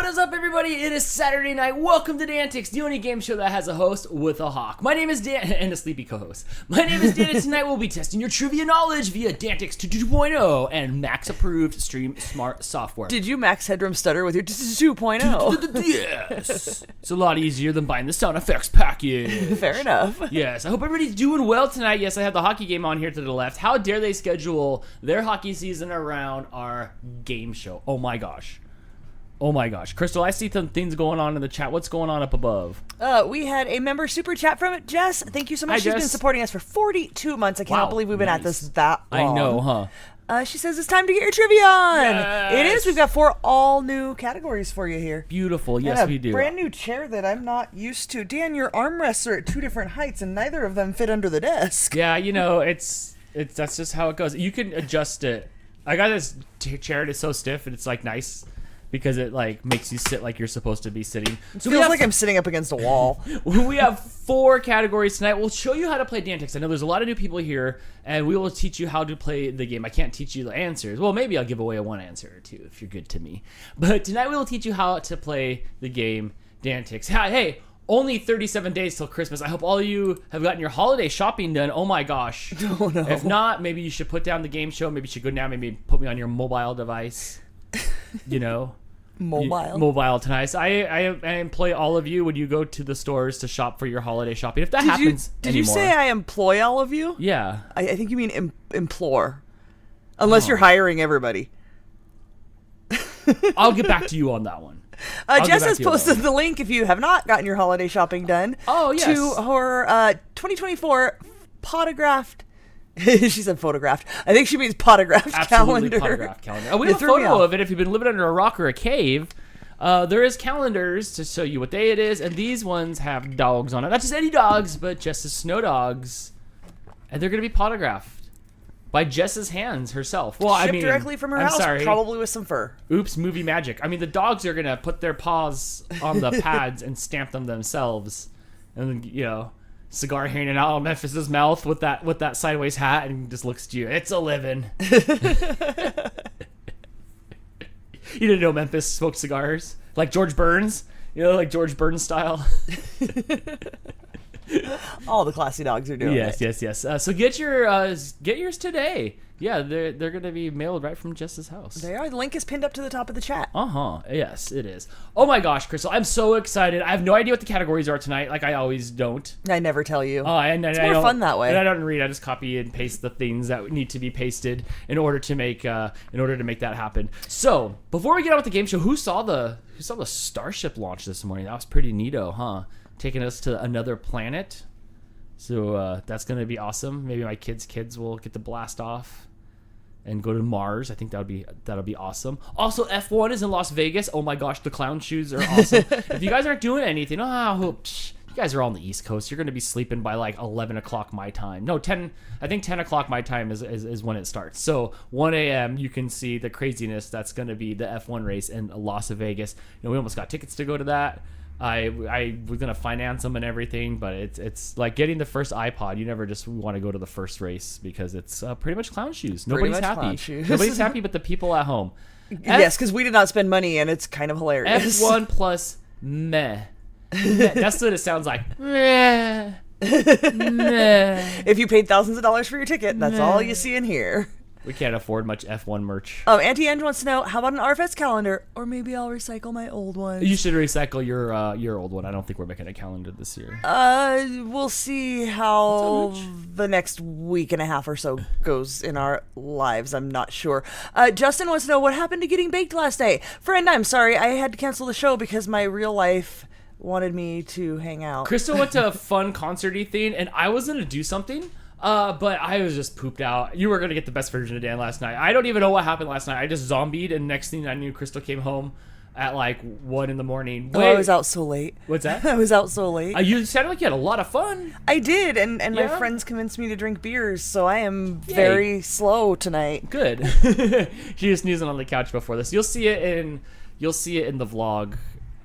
is up, everybody? It is Saturday night. Welcome to DANtics, the only game show that has a host with a hawk. My name is Dan, and a sleepy co-host. My name is Dan, and tonight we'll be testing your trivia knowledge via DANtics 2.0 and Max-approved Stream Smart software. Did you Max Headroom stutter with your 2.0? Yes! It's a lot easier than buying the sound effects package. Fair enough. Yes, I hope everybody's doing well tonight. Yes, I have the hockey game on here to the left. How dare they schedule their hockey season around our game show? Oh my gosh. Oh my gosh. Crystal, I see some things going on in the chat. What's going on up above? We had a member super chat from Jess. Thank you so much. Hi, She's been Jess. supporting us for 42 months. I cannot believe we've been at this that long. I know, huh? She says it's time to get your trivia on. Yes. It is. We've got 4 all new categories for you here. Beautiful. Yes, and we do. Brand new chair that I'm not used to. Dan, your armrests are at 2 different heights, and neither of them fit under the desk. Yeah, you know, it's that's just how it goes. You can adjust it. I got this chair. It's so stiff, and it's like nice because it like makes you sit like you're supposed to be sitting. So it feels like I'm sitting up against a wall. We have 4 categories tonight. We'll show you how to play DANtics. I know there's a lot of new people here, and we will teach you how to play the game. I can't teach you the answers. Well, maybe I'll give away a 1 answer or 2 if you're good to me. But tonight we will teach you how to play the game DANtics. Hey, only 37 days till Christmas. I hope all of you have gotten your holiday shopping done. Oh my gosh. Oh, no. If not, maybe you should put down the game show. Maybe you should go down. Maybe put me on your mobile device. You know. Mobile tonight. So I employ all of you when you go to the stores to shop for your holiday shopping. If that happens Did anymore. you say I employ all of you? Yeah. I think you mean implore. Unless you're hiring everybody. I'll get back to you on that one. Jess has posted the link if you have not gotten your holiday shopping done. Oh, yes. To her 2024 photographed. She said photographed. I think she means potographed Absolutely calendar. Potographed calendar. We have a photo of it if you've been living under a rock or a cave. There is calendars to show you what day it is, and these ones have dogs on it. Not just any dogs, but Jess's snow dogs. And they're going to be potographed by Jess's hands herself. Well, Shipped directly from her house, probably with some fur. Oops, movie magic. I mean, the dogs are going to put their paws on the pads and stamp them themselves. And, you know, cigar hanging out of Memphis's mouth with that sideways hat and just looks at you. It's a living. You didn't know Memphis smoked cigars? Like George Burns? You know, like George Burns style? All the classy dogs are doing it. Yes. So get yours today. Yeah, they're going to be mailed right from Jess's house. They are. The link is pinned up to the top of the chat. Yes, it is. Oh my gosh, Crystal, I'm so excited. I have no idea what the categories are tonight, like I always don't. I never tell you. It's more fun that way. And I don't read. I just copy and paste the things that need to be pasted in order to make that happen. So before we get on with the game show, who saw the Starship launch this morning? That was pretty neato, huh? Taking us to another planet. So that's going to be awesome. Maybe my kids will get to blast off and go to Mars. I think that'll be awesome. Also, F1 is in Las Vegas. Oh my gosh, the clown shoes are awesome. If you guys aren't doing anything, you guys are on the East Coast. You're going to be sleeping by like 11 o'clock my time. No, 10. I think 10 o'clock my time is when it starts. So 1 a.m. you can see the craziness that's going to be the F1 race in Las Vegas. You know, we almost got tickets to go to that. I was gonna finance them and everything, but it's like getting the first iPod. You never just want to go to the first race because it's pretty much clown shoes. Nobody's happy. Nobody's happy but the people at home. Yes, because we did not spend money, and it's kind of hilarious. F1 plus meh. That's what it sounds like. Meh. Meh. If you paid thousands of dollars for your ticket, that's all you see and hear. We can't afford much F1 merch. Auntie Ange wants to know, how about an RFS calendar? Or maybe I'll recycle my old one. You should recycle your old one. I don't think we're making a calendar this year. We'll see how the next week and a half or so goes in our lives. I'm not sure. Justin wants to know, what happened to getting baked last night? Friend, I'm sorry. I had to cancel the show because my real life wanted me to hang out. Crystal went to a fun concert-y thing, and I was going to do something. But I was just pooped out. You were going to get the best version of Dan last night. I don't even know what happened last night. I just zombied, and next thing I knew, Crystal came home at like 1 in the morning. I was out so late. What's that? I was out so late. You sounded like you had a lot of fun. I did, and my friends convinced me to drink beers, so I am very slow tonight. Good. She was snoozing on the couch before this. You'll see it in the vlog.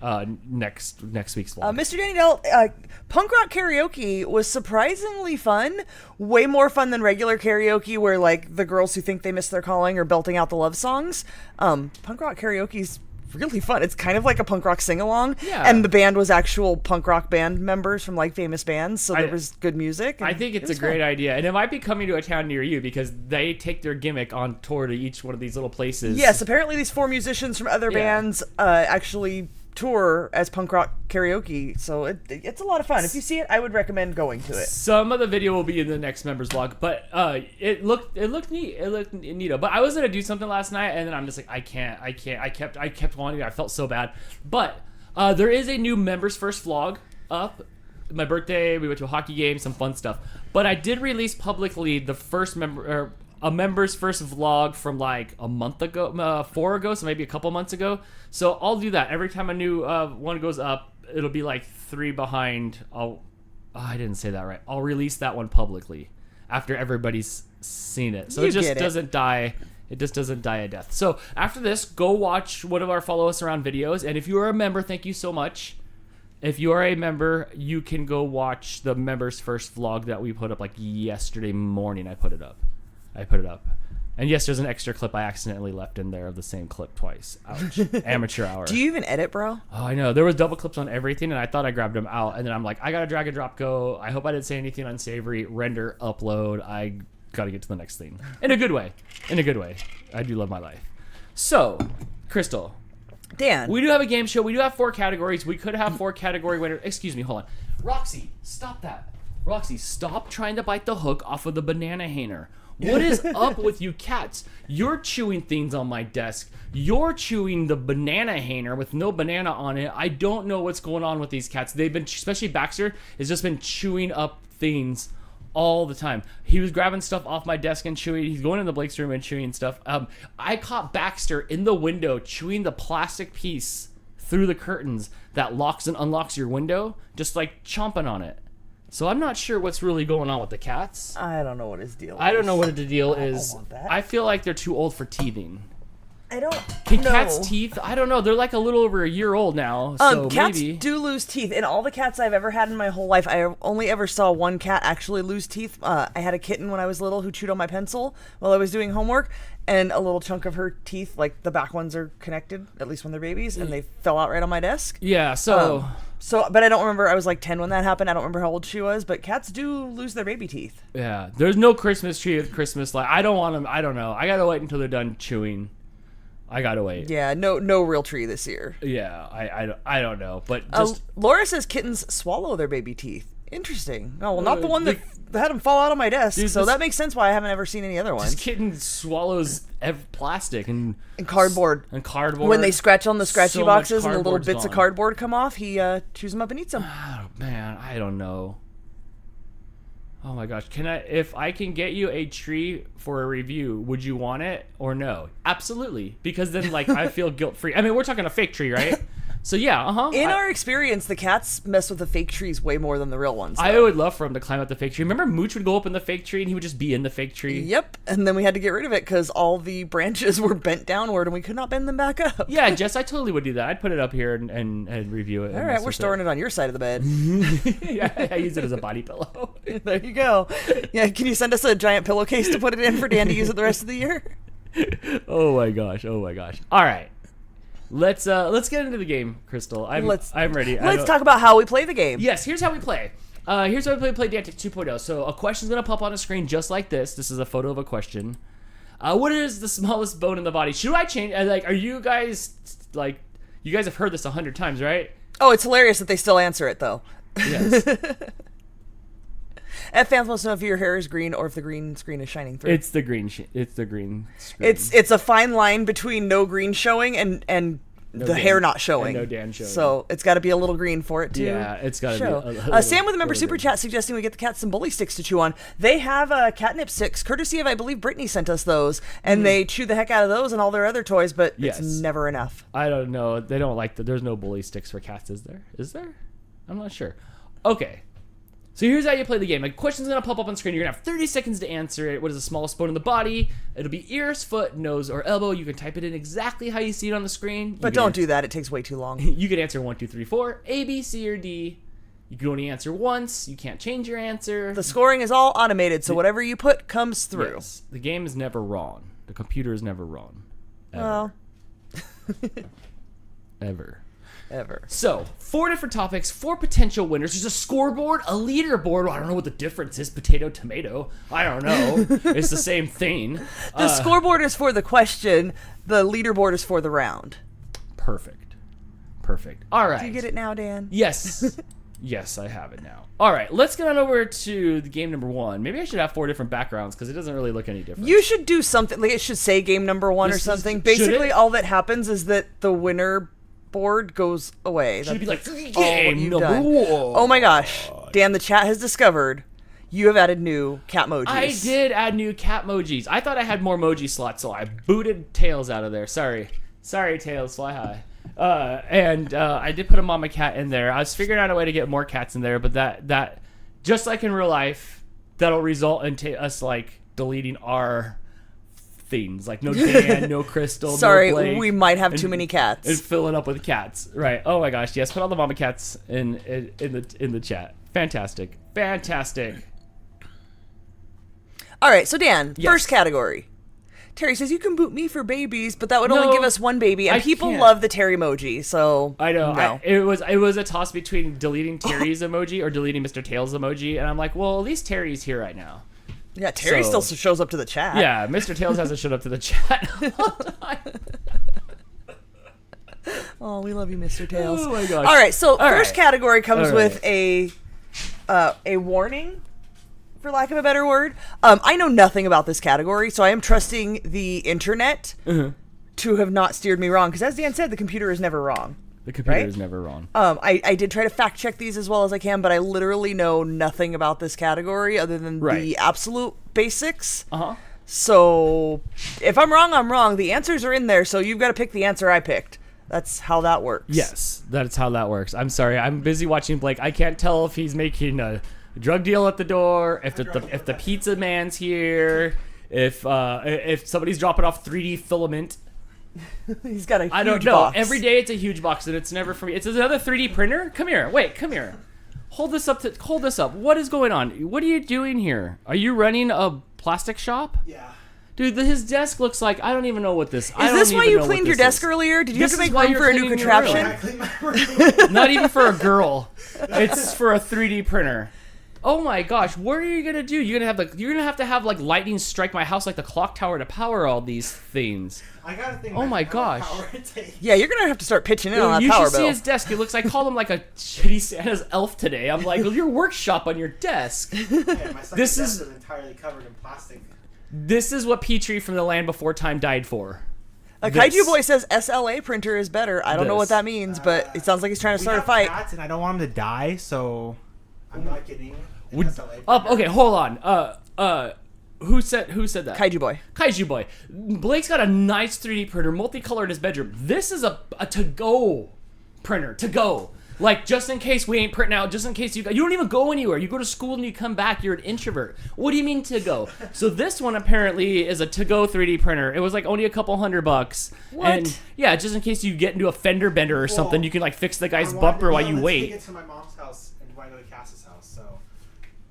Next week's vlog. Mr. Danny Dell, punk rock karaoke was surprisingly fun. Way more fun than regular karaoke, where like the girls who think they missed their calling are belting out the love songs. Punk rock karaoke's really fun. It's kind of like a punk rock sing-along. Yeah. And the band was actual punk rock band members from like famous bands, so there was good music. I think it's a great idea, and it might be coming to a town near you because they take their gimmick on tour to each one of these little places. Yes, apparently these 4 musicians from other bands actually tour as punk rock karaoke, so it's a lot of fun. If you see it, I would recommend going to it. Some of the video will be in the next members vlog, but it looked neat. It looked neato. But I was gonna do something last night, and then I'm just like, I can't. I kept wanting to. I felt so bad. But there is a new members first vlog up. My birthday, we went to a hockey game, some fun stuff. But I did release publicly the first a members first vlog from like a month ago, 4 ago, so maybe a couple months ago. So I'll do that every time a new one goes up. It'll be like 3 behind. I didn't say that right. I'll release that one publicly after everybody's seen it, so it just doesn't die. It just doesn't die a death. So after this, go watch one of our Follow Us Around videos, and if you are a member, thank you so much. If you are a member, you can go watch the members first vlog that we put up like yesterday morning. I put it up. And yes, there's an extra clip I accidentally left in there of the same clip twice. Ouch. Amateur hour. Do you even edit, bro? Oh, I know. There was double clips on everything, and I thought I grabbed them out. And then I'm like, I got to drag and drop go. I hope I didn't say anything unsavory. Render, upload. I got to get to the next thing. In a good way. I do love my life. So, Crystal. Dan. We do have a game show. We do have 4 categories. We could have 4 category winners. Excuse me. Hold on. Roxy, stop that. Roxy, stop trying to bite the hook off of the banana hanger. What is up with you cats? You're chewing things on my desk. You're chewing the banana hanger with no banana on it. I don't know what's going on with these cats. They've been, especially Baxter, has just been chewing up things all the time. He was grabbing stuff off my desk and chewing. He's going in the Blake's room and chewing stuff. I caught Baxter in the window chewing the plastic piece through the curtains that locks and unlocks your window, just like chomping on it. So I'm not sure what's really going on with the cats. I don't know what his deal is. I don't know what the deal is. don't want that. I feel like they're too old for teething. I don't Can know. cats teeth? I don't know. They're like a little over a year old now. So cats maybe. do lose teeth. In all the cats I've ever had in my whole life, I only ever saw one cat actually lose teeth. I had a kitten when I was little who chewed on my pencil while I was doing homework, and a little chunk of her teeth, like the back ones, are connected, at least when they're babies, and they fell out right on my desk. Yeah, so... But I don't remember. I was like 10 when that happened. I don't remember how old she was, but cats do lose their baby teeth. Yeah, there's no Christmas tree with Christmas light. I don't want them. I don't know. I gotta wait until they're done chewing. I gotta wait. Yeah, no real tree this year. Yeah, I don't know, but just Laura says kittens swallow their baby teeth. Interesting. Oh, well, not the one that had them fall out on my desk. Dude, so that makes sense why I haven't ever seen any other ones. this kitten swallows plastic and cardboard. And cardboard. When they scratch on the scratchy So much boxes and the little cardboard's bits of gone. cardboard come off, he chews them up and eats them. Oh, man, I don't know. Oh my gosh, if I can get you a tree for a review, would you want it or no? Absolutely, because then like I feel guilt free. I mean, we're talking a fake tree, right? So yeah, In our experience, the cats mess with the fake trees way more than the real ones. I though. would love for him to climb up the fake tree. Remember, Mooch would go up in the fake tree and he would just be in the fake tree. Yep, and then we had to get rid of it because all the branches were bent downward and we could not bend them back up. Yeah, Jess, I totally would do that. I'd put it up here and review it. All right, we're storing it on your side of the bed. Yeah, I use it as a body pillow. There you go. Yeah, can you send us a giant pillowcase to put it in for Dan to use it the rest of the year? Oh my gosh. All right. Let's get into the game, Crystal. I'm ready. Let's talk about how we play the game. Yes, here's how we play. Here's how we play DANtics 2.0. So a question's gonna pop on a screen just like this. This is a photo of a question. What is the smallest bone in the body? Should I change? Are you guys you guys have heard this 100 times, right? Oh, it's hilarious that they still answer it though. Yes. Fans wants to know if your hair is green or if the green screen is shining through. It's the green screen. It's a fine line between no green showing and the hair not showing. And no Dan showing. So it's got to be a little green for it to Yeah, it's got to show. be a little, Sam with a member little super green. chat suggesting we get the cats some bully sticks to chew on. They have catnip sticks, courtesy of I believe Brittany sent us those, and they chew the heck out of those and all their other toys, but Yes. it's never enough. I don't know. They don't like there's no bully sticks for cats, is there? Is there? I'm not sure. Okay. So here's how you play the game. A question's going to pop up on screen. You're going to have 30 seconds to answer it. What is the smallest bone in the body? It'll be ears, foot, nose, or elbow. You can type it in exactly how you see it on the screen. But don't do that. It takes way too long. You can answer 1, 2, 3, 4, A, B, C, or D. You can only answer once. You can't change your answer. The scoring is all automated, so whatever you put comes through. Yes. The game is never wrong. The computer is never wrong. Ever. Well, Ever. Ever. So, 4 different topics, 4 potential winners. There's a scoreboard, a leaderboard. I don't know what the difference is. Potato, tomato. I don't know. It's the same thing. The scoreboard is for the question. The leaderboard is for the round. Perfect. All right. Do you get it now, Dan? Yes. Yes, I have it now. All right, let's get on over to the game number 1. Maybe I should have 4 different backgrounds because it doesn't really look any different. You should do something. Like it should say game number 1 or something. Basically, all that happens is that the winner board goes away. Should it be like game number 1? Oh my gosh. Dan, the chat has discovered you have added new cat emojis. I did add new cat emojis. I thought I had more emoji slots, so I booted Tails out of there. Sorry, Tails, fly high. I did put a mama cat in there. I was figuring out a way to get more cats in there, but that just like in real life, that'll result in us like deleting our things. Like no Dan, no Crystal. Sorry, no Blake, we might have too many cats. And filling up with cats. Right. Oh my gosh. Yes. Put all the mama cats in the chat. Fantastic. All right. So Dan, Yes. first category. Terry says you can boot me for babies, but that would only give us 1 baby, and people can't. love the Terry emoji. So I know. No. It was a toss between deleting Terry's emoji or deleting Mr. Tails emoji, and I'm like, well, at least Terry's here right now. Yeah, Terry So- still shows up to the chat. Yeah, Mr. Tails hasn't showed up to the chat. Oh, we love you, Mr. Tails. Oh my gosh. All right, so All first right. category comes All with a warning, for lack of a better word. I know nothing about this category, so I am trusting the internet to have not steered me wrong. Because as Dan said, the computer is never wrong. The computer Right? is never wrong. I did try to fact check these as well as I can, but I literally know nothing about this category other than Right. the absolute basics. Uh-huh. So if I'm wrong, I'm wrong. The answers are in there, so you've got to pick the answer I picked. That's how that works. Yes, that's how that works. I'm sorry. I'm busy watching Blake. I can't tell if he's making a drug deal at the door, if the pizza man's here, if somebody's dropping off 3D filament. He's got a huge I don't know. box. Every day it's a huge box, and it's never for me. It's another 3D printer. Come here. Wait. Come here. Hold this up. What is going on? What are you doing here? Are you running a plastic shop? Yeah. Dude, his desk looks like I don't even know what this. Is this why you cleaned your desk earlier? Did you have to make room for a new contraption? I cleaned my room. Not even for a girl. It's for a 3D printer. Oh my gosh, what are you gonna do? You're gonna have to have like lightning strike my house like the clock tower to power all these things. I gotta think. Oh my how much gosh. power it takes. Yeah, you're gonna have to start pitching in on that You power should see bill. his desk. It looks like I called him like a shitty Santa's elf today. I'm like, well, your workshop on your desk. Yeah, my second This desk is- is entirely covered in plastic. This is what Petrie from the Land Before Time died for. Kaiju Boy says SLA printer is better. I don't know what This. that means, but it sounds like he's trying to We start a have fight. cats, and I don't want them to die, so I'm not getting an Would- SLA. Okay, hold on. Who said that? Kaiju Boy. Kaiju Boy. Blake's got a nice 3D printer, multicolored in his bedroom. This is a to-go printer. To go. Like, just in case we ain't printing out, just in case you don't even go anywhere. You go to school and you come back, you're an introvert. What do you mean to go? So this one apparently is a to-go 3D printer. It was like only a couple $100. What? And yeah, just in case you get into a fender bender or something, you can like fix the guy's I wanted bumper to while be you able to wait. Take it to my mom's house and go to Cass's house. So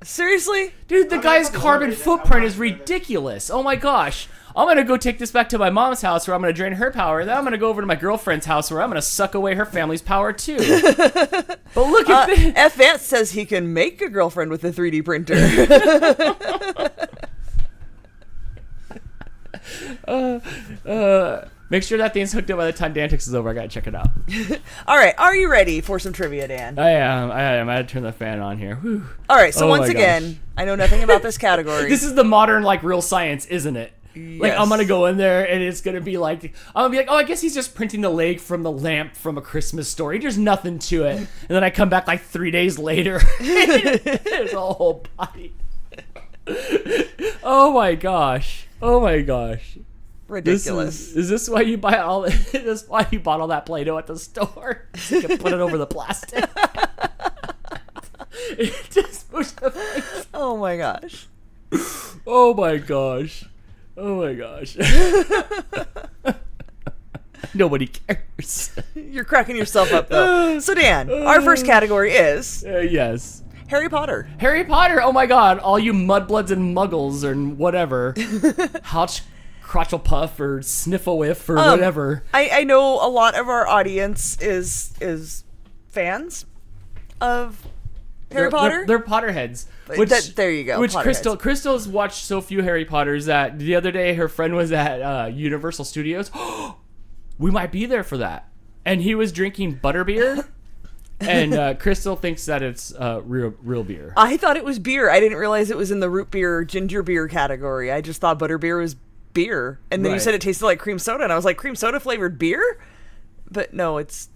Seriously? Dude, the I'm guy's not gonna carbon look at it. footprint I is want to- ridiculous. Oh my gosh. I'm going to go take this back to my mom's house where I'm going to drain her power. Then I'm going to go over to my girlfriend's house where I'm going to suck away her family's power too. But look at this. F. Vance says he can make a girlfriend with a 3D printer. Make sure that thing's hooked up by the time DANtics is over. I got to check it out. All right, are you ready for some trivia, Dan? I am. I had to turn the fan on here. Whew. All right, so Oh once my again, I know nothing about this category. This is the modern, like, real science, isn't it? Like, I'm Yes. going to go in there, and it's going to be like, I'm going to be like, oh, I guess he's just printing the leg from the lamp from A Christmas Story. There's nothing to it. And then I come back, like, 3 days later. There's a whole body. Oh, my gosh. Oh, my gosh. ridiculous. Is this why you buy all? Is this why you bought all that Play-Doh at the store? So you can put it over the plastic. It just pushed the face. Oh my gosh. Oh my gosh. Oh my gosh. Nobody cares. You're cracking yourself up though. So Dan, our first category is Yes. Harry Potter. Harry Potter. Oh my God! All you mudbloods and muggles and whatever. Houch crotchel puff or sniffle whiff or whatever. I know a lot of our audience is fans of Harry Potter. They're Potterheads. There you go. Which Potterheads. Crystal's watched so few Harry Potters that the other day her friend was at Universal Studios. We might be there for that. And he was drinking butterbeer. And Crystal thinks that it's real beer. I thought it was beer. I didn't realize it was in the root beer, ginger beer category. I just thought butterbeer was beer. And then you said it tasted like cream soda, and I was like, cream soda flavored beer? But no, it's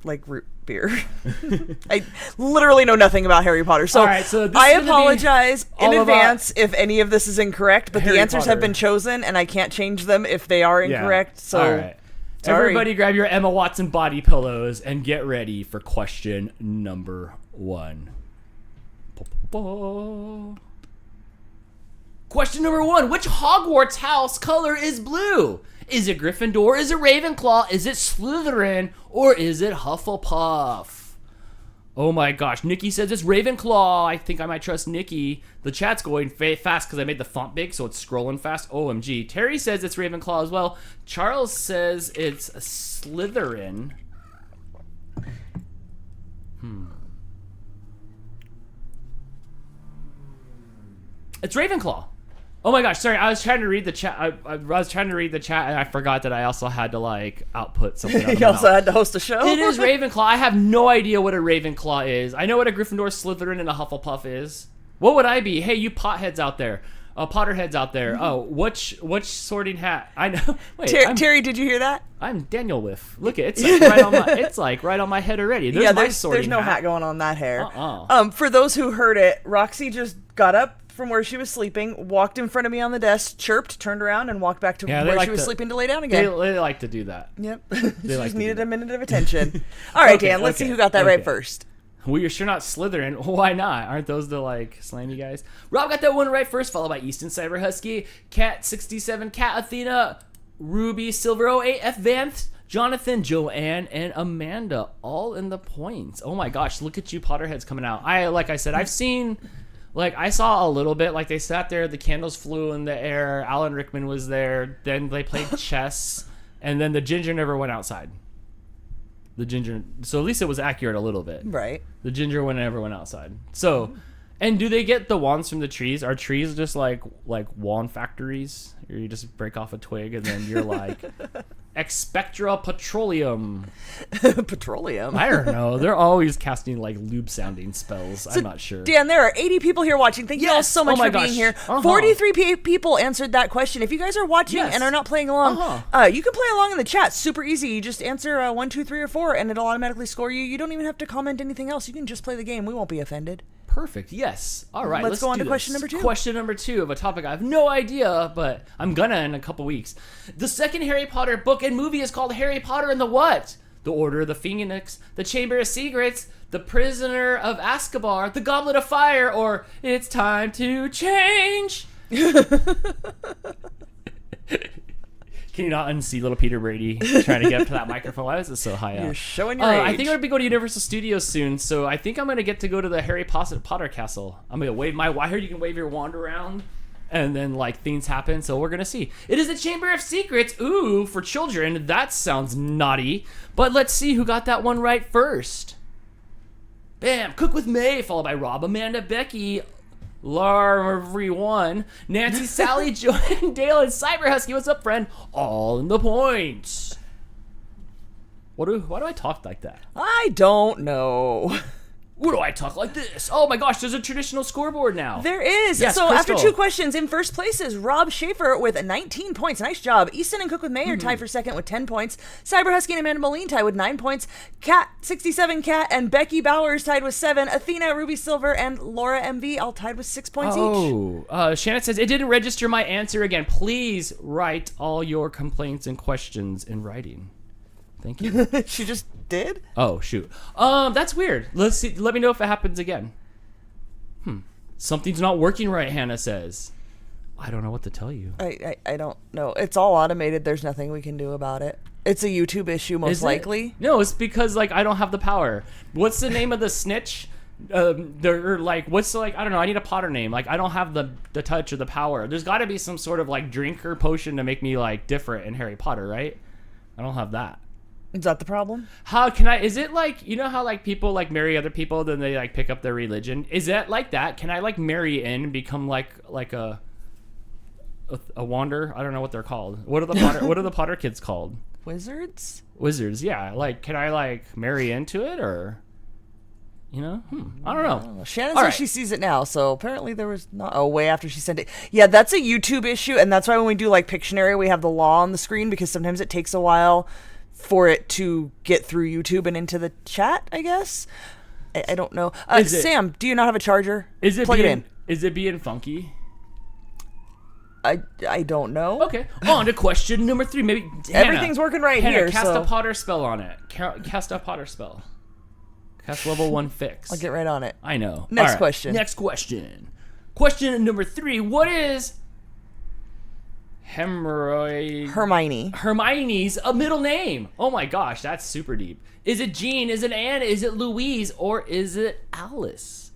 like root beer. I literally know nothing about Harry Potter. So, I apologize in advance if any of this is incorrect, but the answers have been chosen, and I can't change them if they are incorrect. So, all right. Everybody grab your Emma Watson body pillows and get ready for question number 1. Question number 1. Which Hogwarts house color is blue? Is it Gryffindor? Is it Ravenclaw? Is it Slytherin? Or is it Hufflepuff? Oh my gosh. Nikki says it's Ravenclaw. I think I might trust Nikki. The chat's going fast because I made the font big, so it's scrolling fast. OMG. Terry says it's Ravenclaw as well. Charles says it's Slytherin. It's Ravenclaw. Oh my gosh, sorry. I was trying to read the chat. I was trying to read the chat, and I forgot that I also had to like output something. You also had to host a show. It is Ravenclaw. I have no idea what a Ravenclaw is. I know what a Gryffindor, Slytherin, and a Hufflepuff is. What would I be? Hey, you potheads out there, Potterheads out there. Oh, which sorting hat? I know. Wait, Terry, did you hear that? I'm Daniel Whiff. Look, it's like right on my. It's like right on my head already. There's no hat going on that hair. For those who heard it, Roxy just got up from where she was sleeping, walked in front of me on the desk, chirped, turned around, and walked back to where she was sleeping to lay down again. They like to do that. Yep. She just needed a minute of attention. All right, Dan, let's see who got that right first. Well, you're sure not Slytherin. Why not? Aren't those the, like, slammy guys? Rob got that one right first, followed by Easton Cyber Husky, Cat67, Cat Athena, Ruby, Silver 08, F Vanth, Jonathan, Joanne, and Amanda, all in the points. Oh my gosh, look at you Potterheads coming out. Like I said, I've seen... Like, I saw a little bit. Like, they sat there, the candles flew in the air, Alan Rickman was there, then they played chess, and then the ginger never went outside. So at least it was accurate a little bit. Right. The ginger never went outside. So, and do they get the wands from the trees? Are trees just like wand factories? Or you just break off a twig and then you're like... Expectra Petroleum. Petroleum? I don't know. They're always casting like lube sounding spells. So, I'm not sure. Dan, there are 80 people here watching. Thank you all so much for being here. 43 people answered that question. If you guys are watching and are not playing along, you can play along in the chat. Super easy. You just answer 1, 2, 3, or 4 and it'll automatically score you. You don't even have to comment anything else. You can just play the game. We won't be offended. Perfect. Yes. All right. Let's go on to question number 2. Question number 2 of a topic I have no idea, but I'm gonna in a couple weeks. The second Harry Potter book and movie is called Harry Potter and the what? The Order of the Phoenix, The Chamber of Secrets, The Prisoner of Azkaban, The Goblet of Fire, or It's Time to Change. Can you not unsee little Peter Brady trying to get up to that microphone? Why is it so high up? You're showing your age. I think I'm going to be going to Universal Studios soon, so I think I'm going to get to go to the Harry Potter castle. I'm going to wave my... I heard you can wave your wand around, and then, like, things happen, so we're going to see. It is the Chamber of Secrets. Ooh, for children. That sounds naughty. But let's see who got that one right first. Bam! Cook with May, followed by Rob, Amanda, Becky... everyone, Nancy, Sally, Joanne, Dale, and Cyber Husky. What's up, friend? All in the points. Why do I talk like that? I don't know. Why do I talk like this? Oh my gosh, there's a traditional scoreboard now. There is. Yes, so Crystal. after 2 questions, in first place is Rob Schaefer with 19 points. Nice job. Easton and Cook with May are tied for second with 10 points. Cyber Husky and Amanda Moline tied with 9 points. Cat67 Cat and Becky Bowers tied with 7. Athena, Ruby Silver, and Laura MV all tied with 6 points each. Shannon says, it didn't register my answer again. Please write all your complaints and questions in writing. Thank you. She just did? Oh, shoot. That's weird. Let's see. Let me know if it happens again. Something's not working right, Hannah says. I don't know what to tell you. I don't know. It's all automated. There's nothing we can do about it. It's a YouTube issue, most likely. No, it's because, like, I don't have the power. What's the name of the snitch? They're like, what's like, I don't know, I need a Potter name. Like, I don't have the touch or the power. There's got to be some sort of like drink or potion to make me like different in Harry Potter, right? I don't have that. Is that the problem? How can I, is it like, you know how like people like marry other people, then they like pick up their religion? Is that like that? Can I like marry in and become like a wander? I don't know what they're called. What are the Potter kids called? Wizards? Wizards, yeah. Like, can I like marry into it, or, you know? I don't know. Shannon All says right. she sees it now, so apparently there was not way after she sent it. Yeah, that's a YouTube issue, and that's why when we do like Pictionary, we have the law on the screen, because sometimes it takes a while for it to get through YouTube and into the chat, I guess. I don't know. Sam, do you not have a charger? Plug it in. Is it being funky? I don't know. Okay. On to question number 3. Maybe Everything's working right Hannah, here. Cast so a Potter spell on it. Cast a Potter spell. Cast level 1 fix. I'll get right on it. I know. Next All right. question. Next question. Question number 3. What is Hermione's a middle name? Oh my gosh, that's super deep. Is it Jean? Is it Anne? Is it Louise? Or is it Alice?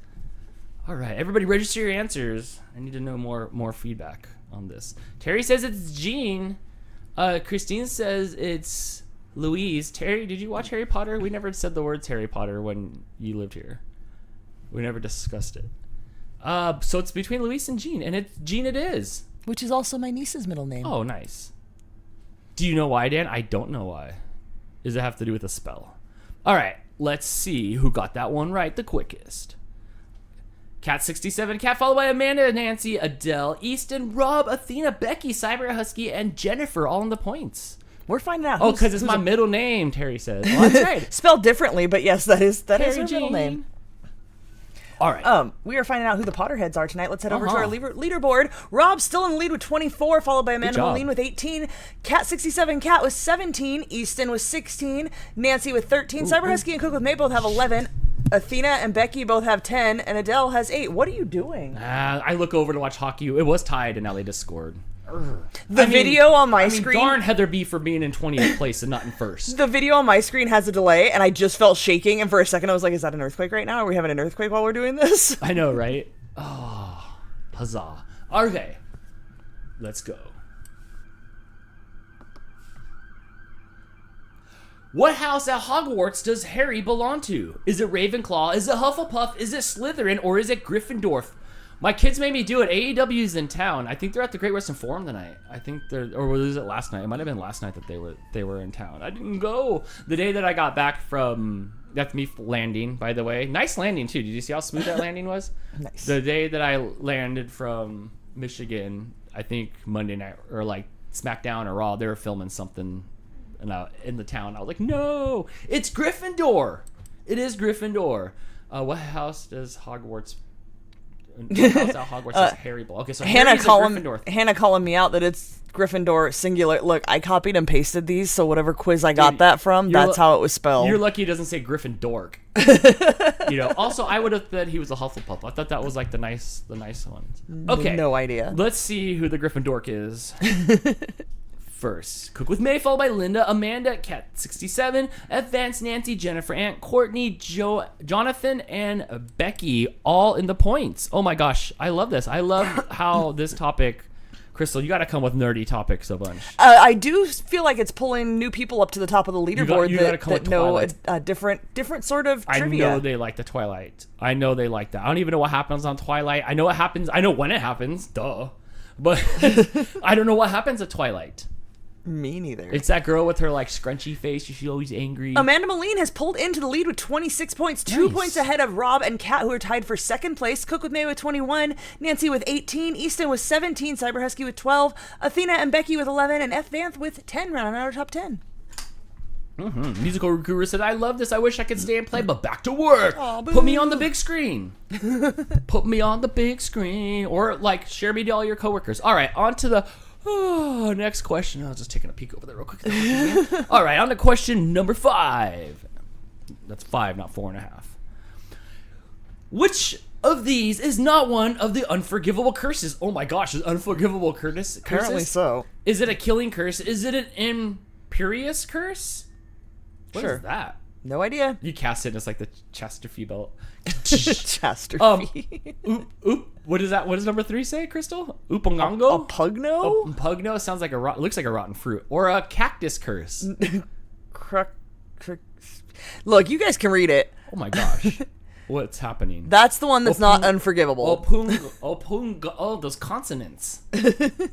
All right, everybody register your answers. I need to know more feedback on this. Terry says it's Jean. Christine says it's Louise. Terry, did you watch Harry Potter? We never said the words Harry Potter when you lived here. We never discussed it. So it's between Louise and Jean, and it's Jean it is. Which is also my niece's middle name. Oh, nice. Do you know why, Dan? I don't know why. Does it have to do with a spell? All right, let's see who got that one right the quickest. Cat67, Cat, followed by Amanda, Nancy, Adele, Easton, Rob, Athena, Becky, Cyber Husky, and Jennifer, all in the points. We're finding out. Oh, because it's my middle name, Terry says. Well, that's right. Spelled differently, but yes, that is her Terry middle Jean. name. All right. We are finding out who the Potterheads are tonight. Let's head over to our leaderboard. Rob's still in the lead with 24, followed by Amanda Moline with 18. Cat67 Cat with 17. Easton with 16. Nancy with 13. Cyber Husky and Cook with May both have 11. Athena and Becky both have 10, and Adele has 8. What are you doing? I look over to watch hockey. It was tied, and now they just scored. The video on my screen. Darn Heather B for being in 20th place and not in first. The video on my screen has a delay, and I just felt shaking. And for a second, I was like, "Is that an earthquake right now? Are we having an earthquake while we're doing this?" I know, right? Oh, huzzah! Okay, let's go. What house at Hogwarts does Harry belong to? Is it Ravenclaw? Is it Hufflepuff? Is it Slytherin? Or is it Gryffindor? My kids made me do it. AEW's in town. I think they're at the Great Western Forum tonight. I think or was it last night? It might have been last night that they were in town. I didn't go. The day that I got back from, that's me landing, by the way. Nice landing too. Did you see how smooth that landing was? Nice. The day that I landed from Michigan, I think Monday night or like SmackDown or Raw, they were filming something in the town. I was like, no, it's Gryffindor. It is Gryffindor. What house does Hogwarts? Hogwarts is Harry Ball. Okay, so Hannah Gryffindor. calling me out that it's Gryffindor singular. Look, I copied and pasted these, so whatever quiz I got that from, that's how it was spelled. You're lucky it doesn't say Gryffindor. Also, I would have said he was a Hufflepuff. I thought that was like the nice ones. Okay, no idea. Let's see who the Gryffindor is. First, Cook with May, followed by Linda, Amanda, Cat67, Advanced, Nancy, Jennifer, Aunt, Courtney, Jonathan, and Becky, all in the points. Oh my gosh, I love this. I love how this topic, Crystal, you got to come with nerdy topics a bunch. I do feel like it's pulling new people up to the top of the leaderboard that know a different sort of trivia. I know they like the Twilight. I know they like that. I don't even know what happens on Twilight. I know what happens. I know when it happens. Duh. But I don't know what happens at Twilight. Me neither. It's that girl with her like scrunchy face. She's always angry. Amanda Moline has pulled into the lead with 26 points, 2 points ahead of Rob and Kat, who are tied for second place. Cook with May with 21, Nancy with 18, Easton with 17, Cyber Husky with 12, Athena and Becky with 11, and F. Vanth with 10, rounding out our top 10. Musical Guru said, I love this. I wish I could stay and play, but back to work. Oh, put me on the big screen. Put me on the big screen. Or like share me to all your coworkers. All right, on to the next question. I was just taking a peek over there real quick. All right, on to question number 5. That's 5, not 4.5. Which of these is not one of the unforgivable curses? Oh my gosh, is unforgivable curses? Apparently so. Is it a killing curse? Is it an imperious curse? What Sure. is that? No idea. You cast it, and it's like the Chesterfield belt. Chester. What is that? What does number 3 say, Crystal? Upongongo? A pugno? Pugno sounds like looks like a rotten fruit. Or a cactus curse. Look, you guys can read it. Oh my gosh. What's happening? That's the one that's not unforgivable. Those consonants.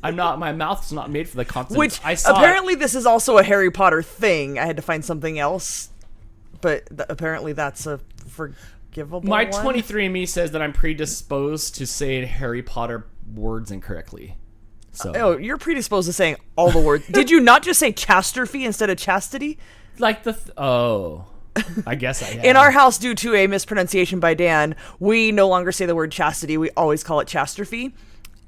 My mouth's not made for the consonants. Which, I saw apparently this is also a Harry Potter thing. I had to find something else. But apparently that's a forgivable My one. 23andMe says that I'm predisposed to say Harry Potter words incorrectly. So you're predisposed to saying all the words. Did you not just say chastrophe instead of chastity? like I guess I am. In our house, due to a mispronunciation by Dan, we no longer say the word chastity. We always call it chastrophe.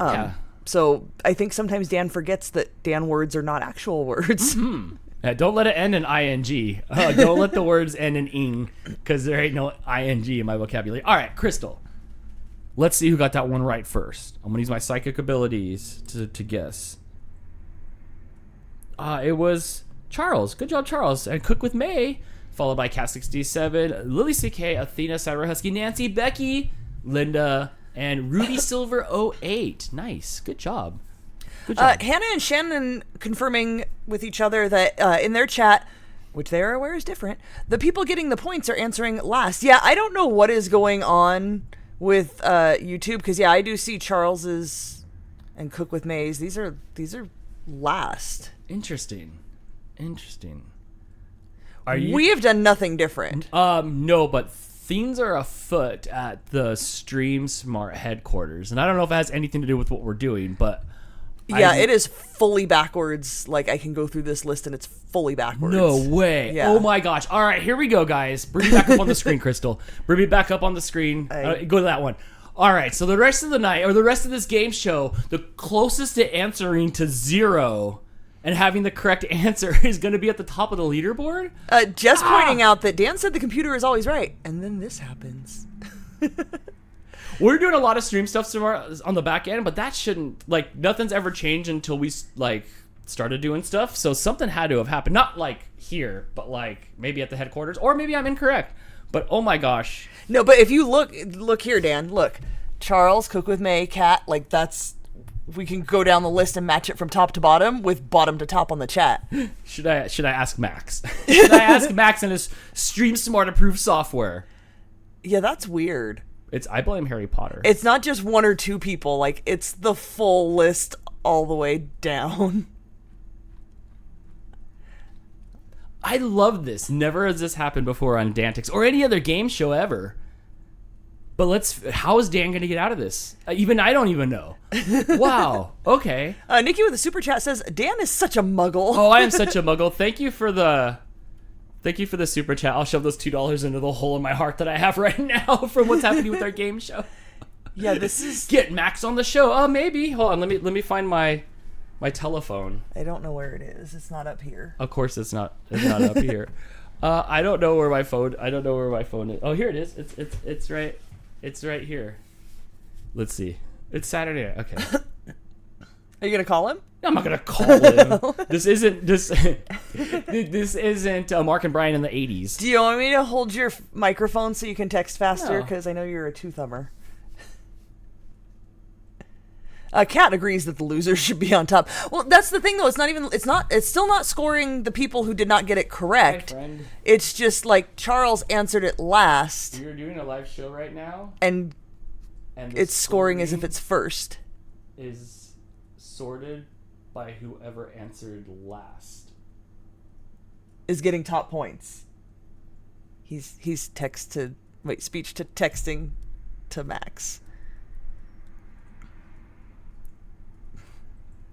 Yeah. So I think sometimes Dan forgets that Dan words are not actual words. Don't let it end in ing. Don't let the words end in ing, because there ain't no ing in my vocabulary. All right, Crystal. Let's see who got that one right first. I'm gonna use my psychic abilities to guess. It was Charles. Good job, Charles. And Cook with May, followed by Cat67, Lily CK, Athena, Cyber Husky, Nancy, Becky, Linda, and Ruby Silver 08. Nice. Good job. Good job. Hannah and Shannon confirming with each other that in their chat, which they are aware is different, the people getting the points are answering last. Yeah, I don't know what is going on with YouTube, because I do see Charles's and Cook with May's. These are last. Interesting. We have done nothing different. No, but things are afoot at the Stream Smart headquarters, and I don't know if it has anything to do with what we're doing, but it is fully backwards. Like, I can go through this list and it's fully backwards. No way. Yeah. Oh my gosh. All right, here we go, guys. Bring me back up on the screen, Crystal. Bring me back up on the screen. Go to that one. All right, so the rest of the night, or the rest of this game show, the closest to answering to 0 and having the correct answer is going to be at the top of the leaderboard? Just pointing out that Dan said the computer is always right, and then this happens. We're doing a lot of stream stuff tomorrow on the back end, but that shouldn't, nothing's ever changed until we, started doing stuff. So something had to have happened. Not, here, but, maybe at the headquarters. Or maybe I'm incorrect. But, oh my gosh. No, but if you look here, Dan, look. Charles, Cook with May, Kat, that's... We can go down the list and match it from top to bottom with bottom to top on the chat. Should I ask Max? Should I ask Max and his Stream Smart approved software? Yeah, that's weird. I blame Harry Potter. It's not just one or two people. It's the full list all the way down. I love this. Never has this happened before on DANtics or any other game show ever. But how is Dan going to get out of this? Even I don't even know. Wow. Okay. Nikki with the super chat says, Dan is such a muggle. Oh, I am such a muggle. Thank you for the super chat. I'll shove those $2 into the hole in my heart that I have right now from what's happening with our game show. Yeah, this is... Get Max on the show. Oh, maybe. Hold on. Let me find my telephone. I don't know where it is. It's not up here. Of course it's not up here. I don't know where my phone is. Oh, here it is. It's right here. Let's see. It's Saturday night. Okay. Are you gonna call him? No, I'm not gonna call him. This isn't Mark and Brian in the 80s. Do you want me to hold your microphone so you can text faster? Because I know you're a two-thumber. Kat agrees that the losers should be on top. Well, that's the thing, though. It's still not scoring the people who did not get it correct. Hi, friend. It's just Charles answered it last. You're doing a live show right now, and it's scoring as if it's first. Is sorted by whoever answered last. Is getting top points. He's speech to texting to Max.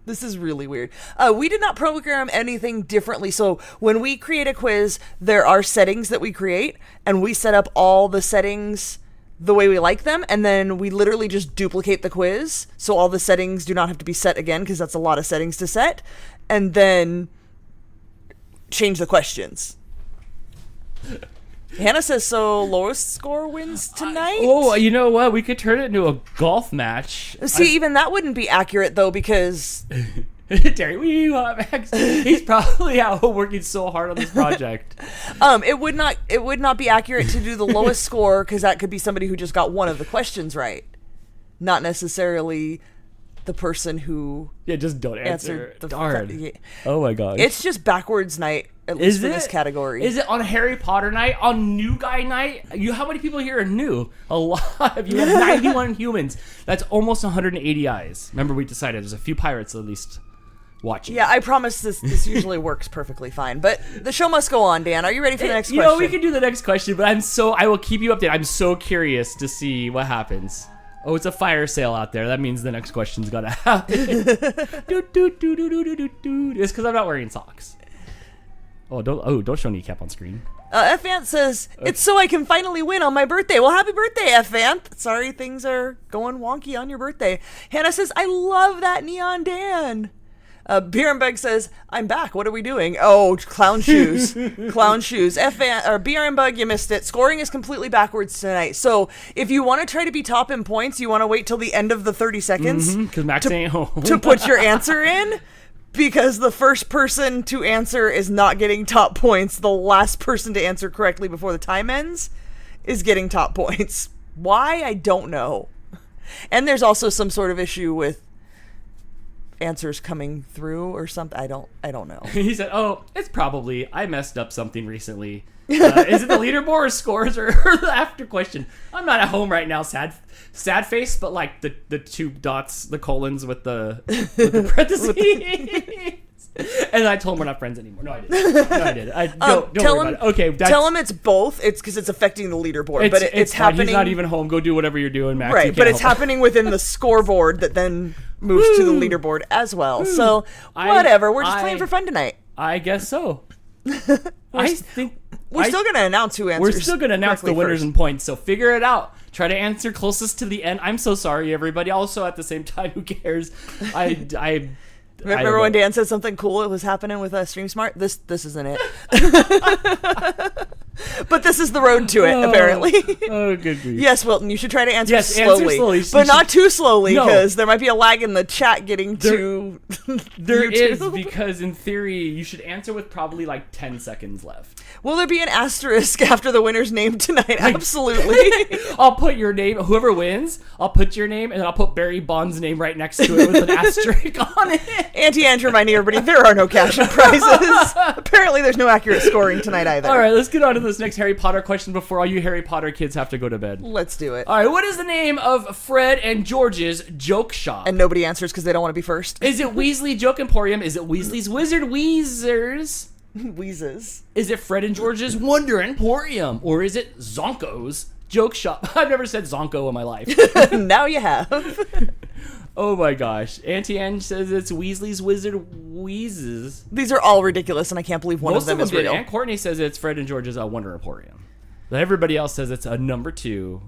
This is really weird. We did not program anything differently. So when we create a quiz, there are settings that we create, and we set up all the settings the way we like them, and then we literally just duplicate the quiz, so all the settings do not have to be set again, because that's a lot of settings to set, and then change the questions. Hannah says, so lowest score wins tonight? You know what? We could turn it into a golf match. See, even that wouldn't be accurate, though, because Terry, Max. He's probably out working so hard on this project. It would not be accurate to do the lowest score because that could be somebody who just got one of the questions right, not necessarily the person who just don't answer. answered. Darn. Oh my gosh. It's just backwards night. At least for this category. Is it on Harry Potter night? On new guy night? How many people here are new? A lot of you. Have 91 humans. That's almost 180 eyes. Remember, we decided there's a few pirates at least watching. Yeah, I promise this usually works perfectly fine. But the show must go on, Dan. Are you ready for the next question? We can do the next question, but I will keep you updated. I'm so curious to see what happens. Oh, it's a fire sale out there. That means the next question's gonna happen. It's because I'm not wearing socks. Don't show kneecap on screen. F-Ant says, it's so I can finally win on my birthday. Well, happy birthday, F-Ant. Sorry things are going wonky on your birthday. Hannah says, I love that Neon Dan. Bierenbug says, I'm back. What are we doing? Oh, clown shoes. Clown shoes. Bierenbug, you missed it. Scoring is completely backwards tonight. So if you want to try to be top in points, you want to wait till the end of the 30 seconds because Max ain't home. to put your answer in. Because the first person to answer is not getting top points. The last person to answer correctly before the time ends is getting top points. Why? I don't know. And there's also some sort of issue with answers coming through or something. I don't know. He said, it's probably, I messed up something recently. Is it the leaderboard or scores or the after question? I'm not at home right now, sad face, but like the two dots, the colons with the parentheses. And I told him we're not friends anymore. No, I didn't. Don't worry about it. Okay, tell him it's both. It's because it's affecting the leaderboard, but it's happening. He's not even home. Go do whatever you're doing, Max. Right, but it's happening within the scoreboard that then moves to the leaderboard as well. So whatever. We're just playing for fun tonight. I guess so. I think we're still going to announce who answers. We're still going to announce the winners and points. So figure it out. Try to answer closest to the end. I'm so sorry, everybody. Also, at the same time, who cares? Remember when Dan said something cool that was happening with Stream Smart? This isn't it. But this is the road to it, apparently. Oh, good grief. Yes, Wilton, you should try to answer slowly. But not too slowly, because there might be a lag in the chat getting to There is, because in theory, you should answer with probably like 10 seconds left. Will there be an asterisk after the winner's name tonight? Absolutely. I'll put your name, whoever wins, I'll put your name, and then I'll put Barry Bond's name right next to it with an asterisk on it. Auntie Ange reminding everybody, there are no cash and prizes. Apparently there's no accurate scoring tonight either. All right, let's get on to this next Harry Potter question before all you Harry Potter kids have to go to bed. Let's do it. All right, what is the name of Fred and George's joke shop? And nobody answers because they don't want to be first. Is it Weasley Joke Emporium? Is it Weasley's Wizard Weezers? Wheezes. Is it Fred and George's Wonder Emporium? Or is it Zonko's Joke Shop? I've never said Zonko in my life. Now you have. Oh my gosh. Auntie Ange says it's Weasley's Wizard Wheezes. These are all ridiculous, and I can't believe one of them is real. Aunt Courtney says it's Fred and George's Wonder Emporium. But everybody else says it's a number 2.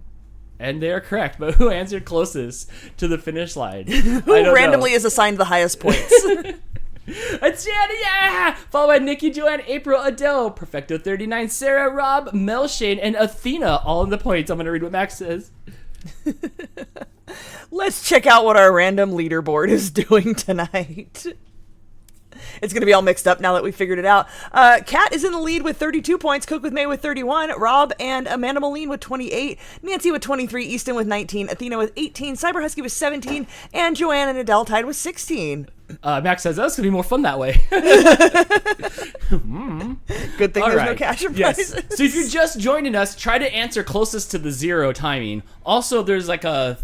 And they are correct, but who answered closest to the finish line? Who randomly is assigned the highest points? It's Jenny, yeah! Followed by Nikki, Joanne, April, Adele, Perfecto39, Sarah, Rob, Melshane, and Athena, all in the points. I'm going to read what Max says. Let's check out what our random leaderboard is doing tonight. It's going to be all mixed up now that we figured it out. Kat is in the lead with 32 points, Cook with May with 31, Rob and Amanda Moline with 28, Nancy with 23, Easton with 19, Athena with 18, Cyber Husky with 17, and Joanne and Adele tied with 16. Max says, that's going to be more fun that way. Good thing there's no cash or prizes. Yes. So if you're just joining us, try to answer closest to the 0 timing. Also, there's like a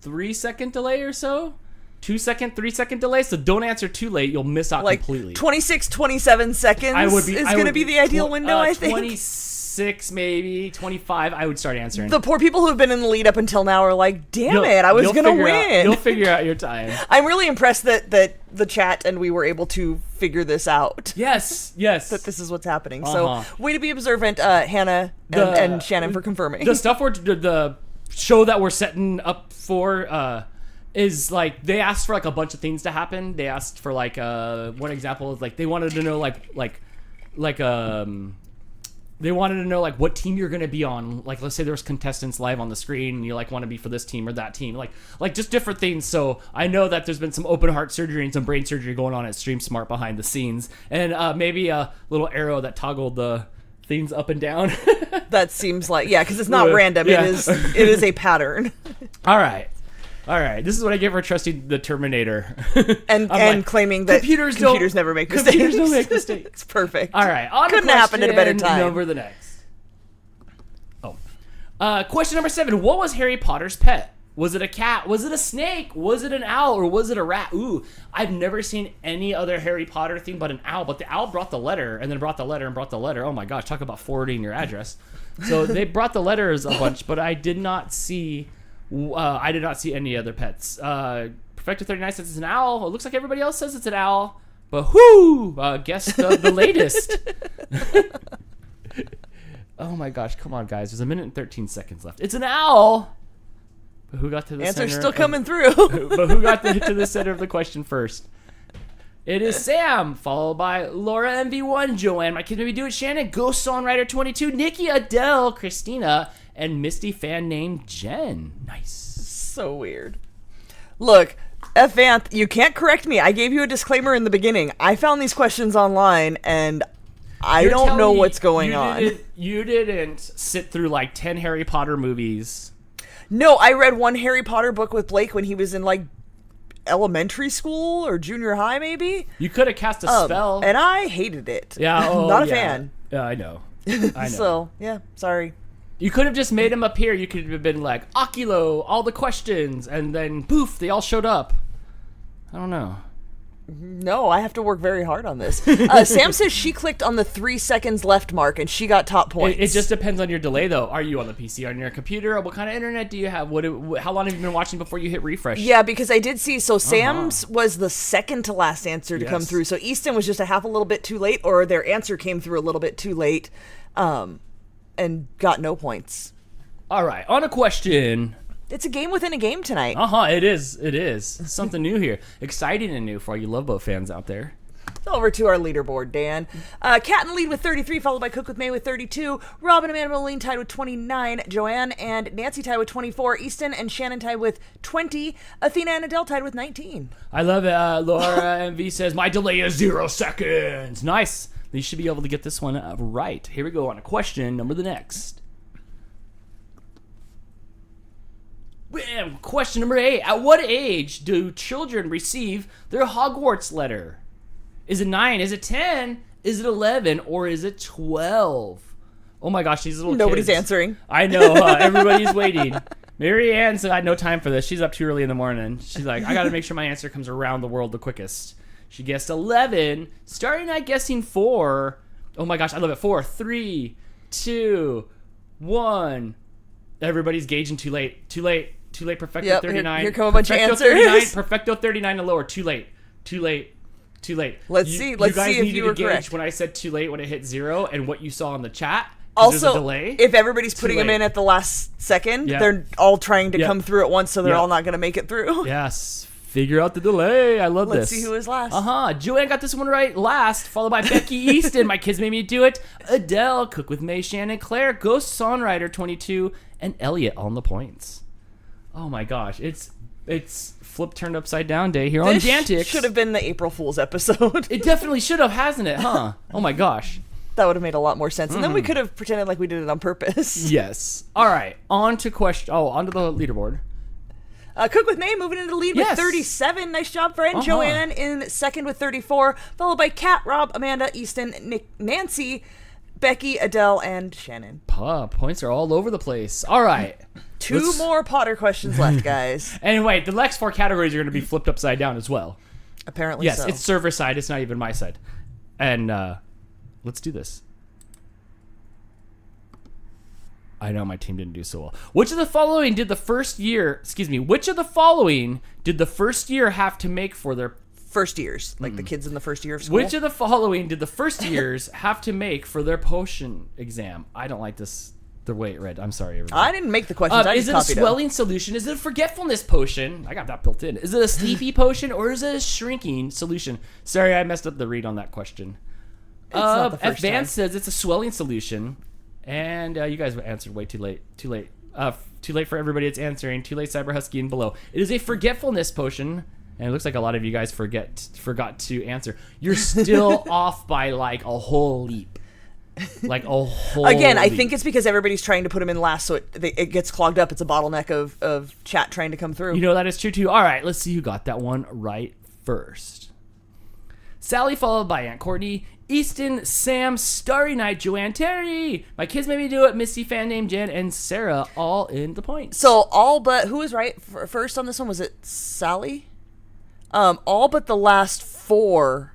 3-second delay or so. 2-second, 3-second delay, so don't answer too late. You'll miss out completely. 26, 27 seconds is going to be the ideal window, I think. 26, maybe 25. I would start answering. The poor people who have been in the lead up until now are like, damn it, I was going to win. You'll figure out your time. I'm really impressed that the chat and we were able to figure this out. Yes. That this is what's happening. So, way to be observant, Hannah and Shannon, for confirming. The stuff the show that we're setting up for is like they asked for like a bunch of things to happen. They asked for like one example is like they wanted to know like they wanted to know like what team you're going to be on. Like, let's say there's contestants live on the screen and you like want to be for this team or that team, like just different things. So I know that there's been some open heart surgery and some brain surgery going on at Stream Smart behind the scenes, and maybe a little arrow that toggled the things up and down. That seems like, yeah, because it's not random. Yeah. It is a pattern. All right. This is what I get for trusting the Terminator. And like, claiming that computers never make mistakes. Computers don't make mistakes. It's perfect. All right. On Couldn't to have happened at a better question time. Number the next. Question number 7. What was Harry Potter's pet? Was it a cat? Was it a snake? Was it an owl? Or was it a rat? Ooh, I've never seen any other Harry Potter thing but an owl. But the owl brought the letter, and then brought the letter, and brought the letter. Oh my gosh, talk about forwarding your address. So they brought the letters a bunch, but I did not see any other pets. Perfecto39 says it's an owl. It looks like everybody else says it's an owl. But guess the latest. Oh my gosh, come on guys. There's a minute and 13 seconds left. It's an owl. But who got to the Answer's center? still coming through. But who got to the center of the question first? It is Sam, followed by Laura MV1, Joanne, My Kids Maybe Do It, Shannon, Ghost Songwriter 22, Nikki, Adele, Christina, and Misty fan named Jen. Nice. So weird. Look, Vanth, you can't correct me. I gave you a disclaimer in the beginning. I found these questions online, and I don't know what's going on. You didn't sit through like 10 Harry Potter movies. No, I read one Harry Potter book with Blake when he was in like elementary school or junior high, maybe. You could have cast a spell. And I hated it. Yeah, not a fan. Yeah, I know. I know. So, yeah, sorry. You could have just made him appear. You could have been like, Oculo, all the questions, and then poof, they all showed up. I don't know. No, I have to work very hard on this. Sam says she clicked on the 3 seconds left mark and she got top points. It just depends on your delay, though. Are you on the PC, on your computer? What kind of internet do you have? How long have you been watching before you hit refresh? Yeah, because I did see, so Sam's was the second to last answer to come Yes. through. So Easton was just a little bit too late, or their answer came through a little bit too late, and got no points. All right, on a question. It's a game within a game tonight. It is. Something new here. Exciting and new for all you Love Boat fans out there. Over to our leaderboard, Dan. Kat in lead with 33, followed by Cook with May with 32. Rob and Amanda Moline tied with 29. Joanne and Nancy tied with 24. Easton and Shannon tied with 20. Athena and Adele tied with 19. I love it. Laura MV says, my delay is 0 seconds. Nice. You should be able to get this one right. Here we go on a question number the next. Question number 8. At what age do children receive their Hogwarts letter? Is it 9? Is it 10? Is it 11? Or is it 12? Oh my gosh, these little Nobody's kids. answering. I know. Everybody's waiting. Mary Ann said I had no time for this. She's up too early in the morning. She's like, I got to make sure my answer comes around the world the quickest. She guessed 11. Starting at guessing 4. Oh my gosh, I love it. 4, 3, 2, 1. Everybody's gauging too late. Too late. Too late. Perfecto Yep, 39. here come a bunch of Perfecto answers. 39, Perfecto 39 and lower. Too late. Too late. Too late. Let's see if you were gauge correct. when I said too late when it hit 0 and what you saw in the chat. There's a Also, delay. if everybody's putting late. them in at the last second, Yeah. they're all trying to Yeah. come through at once, so they're Yeah. all not going to make it through. Yes. Figure out the delay. I love Let's this. see who is last. Joanne got this one right last, followed by Becky Easton. My Kids Made Me Do It. Adele, Cook with May, Shannon, Claire, Ghost Songwriter 22, and Elliot on the points. Oh my gosh, it's flip turned upside down day here on This DANtics. should have been the April Fool's episode. It definitely should have, hasn't it? Huh? Oh my gosh. That would have made a lot more sense. And then we could have pretended like we did it on purpose. Yes. All right. On to the leaderboard. Cook with May moving into the lead Yes. with 37. Nice job, friend. Joanne in second with 34, followed by Kat, Rob, Amanda, Easton, Nick, Nancy, Becky, Adele, and Shannon. Points are all over the place. All right. Two more Potter questions left, guys. Anyway, the next 4 categories are going to be flipped upside down as well. Apparently Yes, so. it's server side. It's not even my side. And let's do this. I know my team didn't do so well. Which of the following did the first year have to make for their... First years, like the kids in the first year of school. Which of the following did the first years have to make for their potion exam? I don't like this, the way it read. I'm sorry, everybody. I didn't make the questions. I Is just it a copied them. swelling solution? Is it a forgetfulness potion? I got that built in. Is it a sleepy potion or is it a shrinking solution? Sorry, I messed up the read on that question. It's not the first Advance time. says it's a swelling solution. And you guys answered way too late. Too late. Too late for everybody that's answering. Too late, Cyber Husky and below. It is a forgetfulness potion. And it looks like a lot of you guys forgot to answer. You're still off by like a whole leap. Like a whole Again, I leap. think it's because everybody's trying to put them in last, so it gets clogged up. It's a bottleneck of chat trying to come through. You know, that is true too. All right, let's see who got that one right first. Sally, followed by Aunt Courtney, Easton, Sam, Starry Night, Joanne, Terry. My kids made me do it. Missy, fan named Jen, and Sarah all in the points. So all but who was right first on this one? Was it Sally? All but the last 4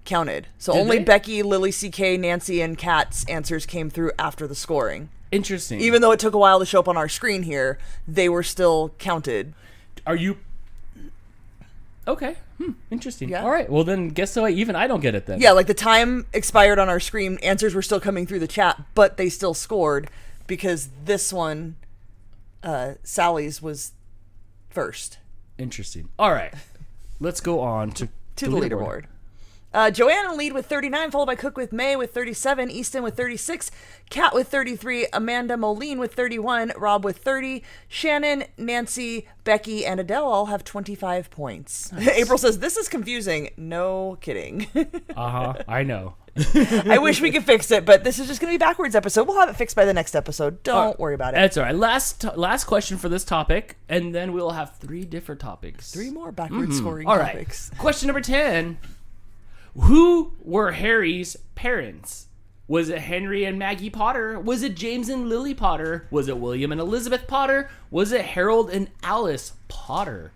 counted. So Did only they? Becky, Lily CK, Nancy, and Kat's answers came through after the scoring. Interesting. Even though it took a while to show up on our screen here, they were still counted. Are you... Okay. Interesting. Yeah. All right. Well, then guess so. Even I don't get it then. Yeah, like the time expired on our screen, answers were still coming through the chat, but they still scored because this one, Sally's was first. Interesting. All right. Let's go on to The leaderboard. Joanna lead with 39, followed by Cook with May with 37, Easton with 36, Kat with 33, Amanda Moline with 31, Rob with 30, Shannon, Nancy, Becky, and Adele all have 25 points. Nice. April says, this is confusing. No kidding. I know. I wish we could fix it, but this is just going to be backwards episode. We'll have it fixed by the next episode. Don't worry about it. That's all right. Last question for this topic, and then we'll have 3 different topics. 3 more backwards scoring All topics. right. Question number 10. Who were Harry's parents? Was it Henry and Maggie Potter? Was it James and Lily Potter? Was it William and Elizabeth Potter? Was it Harold and Alice Potter?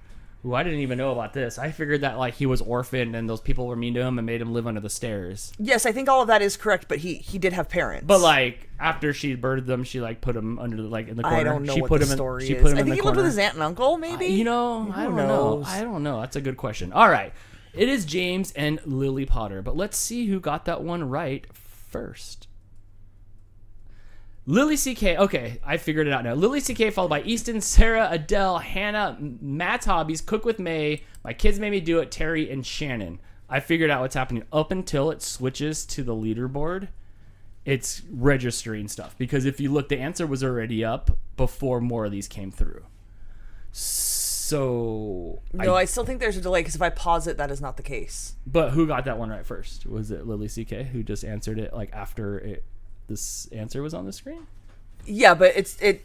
Ooh, I didn't even know about this. I figured that like he was orphaned and those people were mean to him and made him live under the stairs. Yes, I think all of that is correct, but he did have parents. But like after she birthed them, she like put him under the, like in the corner. I don't know she what put the him story she is. put him I in think the he corner. lived with his aunt and uncle, maybe? I don't know. I don't know. That's a good question. All right. It is James and Lily Potter, but let's see who got that one right first. Lily CK. Okay, I figured it out now. Lily CK followed by Easton, Sarah, Adele, Hannah, Matt's Hobbies, Cook with May, My Kids Made Me Do It, Terry, and Shannon. I figured out what's happening. Up until it switches to the leaderboard, it's registering stuff. Because if you look, the answer was already up before more of these came through. So... No, I still think there's a delay because if I pause it, that is not the case. But who got that one right first? Was it Lily CK who just answered it like after this answer was on the screen? Yeah, but it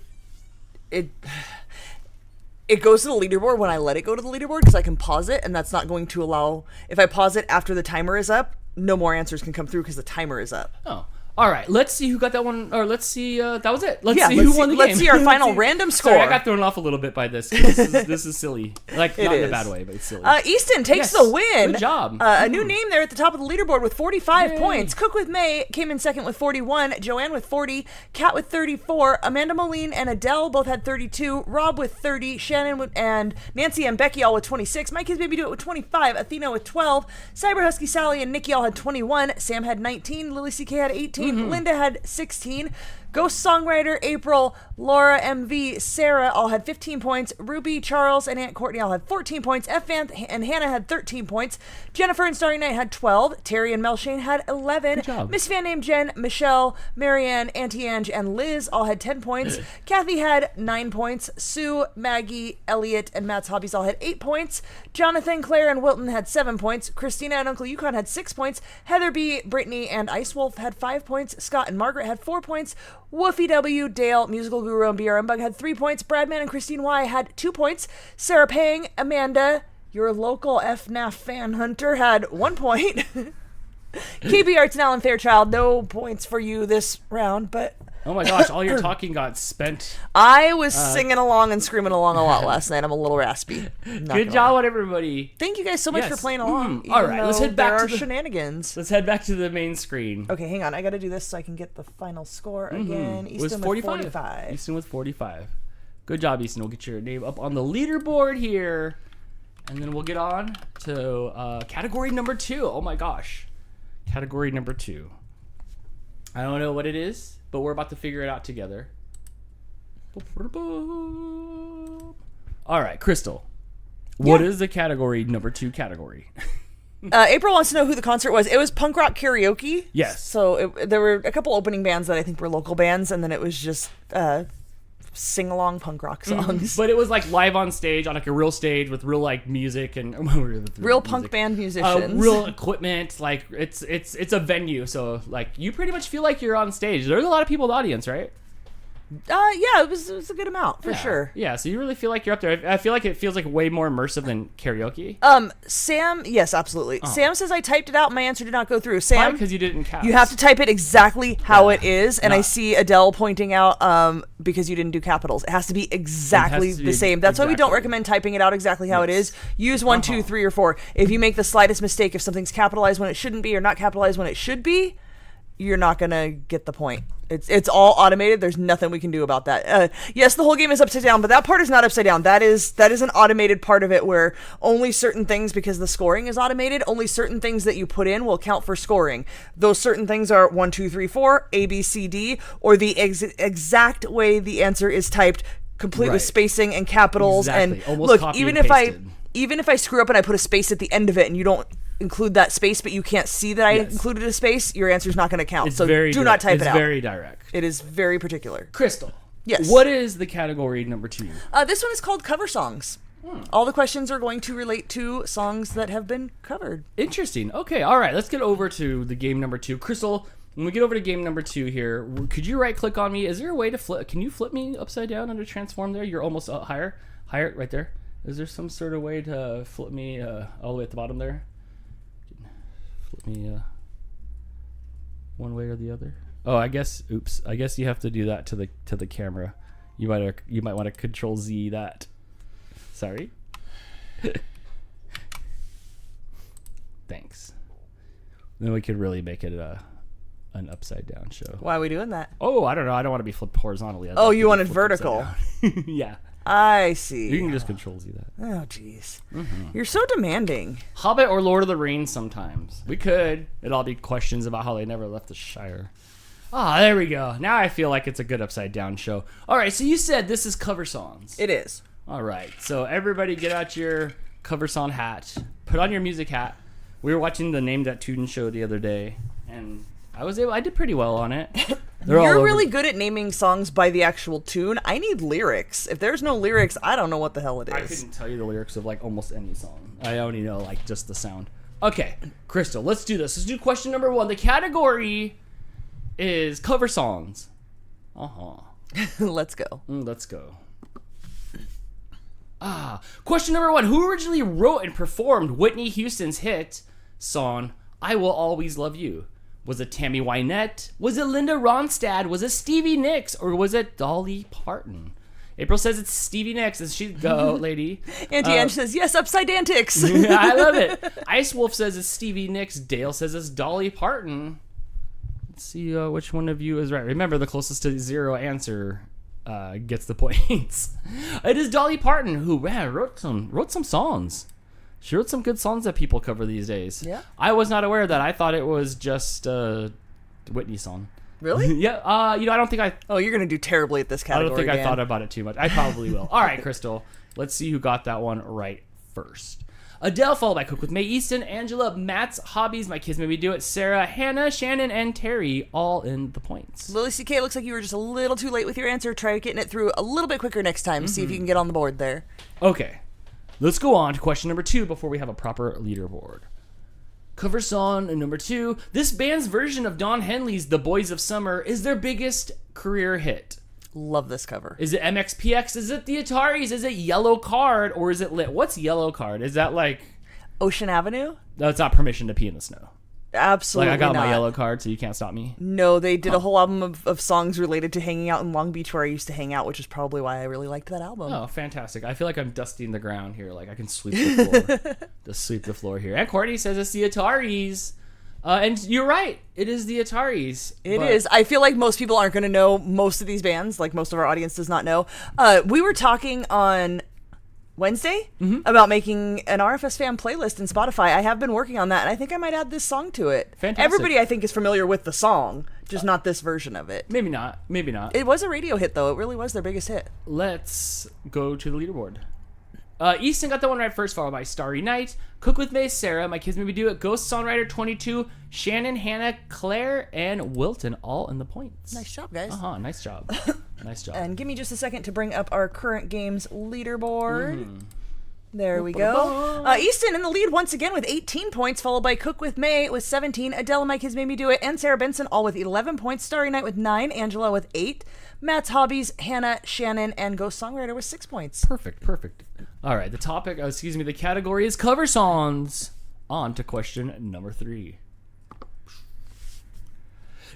goes to the leaderboard when I let it go to the leaderboard because I can pause it, and that's not going to allow... If I pause it after the timer is up, no more answers can come through because the timer is up. Oh. All right, let's see who got that one, or let's see, that was it. Let's see who won the game. Let's see our final random score. Sorry, I got thrown off a little bit by this. This is silly. Like, not in a bad way, but it's silly. Easton takes the win. Good job. A new name there at the top of the leaderboard with 45 points. Cook with May came in second with 41. Joanne with 40. Kat with 34. Amanda Moline and Adele both had 32. Rob with 30. Shannon and Nancy and Becky all with 26. My Kids Made Me Do It with 25. Athena with 12. Cyber Husky Sally and Nikki all had 21. Sam had 19. Lily CK had 18. Linda had 16. Ghost Songwriter, April, Laura, MV, Sarah all had 15 points. Ruby, Charles, and Aunt Courtney all had 14 points. F. and Hannah had 13 points. Jennifer and Starry Night had 12. Terry and Mel Shane had 11. Good job. Miss Fan named Jen, Michelle, Marianne, Auntie Ange, and Liz all had 10 points. Kathy had 9 points. Sue, Maggie, Elliot, and Matt's Hobbies all had 8 points. Jonathan, Claire, and Wilton had 7 points. Christina and Uncle Yukon had 6 points. Heather B, Brittany, and Ice Wolf had 5 points. Scott and Margaret had 4 points. Woofy W, Dale, Musical Guru, and BRM Bug had 3 points. Bradman and Christine Y had 2 points. Sarah Pang, Amanda, your local FNAF fan hunter, had 1 point. KB Arts and Alan Fairchild, no points for you this round, but... Oh my gosh, all your talking got spent. I was singing along and screaming along a lot last night. I'm a little raspy. Good job on everybody. Thank you guys so much for playing along. All right, let's head back to the shenanigans. Let's head back to the main screen. Okay, hang on. I got to do this so I can get the final score again. It was Easton 45. with 45. Easton with 45. Good job, Easton. We'll get your name up on the leaderboard here. And then we'll get on to category number 2. Oh my gosh. Category number 2. I don't know what it is, but we're about to figure it out together. All right, Crystal. What is the category number 2 category? April wants to know who the concert was. It was punk rock karaoke. Yes. So there were a couple opening bands that I think were local bands, and then it was just sing-along punk rock songs. But it was like live on stage, on like a real stage with real like music and Real punk band musicians. real equipment. Like it's a venue, so like you pretty much feel like you're on stage. There's a lot of people in the audience, right? Yeah, it was a good amount for sure. Yeah, so you really feel like you're up there. I feel like it feels like way more immersive than karaoke. Sam, yes, absolutely. Sam says I typed it out. My answer did not go through. Sam, because you didn't cast. you have to type it exactly how it is. And I see Adele pointing out because you didn't do capitals. It has to be exactly the same. That's why we don't recommend typing it out exactly how it is. Use 1, 2, 3, or 4. If you make the slightest mistake, if something's capitalized when it shouldn't be or not capitalized when it should be, you're not gonna get the point. It's all automated. There's nothing we can do about that. Yes, the whole game is upside down, but that part is not upside down. That is an automated part of it where only certain things, because the scoring is automated, only certain things that you put in will count for scoring. Those certain things are 1, 2, 3, 4, A, B, C, D, or the exact way the answer is typed, complete with spacing and capitals. Exactly. And almost look, copy even and if pasted. even if I screw up and I put a space at the end of it and you don't include that space, but you can't see that I included a space, your answer's not going to count. So do not type it out. It's very direct. It is very particular. Crystal. Yes. What is the category number 2? This one is called cover songs. All the questions are going to relate to songs that have been covered. Interesting. Okay, all right. Let's get over to the game number 2. Crystal, when we get over to game number 2 here, could you right-click on me? Is there a way to flip? Can you flip me upside down under transform there? You're almost higher right there. Is there some sort of way to flip me all the way at the bottom there? Flip me one way or the other. Oh, I guess. Oops. I guess you have to do that to the camera. You might want to Control Z that. Sorry. Thanks. Then we could really make it an upside down show. Why are we doing that? Oh, I don't know. I don't want to be flipped horizontally. Oh, you wanted vertical. Yeah. I see. You can just Control Z that. Oh, jeez. You're so demanding. Hobbit or Lord of the Rings sometimes. We could. It'd all be questions about how they never left the Shire. Ah, there we go. Now I feel like it's a good upside down show. All right, so you said this is cover songs. It is. All right, so everybody get out your cover song hat. Put on your music hat. We were watching the Name That Tune show the other day, and I did pretty well on it. You're really good at naming songs by the actual tune. I need lyrics. If there's no lyrics, I don't know what the hell it is. I couldn't tell you the lyrics of like almost any song. I only know like just the sound. Okay, Crystal, let's do this. Let's do question number 1. The category is cover songs. Let's go. Let's go. Question number 1. Who originally wrote and performed Whitney Houston's hit song, I Will Always Love You? Was it Tammy Wynette? Was it Linda Ronstadt? Was it Stevie Nicks? Or was it Dolly Parton? April says it's Stevie Nicks. Is she go, lady? Auntie Ange says, yes, upside DANtics. I love it. Ice Wolf says it's Stevie Nicks. Dale says it's Dolly Parton. Let's see which one of you is right. Remember, the closest to 0 answer gets the points. It is Dolly Parton who wrote some songs. She wrote some good songs that people cover these days. Yeah. I was not aware of that. I thought it was just a Whitney song. Really? Yeah. I don't think I. Oh, you're gonna do terribly at this category. I don't think Dan. I thought about it too much. I probably will. All right, Crystal. Let's see who got that one right first. Adele, followed by Cook with May Easton, Angela, Matt's Hobbies, My Kids Made Me Do It, Sarah, Hannah, Shannon, and Terry, all in the points. Lily CK, looks like you were just a little too late with your answer. Try getting it through a little bit quicker next time. See if you can get on the board there. Okay. Let's go on to question number 2 before we have a proper leaderboard. Cover song number 2. This band's version of Don Henley's The Boys of Summer is their biggest career hit. Love this cover. Is it MXPX? Is it the Ataris? Is it Yellow Card? Or is it Lit? What's Yellow Card? Is that like... Ocean Avenue? No, it's not Permission to Pee in the Snow. Absolutely Like I got not. my yellow card, so you can't stop me. No, they did a whole album of songs related to hanging out in Long Beach where I used to hang out, which is probably why I really liked that album. Oh, fantastic. I feel like I'm dusting the ground here. Like I can sweep the floor. Just sweep the floor here. And Courtney says it's the Ataris. And you're right. It is the Ataris. It is. I feel like most people aren't going to know most of these bands. Like most of our audience does not know. We were talking on Wednesday about making an RFS fan playlist in Spotify. I have been working on that, and I think I might add this song to it. Fantastic. Everybody, I think, is familiar with the song, just not this version of it. Maybe not. Maybe not. It was a radio hit, though. It really was their biggest hit. Let's go to the leaderboard. Easton got that one right first, followed by Starry Night, Cook with May, Sarah, My Kids Made Me Do It, Ghost Songwriter 22, Shannon, Hannah, Claire, and Wilton, all in the points. Nice job, guys. Nice job. Nice job. And give me just a second to bring up our current games leaderboard. There we go. Easton in the lead once again with 18 points, followed by Cook with May with 17, Adele and My Kids Made Me Do It, and Sarah Benson all with 11 points, Starry Night with 9, Angela with 8, Matt's Hobbies, Hannah, Shannon, and Ghost Songwriter with 6 points. Perfect. All right, the category is cover songs. On to question number 3.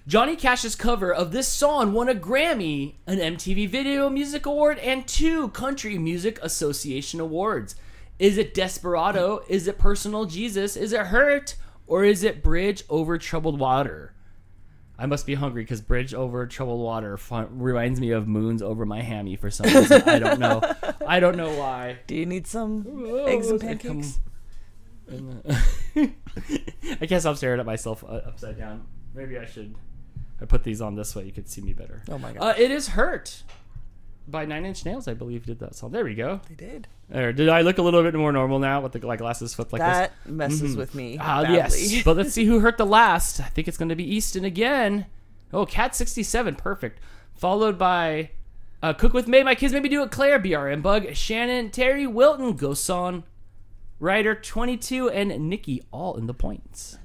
Johnny Cash's cover of this song won a Grammy, an MTV Video Music Award, and 2 Country Music Association Awards. Is it Desperado? Is it Personal Jesus? Is it Hurt? Or is it Bridge Over Troubled Water? I must be hungry because Bridge Over Troubled Water reminds me of Moons Over My Hammy for some reason. I don't know. I don't know why. Do you need some eggs and pancakes? I can't stop staring at myself upside down. Maybe I put these on this way. You could see me better. Oh my god. It is Hurt by 9 Inch Nails, I believe, did that song. There we go. They did. There. Did I look a little bit more normal now with the glasses flipped like that this? That messes with me badly. Yes. But let's see who hurt the last. I think it's going to be Easton again. Oh, Cat 67. Perfect. Followed by Cook with May, My Kids Made Me Do It, Claire, BRM Bug, Shannon, Terry, Wilton, Ghost Song, Ryder 22, and Nikki, all in the points.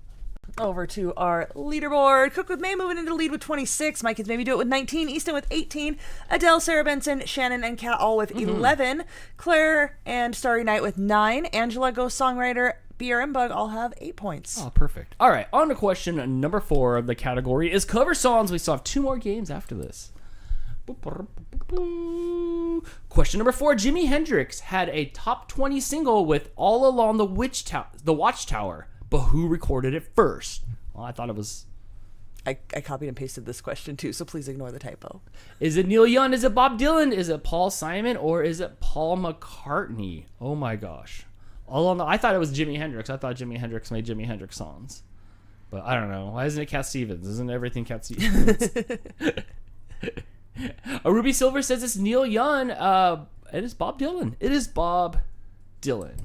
Over to our leaderboard. Cook with May moving into the lead with 26. My Kids Made Me Do It with 19. Easton with 18. Adele, Sarah Benson, Shannon, and Kat all with 11. Claire and Starry Night with 9. Angela, Ghost Songwriter, BRM Bug all have 8 points. Oh, perfect. All right, on to question number 4 of the category is cover songs. We still have 2 more games after this. Question number 4. Jimi Hendrix had a top 20 single with All Along the Watchtower. But who recorded it first? Well, I thought it was... I copied and pasted this question too, so please ignore the typo. Is it Neil Young? Is it Bob Dylan? Is it Paul Simon? Or is it Paul McCartney? Oh my gosh. I thought it was Jimi Hendrix. I thought Jimi Hendrix made Jimi Hendrix songs. But I don't know. Why isn't it Cat Stevens? Isn't everything Cat Stevens? Ruby Silver says it's Neil Young. It is Bob Dylan. It is Bob Dylan.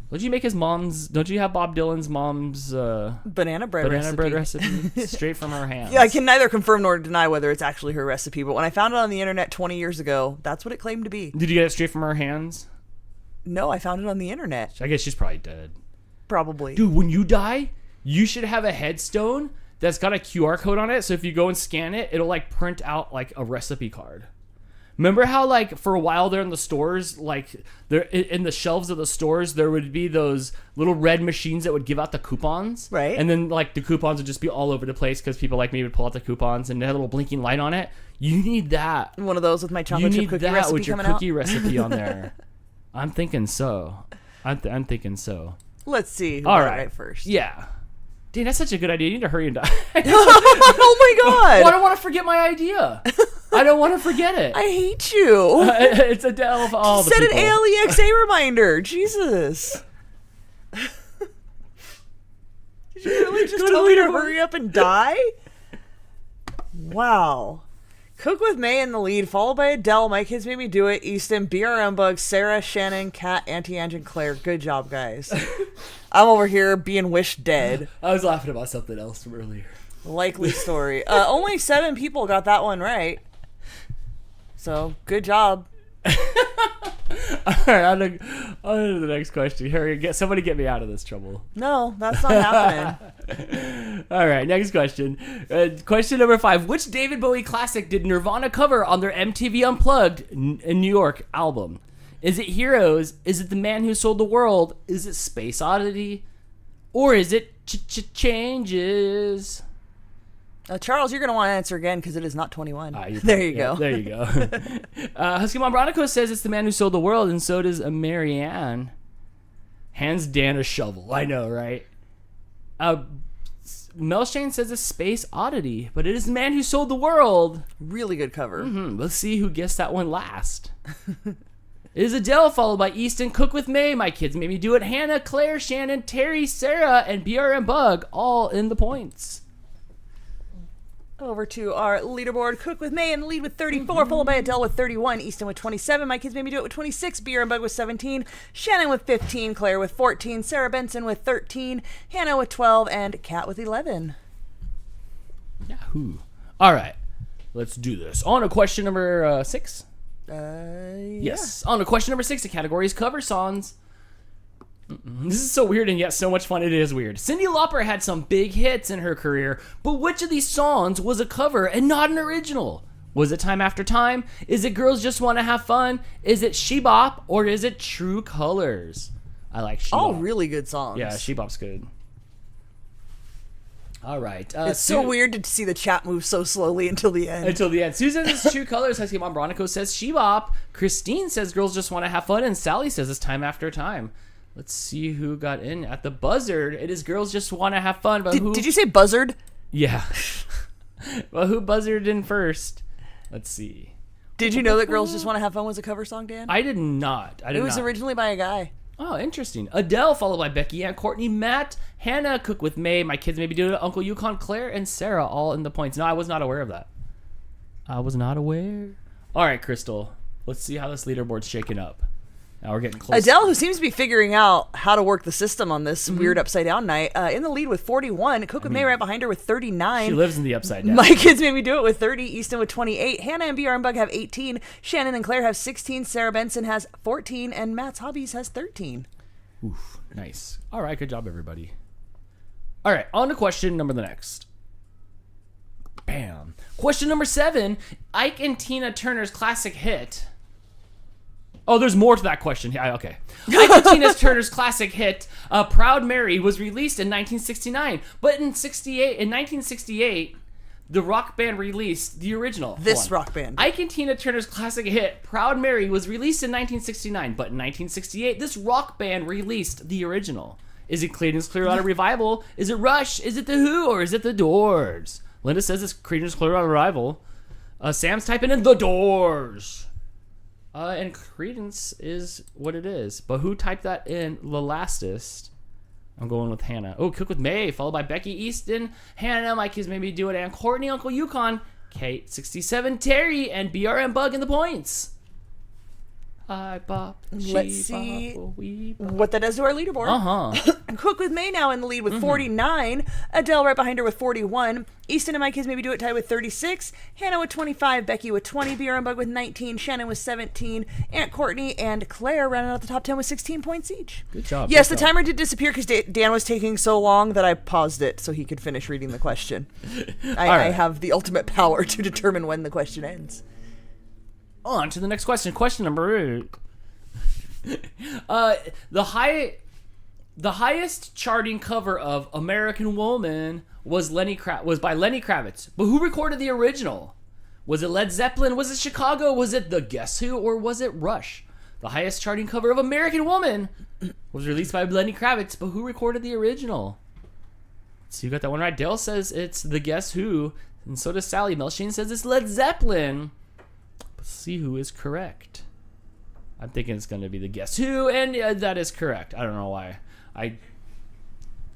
Don't you make his mom's? Don't you have Bob Dylan's mom's banana bread recipe straight from her hands? Yeah, I can neither confirm nor deny whether it's actually her recipe. But when I found it on the internet 20 years ago, that's what it claimed to be. Did you get it straight from her hands? No, I found it on the internet. I guess she's probably dead. Probably. Dude, when you die, you should have a headstone that's got a QR code on it. So if you go and scan it, it'll like print out like a recipe card. Remember how, like, for a while there in the stores, like, there in the shelves of the stores, there would be those little red machines that would give out the coupons? Right. And then, like, the coupons would just be all over the place because people like me would pull out the coupons and they had a little blinking light on it. You need that. One of those with my chocolate chip cookie recipe coming out. You need that with your cookie recipe on there. I'm thinking so. I'm thinking so. Let's see who all got right. it right first. Yeah. Dude, that's such a good idea. You need to hurry and die. Oh, my God. Well, I don't want to forget my idea. I don't want to forget it. I hate you. It's Adele of all the Set people. an ALEXA reminder. Jesus. Did you really just tell me to hurry up and die? Wow. Cook with May in the lead, followed by Adele, My Kids Made Me Do It, Easton, BRM Bug, Sarah, Shannon, Kat, Auntie Ange, and Claire. Good job, guys. I'm over here being wished dead. I was laughing about something else from earlier. Likely story. Only 7 people got that one right. So, good job. All right, on to the next question. Hurry, somebody get me out of this trouble. No, that's not happening. All right, next question. Question number 5. Which David Bowie classic did Nirvana cover on their MTV Unplugged in New York album? Is it Heroes? Is it The Man Who Sold the World? Is it Space Oddity? Or is it Changes? Charles, you're going to want to answer again because it is not 21. There you go. Husky Mom Bronico says it's The Man Who Sold the World, and so does Marianne. Hands Dan a shovel. I know, right? Melshane says it's Space Oddity, but it is The Man Who Sold the World. Really good cover. Let's see who guessed that one last. It is Adele, followed by Easton, Cook with May, My Kids Made Me Do It, Hannah, Claire, Shannon, Terry, Sarah, and BRM Bug, all in the points. Over to our leaderboard. Cook with May in the lead with 34, followed by Adele with 31, Easton with 27, My Kids Made Me Do It with 26, Beer and Bug with 17, Shannon with 15, Claire with 14, Sarah Benson with 13, Hannah with 12, and Kat with 11. Yahoo! All right, let's do this. On to question number 6. Yes. On to question number 6. The category is cover songs. This is so weird and yet so much fun. It is weird. Cyndi Lauper had some big hits in her career, but which of these songs was a cover and not an original? Was it Time After Time? Is it Girls Just Want to Have Fun? Is it She Bop? Or is it True Colors? I like She Bop. All really good songs. Yeah, She Bop's good. All right. It's so weird to see the chat move so slowly until the end. Susan's True Colors. Husky Mom Bronico says She Bop. Christine says Girls Just Want to Have Fun. And Sally says it's Time After Time. Let's see who got in at the buzzard. It is Girls Just Want to Have Fun. But did you say buzzard? Yeah. Well, who buzzarded in first? Let's see. Did you know that Girls Just Want to Have Fun was a cover song, Dan? I did not. It was originally by a guy. Oh, interesting. Adele, followed by Becky and Courtney, Matt, Hannah, Cook with May, My Kids Maybe Do It, Uncle Yukon, Claire, and Sarah, all in the points. No, I was not aware of that. I was not aware. All right, Crystal. Let's see how this leaderboard's shaking up. Now we're getting close. Adele, who seems to be figuring out how to work the system on this weird upside down night, in the lead with 41. Cook with May right behind her with 39. She lives in the upside down. My Kids Made Me Do It with 30. Easton with 28. Hannah and BR and Bug have 18. Shannon and Claire have 16. Sarah Benson has 14. And Matt's Hobbies has 13. Oof, nice. All right, good job, everybody. All right, on to question number the next. Bam. Question number 7. Ike and Tina Turner's classic hit. Oh, there's more to that question. Yeah, okay. Ike and Tina Turner's classic hit, Proud Mary, was released in 1969. But in 1968, the rock band released the original. This rock band. Ike and Tina Turner's classic hit, Proud Mary, was released in 1969. But in 1968, this rock band released the original. Is it Creedence Clearwater Revival? Is it Rush? Is it The Who? Or is it The Doors? Linda says it's Creedence Clearwater Revival. Sam's typing in The Doors. And Creedence is what it is. But who typed that in the lastest? I'm going with Hannah. Oh, Cook with May, followed by Becky Easton, Hannah, My Kids Made Me Do It, and Courtney, Uncle Yukon, Kate, 67, Terry, and BRM Bug in the points. I bop, Let's she see bop, we bop. what that does to our leaderboard. Cook with May now in the lead with 49. Adele right behind her with 41. Easton and My Kids Maybe Do It tied with 36. Hannah with 25. Becky with 20. BR and Bug with 19. Shannon with 17. Aunt Courtney and Claire rounding out the top 10 with 16 points each. Good job. Yes, good the job. timer did disappear because Dan was taking so long that I paused it so he could finish reading the question. I have the ultimate power to determine when the question ends. On to the next question. Question number 8. The highest charting cover of American Woman was by Lenny Kravitz. But who recorded the original? Was it Led Zeppelin? Was it Chicago? Was it The Guess Who? Or was it Rush? The highest charting cover of American Woman was released by Lenny Kravitz. But who recorded the original? So you got that one right. Dale says it's The Guess Who. And so does Sally. Mel Shane says it's Led Zeppelin. Let's see who is correct. I'm thinking it's going to be The Guess Who, and that is correct. I don't know why. I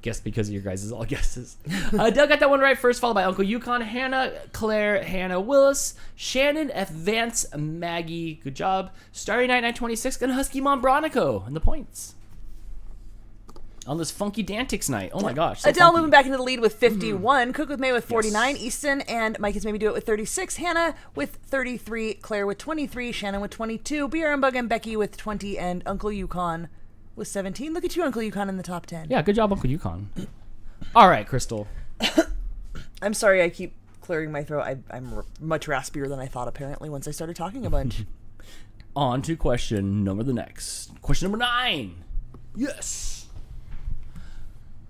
guess because of your guys' all guesses. Doug got that one right first, followed by Uncle Yukon, Hannah, Claire, Hannah Willis, Shannon, F. Vance, Maggie, good job, Starry Night 926, and Husky Mom Bronico, and the points. On this funky DANtics night. Oh my gosh. So Adele funky. moving back into the lead with 51. Cook with May with 49. Yes. Easton and My Kids Maybe Do It with 36. Hannah with 33. Claire with 23. Shannon with 22. BR and Bug and Becky with 20. And Uncle Yukon with 17. Look at you, Uncle Yukon, in the top 10. Yeah, good job, Uncle Yukon. All right, Crystal. I'm sorry I keep clearing my throat. I'm much raspier than I thought, apparently, once I started talking a bunch. On to question number 9. Yes.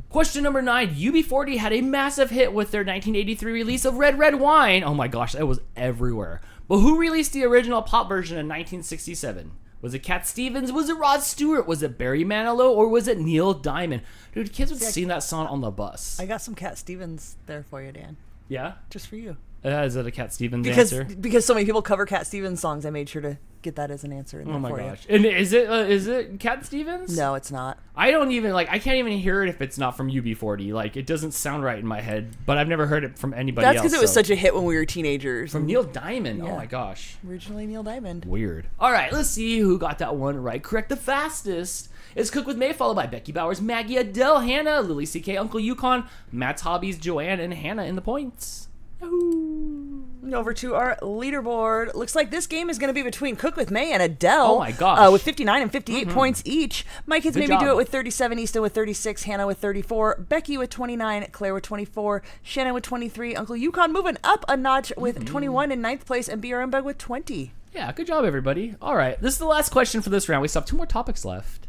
Question number 9. UB40 had a massive hit with their 1983 release of Red Red Wine. Oh my gosh, that was everywhere. But who released the original pop version in 1967? Was it Cat Stevens? Was it Rod Stewart? Was it Barry Manilow? Or was it Neil Diamond? Dude, kids would sing that song on the bus. I got some Cat Stevens there for you, Dan. Yeah? Just for you. Is that a Cat Stevens answer? Because so many people cover Cat Stevens songs, I made sure to get that as an answer in there Oh my for gosh! And is it Cat Stevens? you. No, it's not. I don't even I can't even hear it if it's not from UB40. Like it doesn't sound right in my head. But I've never heard it from anybody That's else. because it was so. such a hit when we were teenagers. From Neil Diamond. Yeah. Oh my gosh. Originally Neil Diamond. Weird. All right, let's see who got that one right. Correct the fastest. It's Cook with May, followed by Becky Bowers, Maggie, Adele, Hannah, Lily CK, Uncle Yukon, Matt's Hobbies, Joanne, and Hannah in the points. Yahoo! Over to our leaderboard. Looks like this game is going to be between Cook with May and Adele. Oh my gosh. With 59 and 58 points each. My kids Good maybe do job. it with 37, Easton with 36, Hannah with 34, Becky with 29, Claire with 24, Shannon with 23, Uncle Yukon moving up a notch with 21 in 9th place, and BRM Bug with 20. Yeah, good job, everybody. All right, this is the last question for this round. We still have 2 more topics left.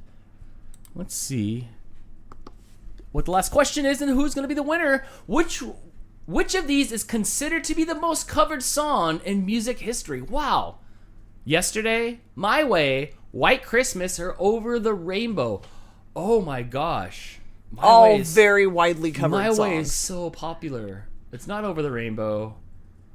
Let's see what the last question is and who's going to be the winner. Which of these is considered to be the most covered song in music history? Wow. Yesterday, My Way, White Christmas, or Over the Rainbow? Oh my gosh. All very widely covered My songs. Way is so popular. It's not Over the Rainbow.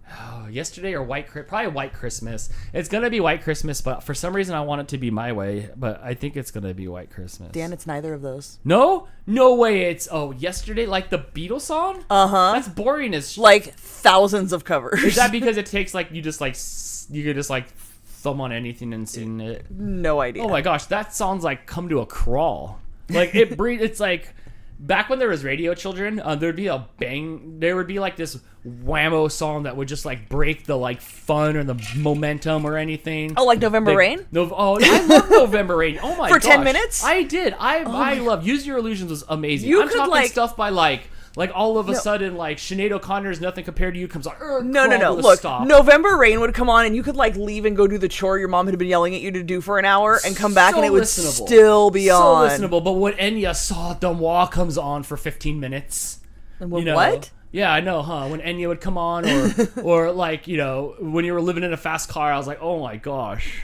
Oh, yesterday or probably White Christmas. It's gonna be White Christmas, but for some reason I want it to be My Way. But I think it's gonna be White Christmas. Dan, it's neither of those. No way. It's yesterday, like the Beatles song. That's boring as Like thousands of covers. Is that because it takes you could just thumb on anything and sing it? No idea. Oh my gosh, that sounds like Come to a Crawl. Like it's like back when there was Radio Children, there would be like this whammo song that would just like break the fun or the momentum or anything. Oh, like November Rain? I love November Rain. Oh my For gosh. 10 minutes? I did. I love Use Your Illusions was amazing. You I'm could, talking stuff by like all of a sudden Sinead O'Connor's Nothing Compared to You comes on. No. Look, stop. November Rain would come on and you could leave and go do the chore your mom had been yelling at you to do for an hour and come back and it would listenable. still be on. So listenable. But when Enya Saw the Wall comes on for 15 minutes. And what? Yeah, I know, huh? When Enya would come on or when you were living in a fast car, I was like, oh my gosh.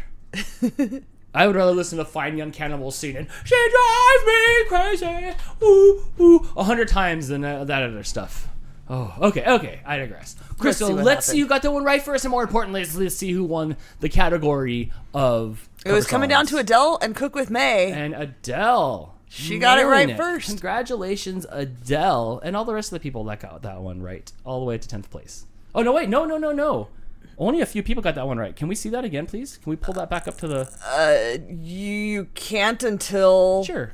I would rather listen to Fine Young Cannibals singing, she drives me crazy, ooh, ooh, 100 times than that other stuff. Oh, okay, I digress. Crystal, let's see who got that one right first, and more importantly, let's see who won the category of It was coming down to Adele and Cook with May. And Adele. She got it right first. Congratulations, Adele, and all the rest of the people that got that one right, all the way to 10th place. Oh, no, wait, no. Only a few people got that one right. Can we see that again, please? Can we pull that back up to the... You can't until... Sure.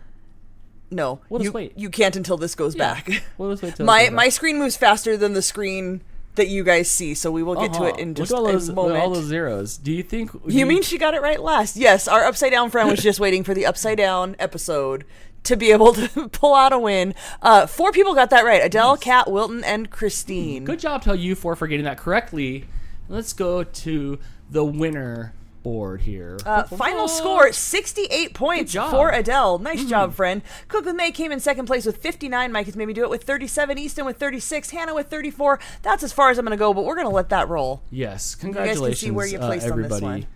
No. We'll just wait. You can't until this goes back. We'll just wait till my screen moves faster than the screen that you guys see, so we will get to it in just a moment. Look at all those zeros. Do you think... You mean she got it right last? Yes, our Upside Down friend was just waiting for the Upside Down episode to be able to pull out a win. 4 people got that right. Adele, Kat, Wilton, and Christine. Good job to you for getting that correctly. Let's go to the winner board here. Final score, 68 points for Adele. Nice job, friend. Cook with May came in second place with 59. Mike has made me do it with 37. Easton with 36. Hannah with 34. That's as far as I'm going to go, but we're going to let that roll. Yes, congratulations, you guys can see where you placed everybody. On this one.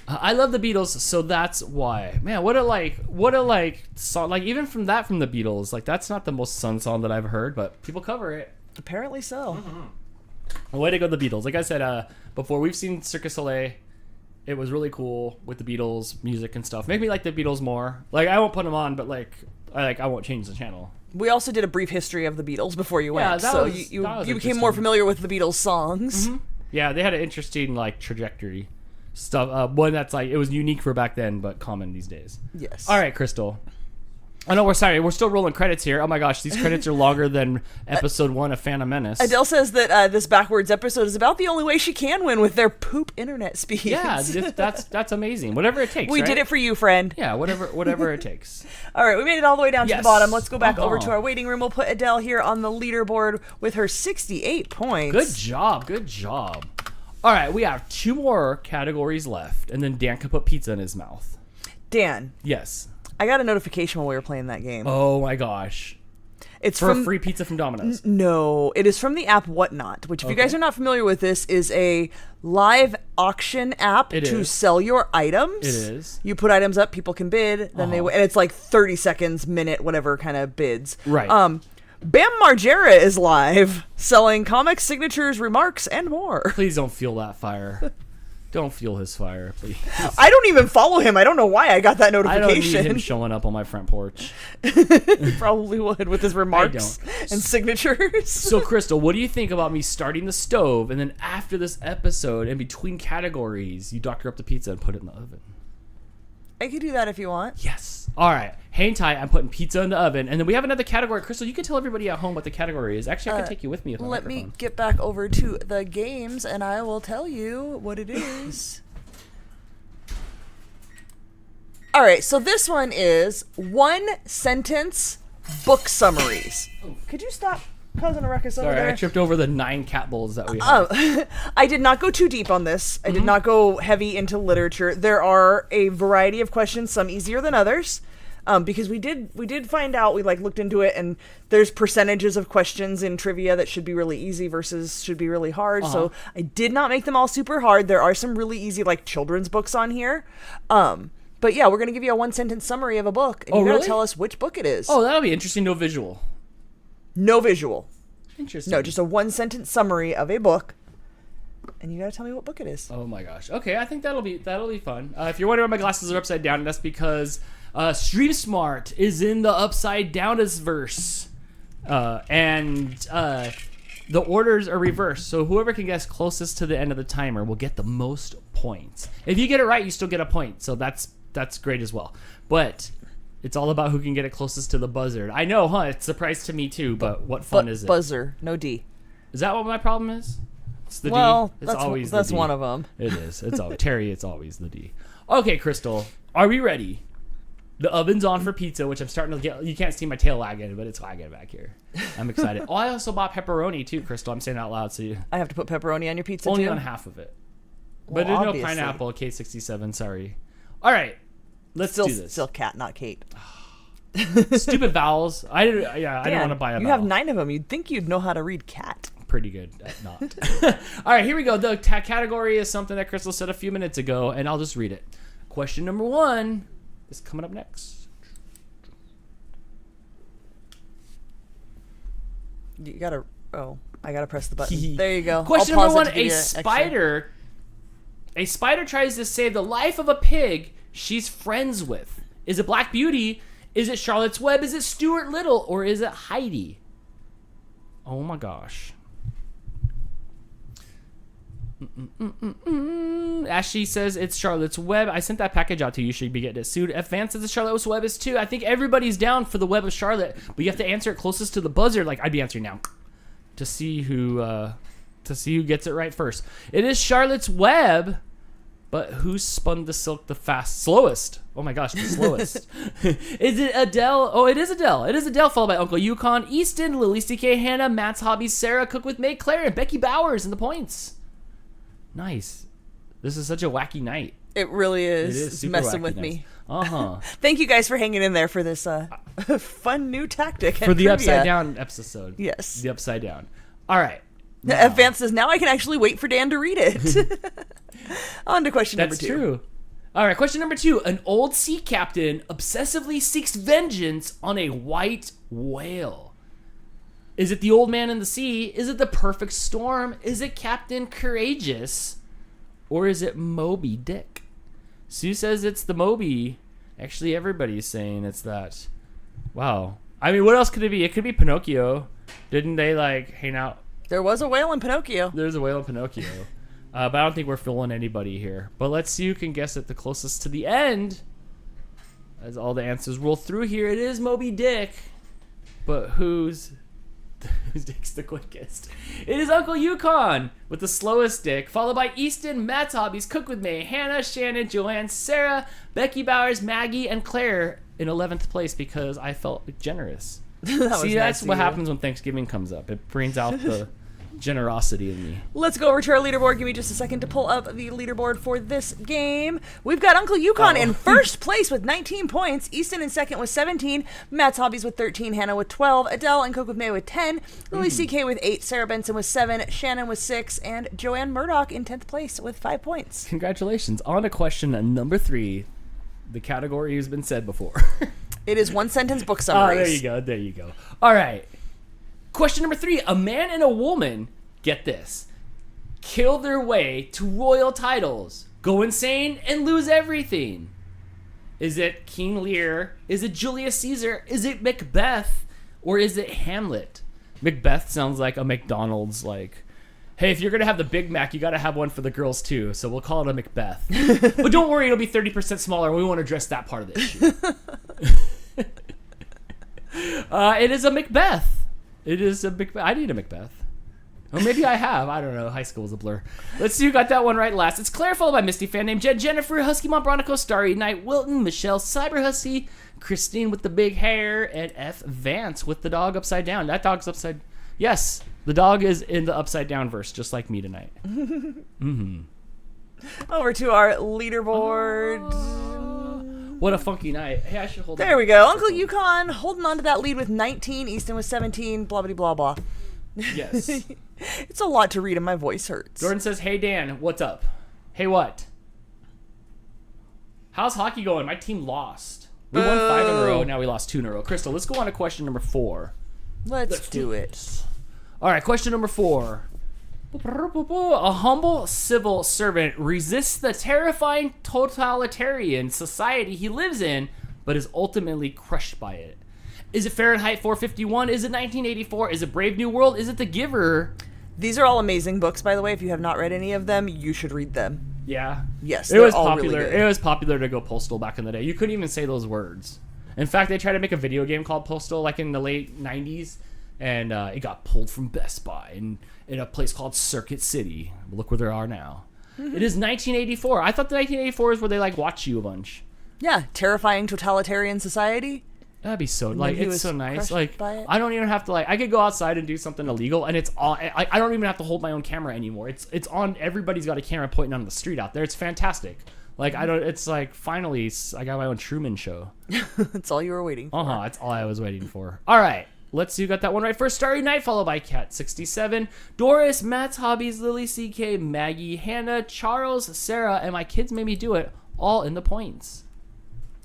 I love the Beatles, so that's why. Man, what a song. Even from the Beatles, that's not the most sung song that I've heard, but people cover it. Apparently so. Way to go, the Beatles. Like I said before, we've seen Cirque du Soleil. It was really cool with the Beatles music and stuff. Make me like the Beatles more. I won't put them on, but I won't change the channel. We also did a brief history of the Beatles before you went, so you became more familiar with the Beatles songs. Mm-hmm. Yeah, they had an interesting trajectory stuff. One that's it was unique for back then, but common these days. Yes. All right, Crystal. Oh no, we're still rolling credits here. Oh my gosh, these credits are longer than episode 1 of Phantom Menace. Adele says that this backwards episode is about the only way she can win with their poop internet speeds. Yeah, that's amazing. Whatever it takes. We did it for you, friend. Yeah, whatever it takes. All right, we made it all the way down to the bottom. Let's go back over to our waiting room. We'll put Adele here on the leaderboard with her 68 points. Good job. All right, we have 2 more categories left, and then Dan can put pizza in his mouth. Dan. Yes. I got a notification while we were playing that game. Oh my gosh. It's for a free pizza from Domino's. No, it is from the app Whatnot, which if you guys are not familiar with this, is a live auction app to sell your items. It is. You put items up, people can bid, then and it's 30 seconds, minute, whatever kind of bids. Right. Bam Margera is live, selling comics, signatures, remarks, and more. Please don't feel that fire. Don't fuel his fire, please. I don't even follow him. I don't know why I got that I don't notification. need him showing up on my front porch. He probably would with his remarks and signatures. So, Crystal, what do you think about me starting the stove, and then after this episode, in between categories, you doctor up the pizza and put it in the oven? I could do that if you want. Yes. All right. Hang tight. I'm putting pizza in the oven. And then we have another category. Crystal, you can tell everybody at home what the category is. Actually, I can take you with me. Let me get back over to the games, and I will tell you what it is. All right. So this one is 1-sentence book summaries. Could you stop causing a ruckus over Sorry, there? I tripped over the 9 cat bowls that we have. I did not go too deep on this. I did not go heavy into literature. There are a variety of questions, some easier than others, because we did find out. We looked into it, and there's percentages of questions in trivia that should be really easy versus should be really hard. So I did not make them all super hard. There are some really easy children's books on here. But yeah, we're gonna give you a 1-sentence summary of a book, and you gotta tell us which book it is. Oh, that'll be interesting. No visual. No visual. Interesting. No, just a 1-sentence summary of a book, and you gotta tell me what book it is. Oh my gosh. Okay, I think that'll be fun. If you're wondering why my glasses are upside down, that's because Stream Smart is in the upside downest verse, and the orders are reversed. So whoever can guess closest to the end of the timer will get the most points. If you get it right, you still get a point. So that's great as well. But it's all about who can get it closest to the buzzer. I know, huh? It's a surprise to me too, but what fun is it? Buzzer, no D. Is that what my problem is? It's the Well, D. It's always that's the D. one of them. It is. It's always Terry. It's always the D. Okay, Crystal, are we ready? The oven's on for pizza, which I'm starting to get. You can't see my tail lagging, but it's lagging back here. I'm excited. Oh, I also bought pepperoni too, Crystal. I'm saying it out loud, so you I have to put pepperoni on your pizza only too? on half of it. Well, But there's obviously. no pineapple. K67. Sorry. All right, let's do this. Still cat, not Kate. Stupid vowels. I didn't want to buy a You vowel. have 9 of them. You'd think you'd know how to read cat. Pretty good at not. All right, here we go. The category is something that Crystal said a few minutes ago, and I'll just read it. Question number 1 is coming up next. You gotta. Oh, I gotta press the button. There you go. Question I'll number pause 1: it to give A you extra. spider. A spider tries to save the life of a pig she's friends with. Is it Black Beauty? Is it Charlotte's Web? Is it Stuart Little? Or is it Heidi? Oh my gosh. Ashley says it's Charlotte's Web. I sent that package out to you. You should be getting it soon. F. Vance says the Charlotte's Web is too. I think everybody's down for the Web of Charlotte, but you have to answer it closest to the buzzer. I'd be answering now to see who gets it right first. It is Charlotte's Web, but who spun the silk the slowest? Oh my gosh, the slowest. Is it Adele? Oh, it is Adele. It is Adele, followed by Uncle Yukon, Easton, Lily CK, Hannah, Matt's Hobbies, Sarah, Cook with May, Claire, and Becky Bowers in the points. Nice. This is such a wacky night. It really is. It is It's super messing wacky with nice. me. Uh-huh. Thank you guys for hanging in there for this fun new tactic. For the trivia. upside down episode. Yes. The upside down. All right. Advance says, now I can actually wait for Dan to read it. On to question number 2. That's true. All right, question number 2. An old sea captain obsessively seeks vengeance on a white whale. Is it the old man in the sea? Is it the perfect storm? Is it Captain Courageous? Or is it Moby Dick? Sue says it's the Moby. Actually, everybody's saying it's that. Wow. I mean, what else could it be? It could be Pinocchio. Didn't they, hang out? There was a whale in Pinocchio. There's a whale in Pinocchio. But I don't think we're fooling anybody here. But let's see who can guess it the closest to the end. As all the answers roll through here, it is Moby Dick. But whose dick's the quickest? It is Uncle Yukon with the slowest dick, followed by Easton, Matt's Hobbies, Cook with May, Hannah, Shannon, Joanne, Sarah, Becky Bowers, Maggie, and Claire in 11th place because I felt generous. See, that's what happens when Thanksgiving comes up. It brings out the generosity in me. Let's go over to our leaderboard. Give me just a second to pull up the leaderboard for this game. We've got Uncle Yukon in first place with 19 points. Easton in second with 17. Matt's Hobbies with 13. Hannah with 12. Adele and Cook with May with 10. Lily CK with 8. Sarah Benson with 7. Shannon with 6. And Joanne Murdoch in 10th place with 5 points. Congratulations. On to question number 3. The category has been said before. It is 1-sentence book Oh, summaries. there you go. All right. Question number 3. A man and a woman, get this, kill their way to royal titles, go insane, and lose everything? Is it King Lear? Is it Julius Caesar? Is it Macbeth? Or is it Hamlet? Macbeth sounds like a McDonald's, like, hey, if you're going to have the Big Mac, you got to have one for the girls too. So we'll call it a Macbeth. But don't worry, it'll be 30% smaller. We won't address that part of the issue. It is a Macbeth. It is a Macbeth. I need a Macbeth. Or maybe I have. I don't know. High school was a blur. Let's see who got that one right last. It's Claire, followed by Misty Fan Named Jen, Jennifer, Husky Mom, Bronico, Starry Night, Wilton, Michelle, Cyber Husky, Christine with the big hair, and F. Vance with the dog upside down. That dog's upside... Yes, the dog is in the upside down verse, just like me tonight. Over to our leaderboard. What a funky night. Hey, I should hold There we go. Uncle Yukon holding on to that lead with 19. Easton with 17. Blah, blah, blah, blah. Yes. It's a lot to read and my voice hurts. Jordan says, hey, Dan, what's up? Hey, what? How's hockey going? My team lost. We won 5 in a row. Now we lost 2 in a row. Crystal, let's go on to question number 4. Let's do it. All right, question number 4. A humble civil servant resists the terrifying totalitarian society he lives in, but is ultimately crushed by it. Is it Fahrenheit 451? Is it 1984? Is it Brave New World? Is it The Giver? These are all amazing books, by the way. If you have not read any of them, you should read them. Yeah. Yes, it was all popular. really good. It was popular to go postal back in the day. You couldn't even say those words. In fact, they tried to make a video game called Postal like in the late 90s, and it got pulled from Best Buy in a place called Circuit City. Look where they are now. It is 1984. I thought the 1984 is where they like watch you a bunch. Yeah, terrifying totalitarian society. That'd be so then like he it's was so nice. crushed Like by it. I don't even have to like I could go outside and do something illegal, and it's all. I don't even have to hold my own camera anymore. It's on. Everybody's got a camera pointing on the street out there. It's fantastic. Like I don't. It's like finally I got my own Truman Show. That's all you were waiting for. That's all I was waiting for. All right. Let's see who got that one right first. Starry Night, followed by Cat67, Doris, Matt's Hobbies, Lily CK, Maggie, Hannah, Charles, Sarah, and my kids made me do it, all in the points.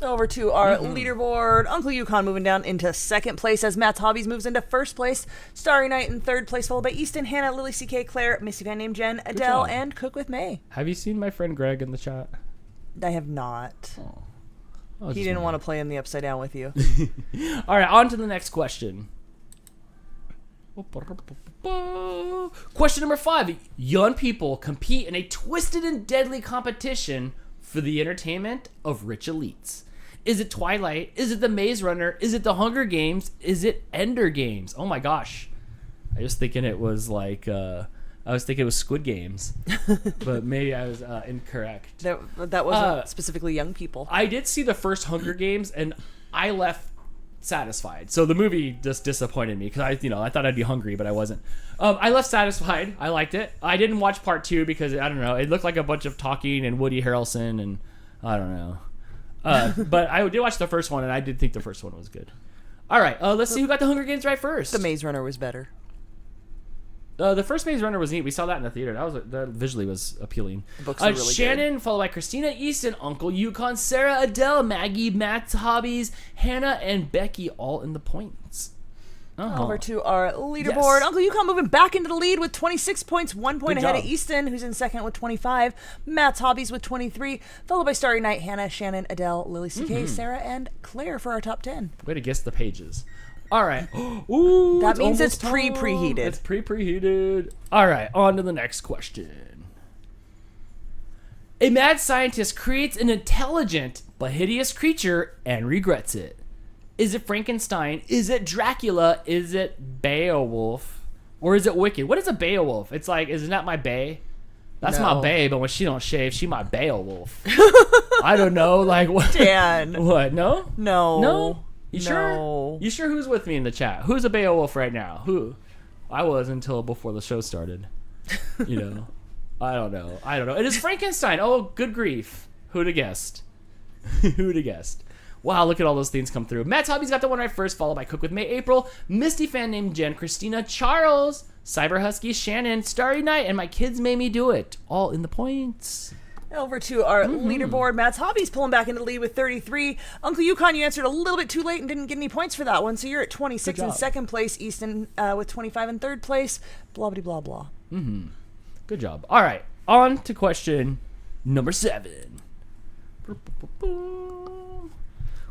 Over to our leaderboard. Uncle Yukon moving down into second place as Matt's Hobbies moves into first place. Starry Night in third place, followed by Easton, Hannah, Lily CK, Claire, Missy Fan Named Jen, Adele, job. and Cook with May. Have you seen my friend Greg in the chat? I have not. He didn't want to play in the Upside Down with you. All right, on to the next question. Question number 5. Young people compete in a twisted and deadly competition for the entertainment of rich elites. Is it Twilight? Is it The Maze Runner? Is it The Hunger Games? Is it Ender Games? Oh my gosh. I was thinking it was like, I was thinking it was Squid Games. But maybe I was incorrect. That wasn't specifically young people. I did see the first Hunger Games and I left satisfied. So the movie just disappointed me because I thought I'd be hungry, but I wasn't. I left satisfied. I liked it. I didn't watch part 2 because I don't know. It looked like a bunch of talking and Woody Harrelson and I don't know. But I did watch the first one and I did think the first one was good. All right. Let's see who got the Hunger Games right first. The Maze Runner was better. The first Maze Runner was neat. We saw that in the theater. That visually was appealing. The books are really Shannon, good. followed by Christina, Easton, Uncle Yukon, Sarah, Adele, Maggie, Matt's Hobbies, Hannah, and Becky, all in the points. Over to our leaderboard. Yes. Uncle Yukon moving back into the lead with 26 points, 1 point Good ahead job. of Easton, who's in second with 25. Matt's Hobbies with 23, followed by Starry Night, Hannah, Shannon, Adele, Lily CK, Sarah, and Claire for our top 10. Way to guess the pages. All right. Ooh, That means it's almost time. preheated. It's preheated. All right, on to the next question. A mad scientist creates an intelligent but hideous creature and regrets it. Is it Frankenstein? Is it Dracula? Is it Beowulf? Or is it Wicked? What is a Beowulf? It's like, isn't that my bae? That's my No. bae, but when she don't shave, she my Beowulf. I don't know, like what? Dan. What? No? No. No? You sure? No. You sure who's with me in the chat? Who's a Beowulf right now? Who? I was until before the show started. You know. I don't know. It is Frankenstein. Oh, good grief. Who'd have guessed? Who'd have guessed? Wow, look at all those things come through. Matt's Hobbies got the one right first, followed by Cook with May, April, Misty Fan Named Jen, Christina, Charles, Cyber Husky, Shannon, Starry Night, and my kids made me do it. All in the points. Over to our leaderboard. Matt's Hobbies pulling back into the lead with 33. Uncle Yukon, you answered a little bit too late and didn't get any points for that one, so you're at 26 Good in job. second place. Easton with 25 in third place. Blah, blah, blah, blah. Good job. All right, on to question number 7.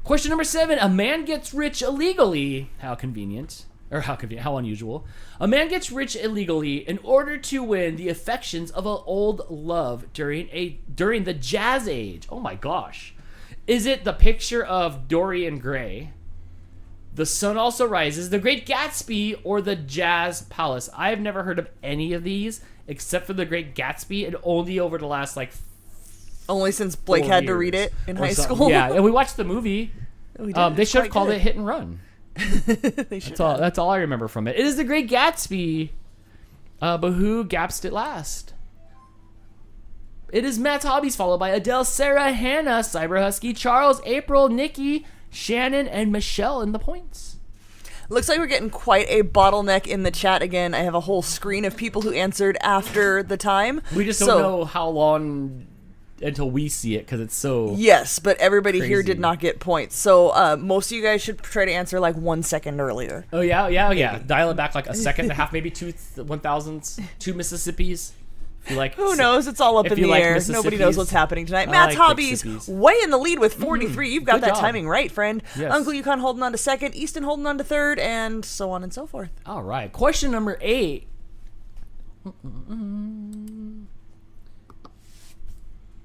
Question number 7. A man gets rich illegally. How convenient. Or how convenient, how unusual. A man gets rich illegally in order to win the affections of an old love during the Jazz Age. Oh my gosh. Is it The Picture of Dorian Gray, The Sun Also Rises, The Great Gatsby, or The Jazz Palace? I have never heard of any of these except for The Great Gatsby, and only over the last only since Blake 4 had to years read it in or high something. school. Yeah, and we watched the movie. We did. They should have Quite called good. it Hit and Run. They should have. That's all I remember from it. It is The Great Gatsby, but who gasped it last? It is Matt's Hobbies, followed by Adele, Sarah, Hannah, Cyber Husky, Charles, April, Nikki, Shannon, and Michelle in the points. Looks like we're getting quite a bottleneck in the chat again. I have a whole screen of people who answered after the time. We just don't know how long until we see it because it's so... Yes, but everybody here crazy. did not get points. So most of you guys should try to answer 1 second earlier. Oh, yeah. Dial it back a second and a half, maybe 2 1,000s, 2 Mississippis. If you like, Who knows? It's all up if in you the like air. Nobody knows Mississippis, what's happening tonight. I Matt's like Hobbies Mississippis. way in the lead with 43. You've got Good that job. timing right, friend. Yes. Uncle Yukon holding on to second, Easton holding on to third, and so on and so forth. All right. Question number 8.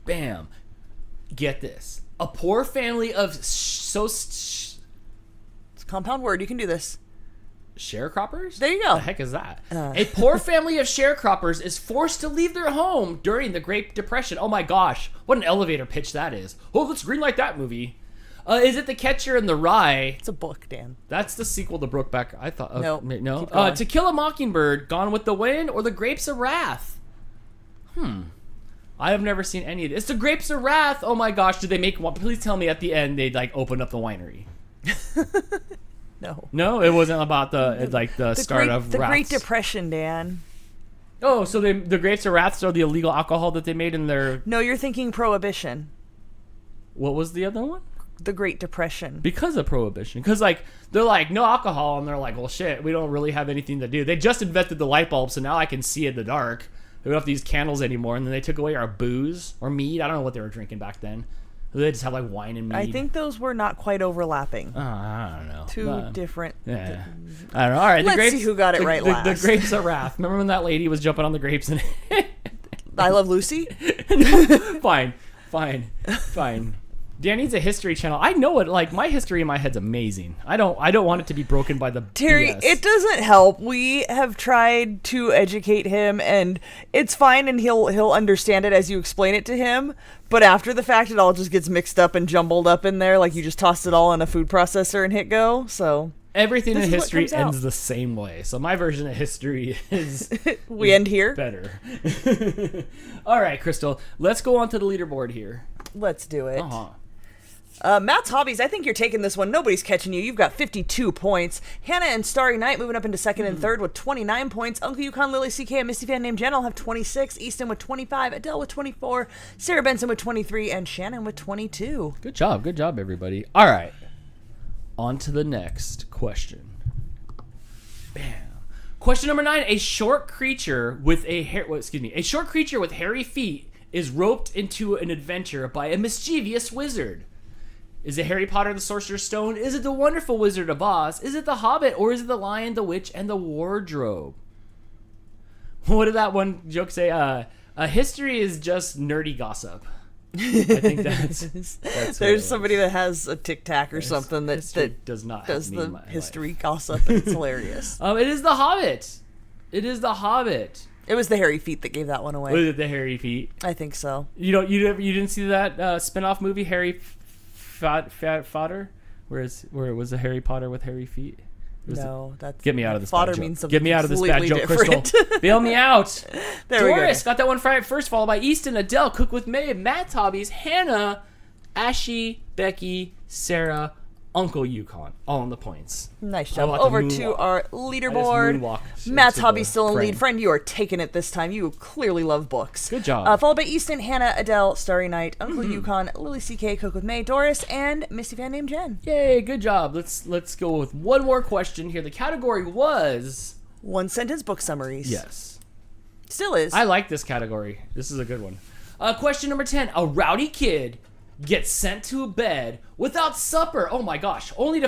Bam. Get this. A poor family of It's a compound word. You can do this. sharecroppers? There you go. What the heck is that? A poor family of sharecroppers is forced to leave their home during the Great Depression. Oh my gosh. What an elevator pitch that is. Oh, let's greenlight that movie. Is it The Catcher in the Rye? It's a book, Dan. That's the sequel to Brokeback. I thought. Nope. No. Keep going. To Kill a Mockingbird, Gone with the Wind, or The Grapes of Wrath? I have never seen any of this. It's The Grapes of Wrath. Oh my gosh. Did they make one? Please tell me at the end they opened up the winery. No. No, it wasn't about the start of the Wraths. Great Depression, Dan. Oh, so the Grapes of Wrath are the illegal alcohol that they made in their... No, you're thinking Prohibition. What was the other one? The Great Depression. Because of Prohibition. Because, they're like, no alcohol, and they're like, well, shit, we don't really have anything to do. They just invented the light bulb, so now I can see in the dark. We don't have to use candles anymore, and then they took away our booze or mead. I don't know what they were drinking back then. They just have, wine and mead. I think those were not quite overlapping. I don't know. Two different... Yeah. I don't know. All right, Let's see who got it right the last. The Grapes of Wrath. Remember when that lady was jumping on the grapes and... I Love Lucy? Fine. Dan needs a history channel. I know it. My history in my head's amazing. I don't want it to be broken by the Terry, BS. it doesn't help. We have tried to educate him, and it's fine, and he'll understand it as you explain it to him. But after the fact, it all just gets mixed up and jumbled up in there, like you just tossed it all in a food processor and hit go. So Everything this in is what history comes out. ends the same way. So my version of history is we end here. better. All right, Crystal. Let's go on to the leaderboard here. Let's do it. Uh-huh. Matt's Hobbies, I think you're taking this one. Nobody's catching you. You've got 52 points. Hannah and Starry Night moving up into second and third with 29 points. Uncle Yukon, Lily CK, and Misty Fan named Jen all have 26. Easton with 25. Adele with 24. Sarah Benson with 23. And Shannon with 22. Good job, everybody. All right, on to the next question. Bam. Question number 9: A short creature with hairy feet is roped into an adventure by a mischievous wizard. Is it Harry Potter and the Sorcerer's Stone? Is it The Wonderful Wizard of Oz? Is it The Hobbit? Or is it The Lion, the Witch, and the Wardrobe? What did that one joke say? History is just nerdy gossip. I think that's There's somebody that has a Tic Tac or something that does not does help me in the my history gossip, and it's hilarious. It is The Hobbit. It is The Hobbit. It was the hairy feet that gave that one away. Was it the hairy feet? I think so. You didn't see that spin-off movie Harry Fodder, where it was a Harry Potter with hairy feet? No, that's Get me out of this fodder bad joke. means something Get me out of this bad completely joke, different. Crystal. Bail me out. There we go. Doris got that one first, followed by Easton, Adele, Cook with May, Matt's Hobbies, Hannah, Ashy, Becky, Sarah, Uncle Yukon, all on the points. Nice I job. like to Over to moonwalk. our I just leaderboard. moonwalk Matt's to Hobby the still in frame. lead. Friend, you are taking it this time. You clearly love books. Good job. Followed by Easton, Hannah, Adele, Starry Night, Uncle Yukon, Lily CK, Cook with May, Doris, and Misty Fan named Jen. Yay, good job. Let's go with one more question here. The category was... One sentence book summaries. Yes. Still is. I like this category. This is a good one. Question number 10. A rowdy kid gets sent to bed without supper. Oh my gosh. Only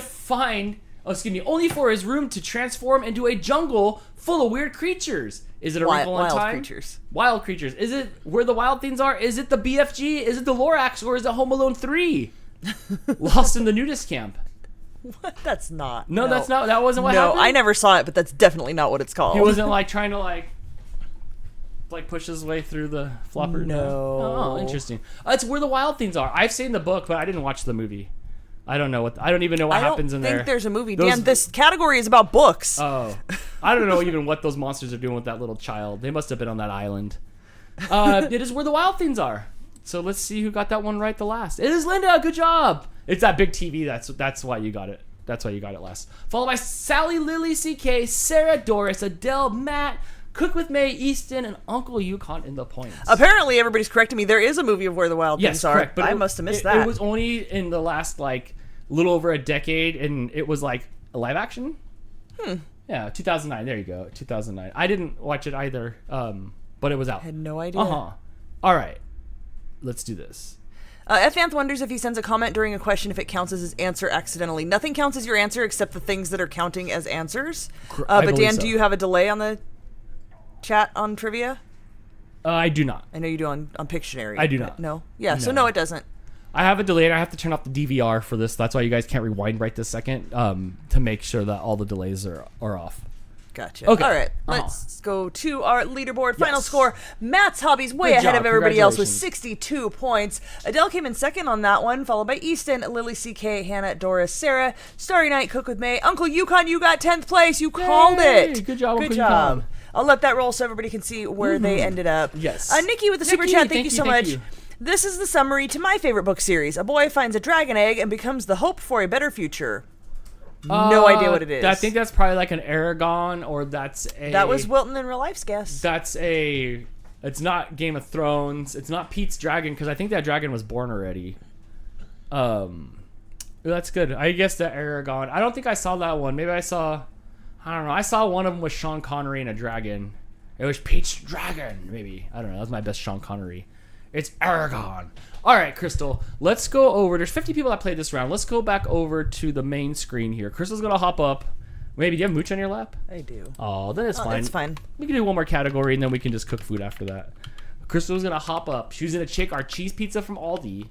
for his room to transform into a jungle full of weird creatures. Is it a Wrinkle in Time? Wild creatures. Wild creatures. Is it Where the Wild Things Are? Is it the BFG? Is it the Lorax? Or is it Home Alone 3? Lost in the Nudist Camp. What? That's not. No, that's not. That wasn't what happened? No, I never saw it, but that's definitely not what it's called. He wasn't like trying to like push his way through the flopper. No. Oh, interesting. It's Where the Wild Things Are. I've seen the book, but I didn't watch the movie. I don't even know what happens in there. I don't think there's a movie. Dan, this category is about books. Oh. I don't know even what those monsters are doing with that little child. They must have been on that island. It is Where the Wild Things Are. So let's see who got that one right the last. It is Linda. Good job. It's that big TV. That's why you got it. That's why you got it last. Followed by Sally, Lily, CK, Sarah, Doris, Adele, Matt, Cook with May, Easton, and Uncle Yukon in the points. Apparently, everybody's correcting me. There is a movie of Where the Wild Things Are. Correct, but I must have missed that. It was only in the last little over a decade, and it was a live action. Yeah, 2009. There you go, 2009. I didn't watch it either, but it was out. I had no idea. All right, let's do this. Fanth wonders if he sends a comment during a question if it counts as his answer accidentally. Nothing counts as your answer except the things that are counting as answers. But Dan, do you have a delay on the chat on trivia? I do not. I know you do on Pictionary. I do not. No? Yeah, so no, it doesn't. I have a delay, and I have to turn off the DVR for this. That's why you guys can't rewind right this second, to make sure that all the delays are off. Gotcha. Okay. All right, let's go to our leaderboard. Final score. Matt's Hobbies way ahead of everybody else with 62 points. Adele came in second on that one, followed by Easton, Lily, CK, Hannah, Doris, Sarah, Starry Night, Cook with May. Uncle Yukon, you got 10th place. You called it. Good job, Good Uncle job. Yukon. I'll let that roll so everybody can see where they ended up. Yes. Nikki with the super chat. Thank you so much. This is the summary to my favorite book series. A boy finds a dragon egg and becomes the hope for a better future. No idea what it is. I think that's probably like an Aragon, or that was Wilton in real life's guess. It's not Game of Thrones. It's not Pete's dragon, because I think that dragon was born already. That's good. I guess the Aragon. I don't think I saw that one. Maybe I don't know. I saw one of them with Sean Connery and a dragon. It was Pete's dragon, maybe. I don't know. That was my best Sean Connery. It's Aragon. All right, Crystal, let's go over. There's 50 people that played this round. Let's go back over to the main screen here. Crystal's going to hop up. Maybe do you have Mooch on your lap? I do. Oh, then it's fine. It's fine. We can do one more category, and then we can just cook food after that. Crystal's going to hop up. She was going to take our cheese pizza from Aldi,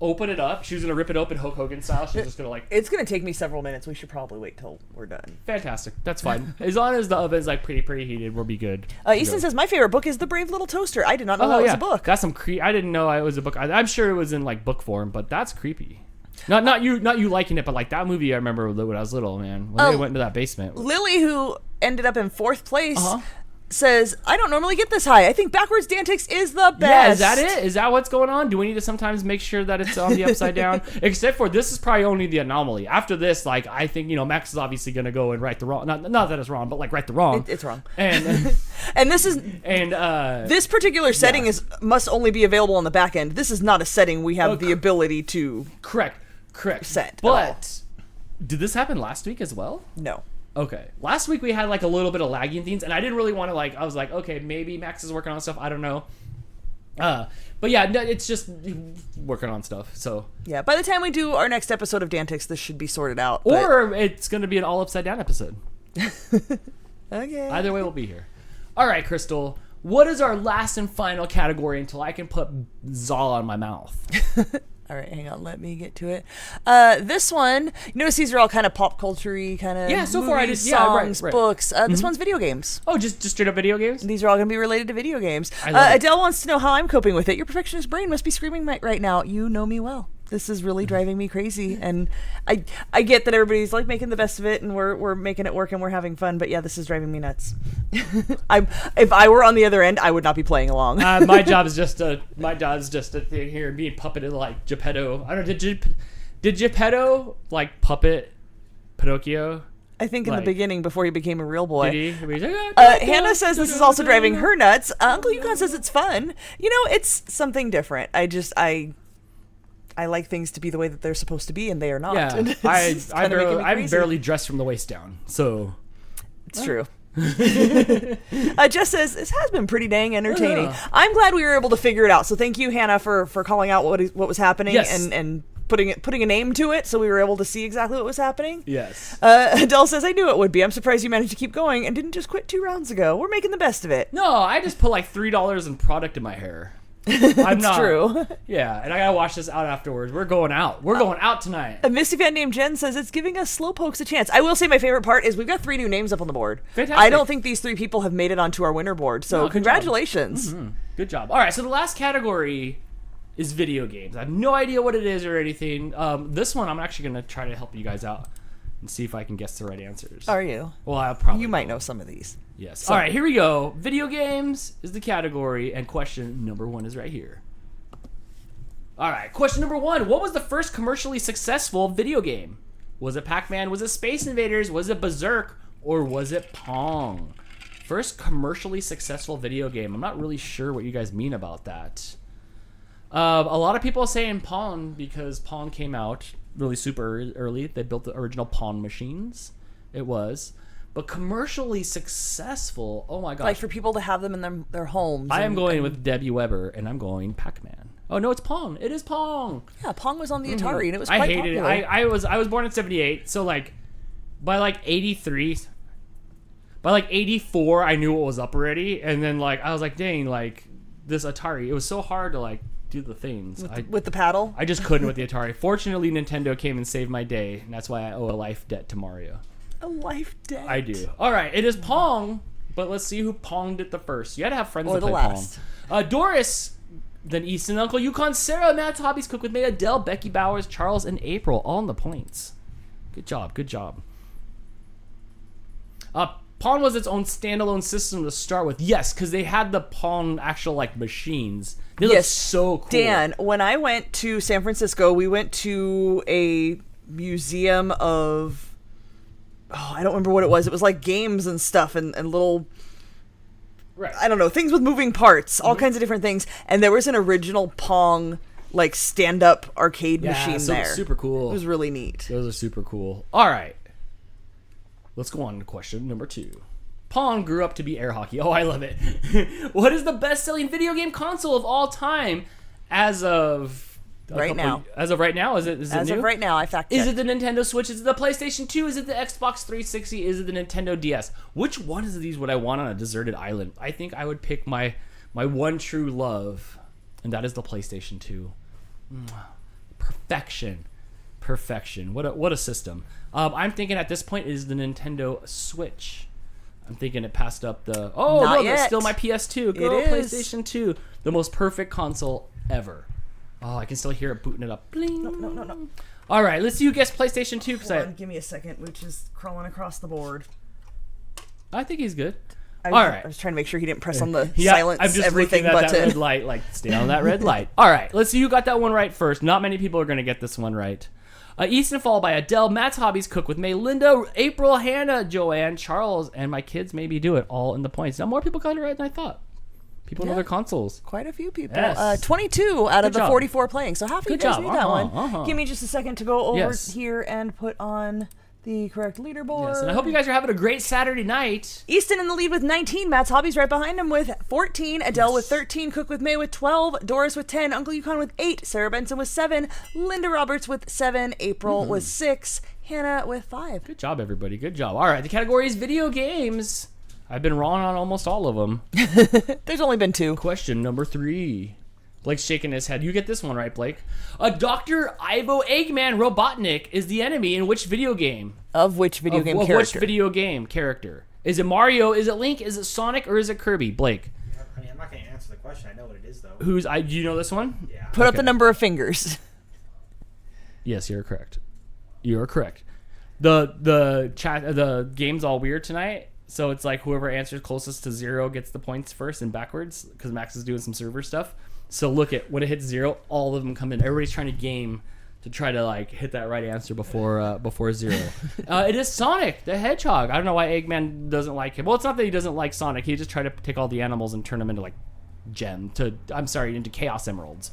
open it up. She was going to rip it open Hulk Hogan style. She's just going to It's going to take me several minutes. We should probably wait till we're done. Fantastic. That's fine. As long as the oven's pretty heated, we'll be good. Easton says, my favorite book is The Brave Little Toaster. I did not know that was a book. That's some I didn't know it was a book. I'm sure it was in book form, but that's creepy. Not you liking it, but that movie I remember when I was little, man. When they went into that basement. Lily, who ended up in 4th place, says, I don't normally get this high. I think backwards DANtics is the best. Yeah, is that it? Is that what's going on? Do we need to sometimes make sure that it's on the upside down? Except for this is probably only the anomaly. After this, I think, Max is obviously going to go and right the wrong. Not that it's wrong, but right the wrong. It's wrong. And and this is this particular setting must only be available on the back end. This is not a setting we have the ability to correct set. But did this happen last week as well? No. Okay. Last week we had a little bit of lagging things, and I didn't really want to I was okay, maybe Max is working on stuff. I don't know. But yeah, it's just working on stuff. So yeah, by the time we do our next episode of DANtics, this should be sorted out. Or it's going to be an all upside down episode. Okay. Either way, we'll be here. All right, Crystal. What is our last and final category until I can put Zal on my mouth? All right, hang on. Let me get to it. This one, you notice these are all kind of pop culture-y, kind of so movies, far I did songs, right. books. This one's video games. Oh, just straight up video games? These are all going to be related to video games. I Adele wants to know how I'm coping with it. Your perfectionist brain must be screaming right now. You know me well. This is really driving me crazy, and I get that everybody's making the best of it, and we're making it work, and we're having fun. But yeah, this is driving me nuts. If I were on the other end, I would not be playing along. My job is just to thing here and being puppeted like Geppetto. I don't know. Did Geppetto puppet Pinocchio? I think in the beginning, before he became a real boy. Did he? Hannah says this is also driving her nuts. Uncle Yukon says it's fun. It's something different. I like things to be the way that they're supposed to be, and they are not. Yeah, I'm barely dressed from the waist down, so it's true. Jess says, this has been pretty dang entertaining. Yeah. I'm glad we were able to figure it out. So thank you, Hannah, for calling out what was happening Yes. and putting a name to it so we were able to see exactly what was happening. Yes. Adele says, I knew it would be. I'm surprised you managed to keep going and didn't just quit 2 rounds ago. We're making the best of it. No, I just put like $3 in product in my hair. I'm It's not. true. Yeah, and I gotta wash this out afterwards. We're going out. We're going out tonight. A Misty fan named Jen says it's giving us Slowpokes a chance. I will say my favorite part is we've got 3 new names up on the board. Fantastic. I don't think these 3 people have made it onto our winner board, so No, good congratulations. Good job. All right, so the last category is video games. I have no idea what it is or anything. This one, I'm actually gonna try to help you guys out and see if I can guess the right answers. Are you? Well, I'll probably. You might know some of these. Yes. All right, here we go. Video games is the category, and question number 1 is right here. All right, question number 1. What was the first commercially successful video game? Was it Pac-Man? Was it Space Invaders? Was it Berserk? Or was it Pong? First commercially successful video game. I'm not really sure what you guys mean about that. A lot of people are saying Pong because Pong came out really super early. They built the original Pong machines. It was. But commercially successful, oh my gosh. Like for people to have them in their homes. I am going with Debbie Weber, and I'm going Pac-Man. Oh no, it's Pong. It is Pong. Yeah, Pong was on the Atari, and it was quite I hated popular. it. I was born in '78, so like by like '83, by like '84, I knew what was up already, and then like I was like, dang, like this Atari, it was so hard to like do the things. With the paddle? I just couldn't with the Atari. Fortunately, Nintendo came and saved my day, and that's why I owe a life debt to Mario. A life debt. I do. All right, it is Pong, but let's see who Ponged it the first. You gotta have friends Or that the play last. Pong. Doris, then Easton, Uncle Yukon, Sarah, Matt's Hobbies Cook with me, Adele, Becky Bowers, Charles, and April, all on the points. Good job, good job. Pong was its own standalone system to start with. Yes, because they had the Pong actual like machines. They look so cool. Dan, when I went to San Francisco, we went to a museum of... Oh, I don't remember what it was. It was like games and stuff and little... Right. I don't know, things with moving parts, all kinds of different things. And there was an original Pong, like, stand-up arcade machine there. Super cool. It was really neat. Those are super cool. All right. Let's go on to question number 2. Pong grew up to be air hockey. Oh, I love it. What is the best-selling video game console of all time as of... Right now. As of right now? Is it As new? of right now, I fact-checked. Is it the Nintendo Switch? Is it the PlayStation 2? Is it the Xbox 360? Is it the Nintendo DS? Which one of these would I want on a deserted island? I think I would pick my one true love, and that is the PlayStation 2. Perfection. What a system. I'm thinking at this point it is the Nintendo Switch. I'm thinking it passed up the... Oh, Not no, yet. that's still my PS2. Go It is. PlayStation 2. The most perfect console ever. Oh, I can still hear it booting it up. Bling. No. All right, let's see who guessed PlayStation 2. Hold on, give me a second. Mooch is crawling across the board. I think he's good. I right. was trying to make sure he didn't press on the Yeah, silence I'm just everything looking at that button. red light. Like, stay on that red light. All right, let's see who got that one right first. Not many people are going to get this one right. Easton followed by Adele, Matt's Hobbies Cook with May, Linda, April, Hannah, Joanne, Charles, and my kids maybe do it all in the points. Now, more people got it right than I thought. People know their consoles. Quite a few people. Yes. 22 out of Good the job. 44 playing. So half of you Good guys job. knew that one. Uh-huh. Give me just a second to go over Yes. here and put on the correct leaderboard. Yes, and I hope you guys are having a great Saturday night. Easton in the lead with 19. Matt's Hobbies right behind him with 14. Adele with 13. Cook with May with 12. Doris with 10. Uncle Yukon with 8. Sarah Benson with 7. Linda Roberts with 7. April with 6. Hannah with 5. Good job, everybody. Good job. All right, the category is video games. I've been wrong on almost all of them. There's only been 2. Question number 3. Blake's shaking his head. You get this one right, Blake. Dr. Ivo Eggman Robotnik is the enemy in which video game? Of which video game Of character? which video game character? Is it Mario? Is it Link? Is it Sonic? Or is it Kirby? Blake. I mean, I'm not going to answer the question. I know what it is, though. Do you know this one? Yeah. Put up the number of fingers. Yes, you're correct. You are correct. The game's all weird tonight. So it's like whoever answers closest to 0 gets the points first and backwards because Max is doing some server stuff. So look at when it hits 0, all of them come in. Everybody's trying to game to try to like hit that right answer before 0. It is Sonic the Hedgehog. I don't know why Eggman doesn't like him. Well, it's not that he doesn't like Sonic. He just tried to take all the animals and turn them into like into Chaos Emeralds.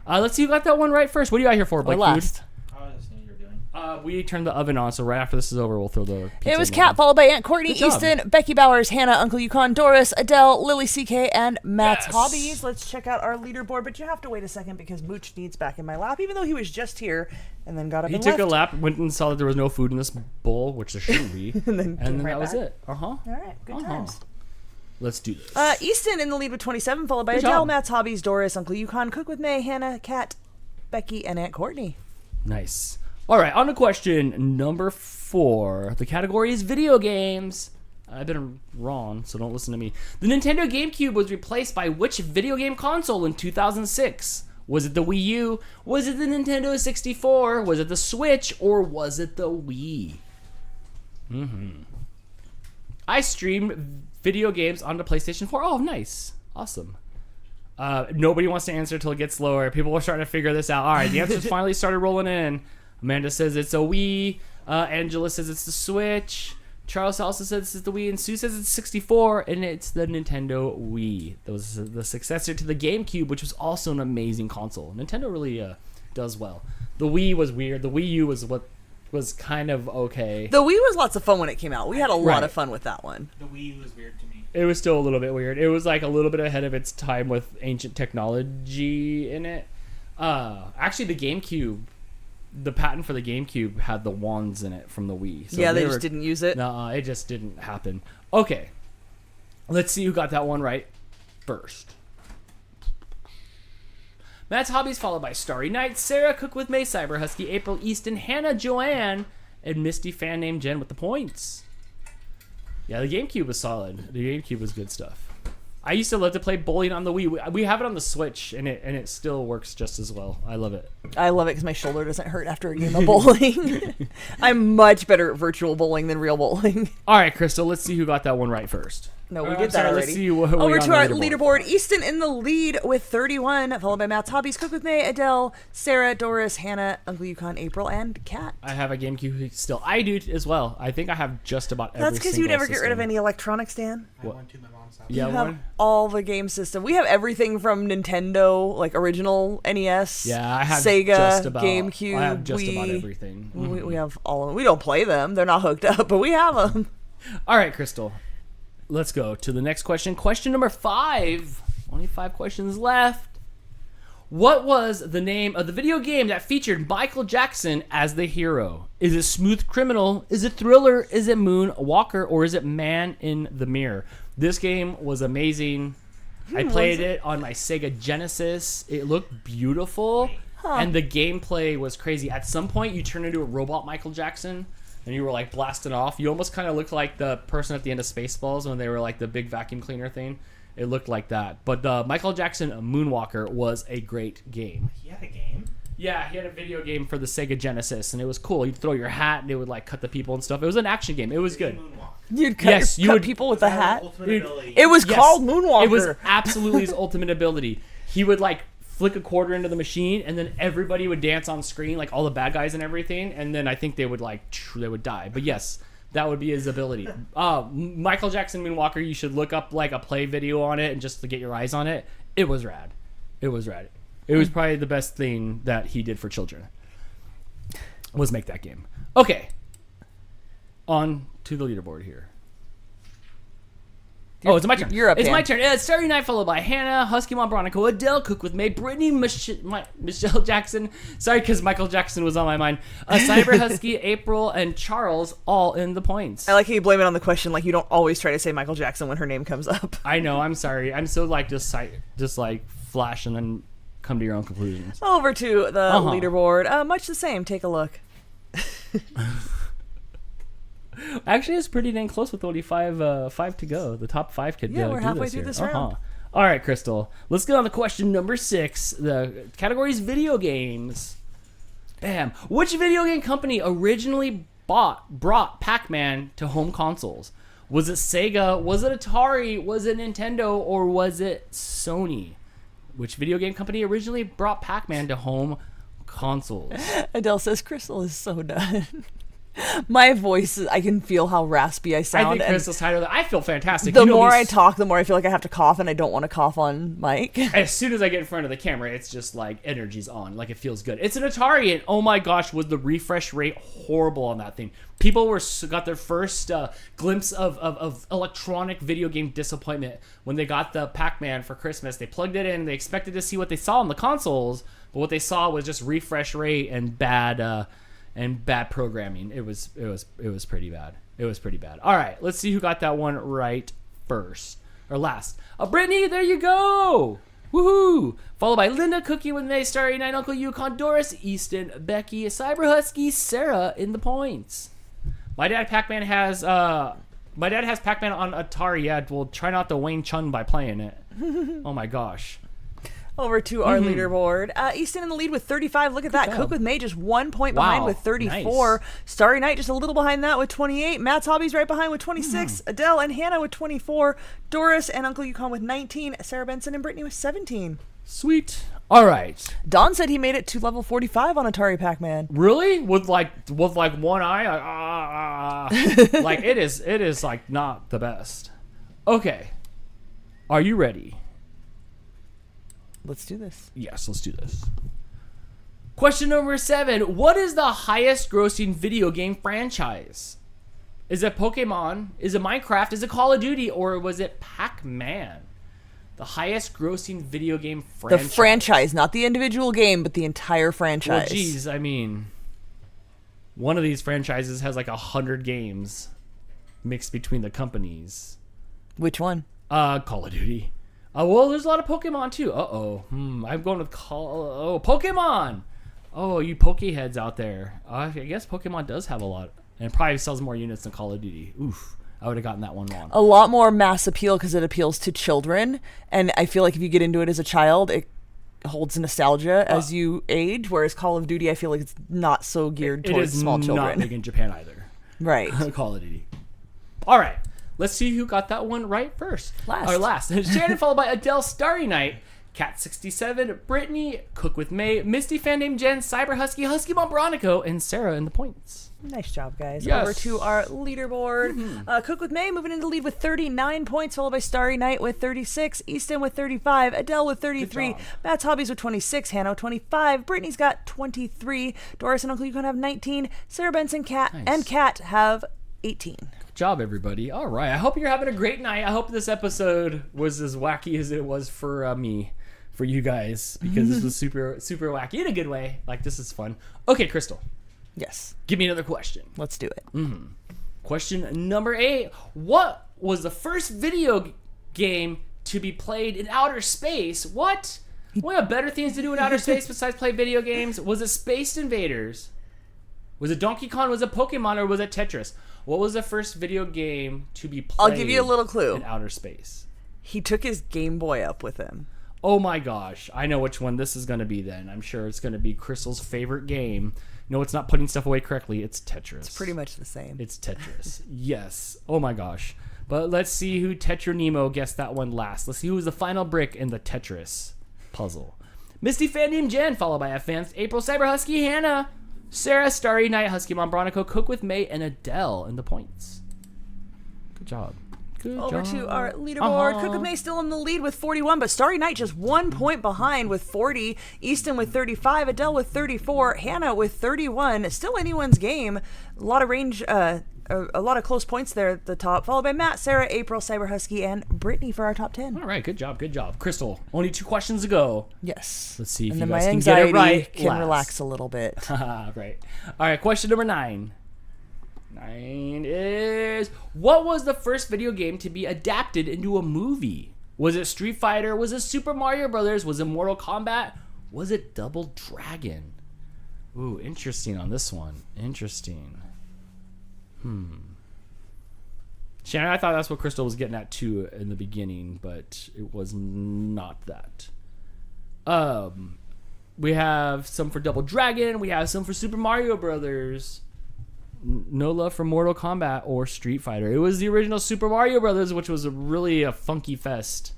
Let's see who got that one right first. What do you got here for, Blake? Or last. I just knew you were doing. We turned the oven on, so right after this is over, we'll throw the pizza It was in the Kat, oven. followed by Aunt Courtney, Good job. Easton, Becky Bowers, Hannah, Uncle Yukon, Doris, Adele, Lily CK, and Matt's Yes. Hobbies. Let's check out our leaderboard, but you have to wait a second because Mooch needs back in my lap, even though he was just here and then got up He and took a left. lap, went and saw that there was no food in this bowl, which there shouldn't be, And then came right that was back. it. All right, good times. Let's do this. Easton in the lead with 27, followed by Good Adele, job. Matt's Hobbies, Doris, Uncle Yukon, Cook with May, Hannah, Kat, Becky, and Aunt Courtney. Nice. All right, on to question number 4. The category is video games. I've been wrong, so don't listen to me. The Nintendo GameCube was replaced by which video game console in 2006? Was it the Wii U? Was it the Nintendo 64? Was it the Switch? Or was it the Wii? I streamed video games onto PlayStation 4. Oh, nice. Awesome. Nobody wants to answer until it gets slower. People are starting to figure this out. All right, the answers finally started rolling in. Amanda says it's a Wii. Angela says it's the Switch. Charles also says it's the Wii. And Sue says it's 64. And it's the Nintendo Wii. That was the successor to the GameCube, which was also an amazing console. Nintendo really does well. The Wii was weird. The Wii U was what was kind of okay. The Wii was lots of fun when it came out. We had a lot Right. of fun with that one. The Wii was weird to me. It was still a little bit weird. It was like a little bit ahead of its time with ancient technology in it. Actually, the GameCube, the patent for the GameCube had the wands in it from the Wii. So Yeah, they just didn't use it. No, it just didn't happen. Okay, let's see who got that one right first. Matt's Hobbies, followed by Starry Night, Sarah, Cook with May, Cyber Husky, April, Easton, Hannah, Joanne, and Misty fan named Jen with the points. Yeah, the GameCube was solid. The GameCube was good stuff. I used to love to play bowling on the Wii. We have it on the Switch, and it still works just as well. I love it. I love it because my shoulder doesn't hurt after a game of bowling. I'm much better at virtual bowling than real bowling. All right, Crystal, let's see who got that one right first. No, we I'm did that sorry, already. let's see what we Over got to on our the leaderboard. Easton in the lead with 31, followed by Matt's Hobbies, Cook with May, Adele, Sarah, Doris, Hannah, Uncle Yukon, April, and Kat. I have a GameCube still. I do as well. I think I have just about every That's because you single never get rid of system. any electronics, Dan. I went to my mom's house. Yeah, You have one. all the game system. We have everything from Nintendo, like original NES, Yeah, I have Sega, just about, GameCube, I have just Wii. about everything. We have all of them. We don't play them. They're not hooked up, but we have them. All right, Crystal. Let's go to the next question. Question number 5. Only 5 questions left. What was the name of the video game that featured Michael Jackson as the hero? Is it Smooth Criminal? Is it Thriller? Is it Moonwalker? Or is it Man in the Mirror? This game was amazing. I played it on my Sega Genesis. It looked beautiful. And the gameplay was crazy. At some point, you turn into a robot Michael Jackson. And you were like blasting off. You almost kind of looked like the person at the end of Spaceballs when they were like the big vacuum cleaner thing. It looked like that. But Michael Jackson Moonwalker was a great game. He had a game. Yeah, he had a video game for the Sega Genesis, and it was cool. You'd throw your hat, and it would like cut the people and stuff. It was an action game. It was good. Moonwalk. You'd cut, Yes, you cut would- people with a hat. Ultimate Dude, ability. It was Yes. called Moonwalker. It was absolutely his ultimate ability. He would like flick a quarter into the machine, and then everybody would dance on screen, like all the bad guys and everything. And then I think they would they would die. But yes, that would be his ability. Michael Jackson Moonwalker. You should look up like a play video on it and just to get your eyes on it. It was rad. It was rad. It was probably the best thing that he did for children. Was make that game. Okay. On to the leaderboard here. Oh, it's my turn. You're up, It's Dan. my turn. It's Saturday Night, followed by Hannah, Husky Mom, Veronica, Adele, Cook with May, Brittany, Michelle Jackson. Sorry, because Michael Jackson was on my mind. Cyber Husky, April, and Charles, all in the points. I like how you blame it on the question, like you don't always try to say Michael Jackson when her name comes up. I know. I'm sorry. I'm so like just like flash and then come to your own conclusions. Over to the leaderboard. Much the same. Take a look. Actually, it's pretty dang close with only five to go. The top 5 could Yeah, we're do halfway this through here. this round. All right, Crystal. Let's get on to question number 6. The category is video games. Bam. Which video game company originally brought Pac-Man to home consoles? Was it Sega? Was it Atari? Was it Nintendo? Or was it Sony? Which video game company originally brought Pac-Man to home consoles? Adele says Crystal is so done. My voice, I can feel how raspy I I sound. think Crystal's tired. I feel fantastic. The You know more me, I talk, the more I feel like I have to cough, and I don't want to cough on mic. as soon as I get in front of the camera, it's just like energy's on. Like it feels good. It's an Atari, and oh my gosh, was the refresh rate horrible on that thing. People got their first glimpse of electronic video game disappointment when they got the Pac-Man for Christmas. They plugged it in. They expected to see what they saw on the consoles, but what they saw was just refresh rate and bad programming. It was pretty bad. It was pretty bad. All right, let's see who got that one right first or last. Brittany, there you go. Woohoo! Followed by Linda, Cookie with May, Starry Night, Uncle Yukon, Doris, Easton, Becky, Cyber Husky, Sarah in the points. My dad Pac-Man has Pac-Man on Atari. Yeah, we'll try not to Wayne Chun by playing it. Oh my gosh. Over to our leaderboard. Easton in the lead with 35. Look at that. job. Cook with May just 1 point behind Wow, with 34. nice. Starry Night just a little behind that with 28. Matt's Hobbies right behind with 26. Adele and Hannah with 24. Doris and Uncle Yukon with 19. Sarah Benson and Brittany with 17. Sweet. All right. Don said he made it to level 45 on Atari Pac-Man. Really? With like one eye? Like it is like not the best. Okay. Are you ready? Let's do this. Yes, let's do this. Question number 7. What is the highest grossing video game franchise? Is it Pokemon? Is it Minecraft? Is it Call of Duty? Or was it Pac-Man? The highest grossing video game franchise. The franchise, not the individual game, but the entire Well, franchise. geez, I mean, one of these franchises has like 100 games mixed between the companies. Which one? Call of Duty. Well, there's a lot of Pokemon too. I'm going with Pokemon. Oh, you Pokeheads out there. I guess Pokemon does have a lot, and probably sells more units than Call of Duty. Oof, I would have gotten that one wrong. A lot more mass appeal because it appeals to children, and I feel like if you get into it as a child, it holds nostalgia as you age, whereas Call of Duty, I feel like it's not so geared It towards is small not children. big in Japan either. Right. Call of Duty. All right. Let's see who got that one right first. Last. Shannon, followed by Adele, Starry Night, Cat67, Brittany, Cook with May, Misty fan named Jen, Cyber Husky, Husky Mom Bronico, and Sarah in the points. Nice job, guys. Yes. Over to our leaderboard. Cook with May moving into the lead with 39 points, followed by Starry Night with 36, Easton with 35, Adele with 33, job. Matt's Hobbies with 26, Hannah with 25, Brittany's got 23, Doris and Uncle Yukon have 19, Sarah Benson, and Kat have 18. Good job, everybody. All right. I hope you're having a great night. I hope this episode was as wacky as it was for me, for you guys, because this was super, super wacky in a good way. Like, this is fun. Okay, Crystal. Yes. Give me another question. Let's do it. Question number 8. What was the first video game to be played in outer space? What? We have better things to do in outer space besides play video games. Was it Space Invaders? Was it Donkey Kong? Was it Pokemon? Or was it Tetris? What was the first video game to be played I'll give you a little clue. in outer space? He took his Game Boy up with him. Oh my gosh. I know which one this is going to be then. I'm sure it's going to be Crystal's favorite game. No, it's not putting stuff away correctly. It's Tetris. It's pretty much the same. It's Tetris. Yes. Oh my gosh. But let's see who Tetra Nemo guessed that one last. Let's see who was the final brick in the Tetris puzzle. Misty fan named Jen, followed by F fans April, Cyber Husky, Hannah, Sarah, Starry Night, Husky Mom Bronico, Cook with May, and Adele in the points. Good job. Good Over job. to our leaderboard. Cook with May still in the lead with 41, but Starry Night just 1 point behind with 40. Easton with 35, Adele with 34, Hannah with 31. Still anyone's game. A lot of range, a lot of close points there at the top, followed by Matt, Sarah, April, Cyber Husky, and Brittany for our top 10. All right, good job, good job. Crystal, only 2 questions to go. Yes. Let's see if and you then guys my can get anxiety it right. can last. relax a little bit. Right. All right, question number 9. 9 is, what was the first video game to be adapted into a movie? Was it Street Fighter? Was it Super Mario Brothers? Was it Mortal Kombat? Was it Double Dragon? Ooh, interesting on this one. Interesting. Shannon, I thought that's what Crystal was getting at too in the beginning, but it was not that. We have some for Double Dragon. We have some for Super Mario Brothers. No love for Mortal Kombat or Street Fighter. It was the original Super Mario Brothers, which was really a funky fest.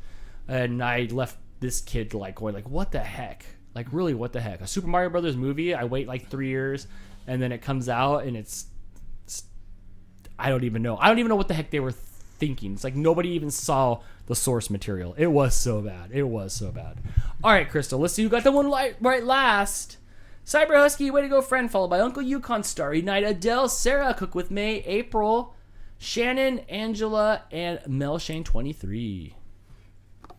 And I left this kid going what the heck? Like, really, what the heck? A Super Mario Brothers movie? I wait like 3 years, and then it comes out, and it's I don't even know. I don't even know what the heck they were thinking. It's like nobody even saw the source material. It was so bad. It was so bad. All right, Crystal, let's see who got the one right last. Cyber Husky, way to go, friend, followed by Uncle Yukon, Starry Night, Adele, Sarah, Cook with May, April, Shannon, Angela, and Mel Shane 23.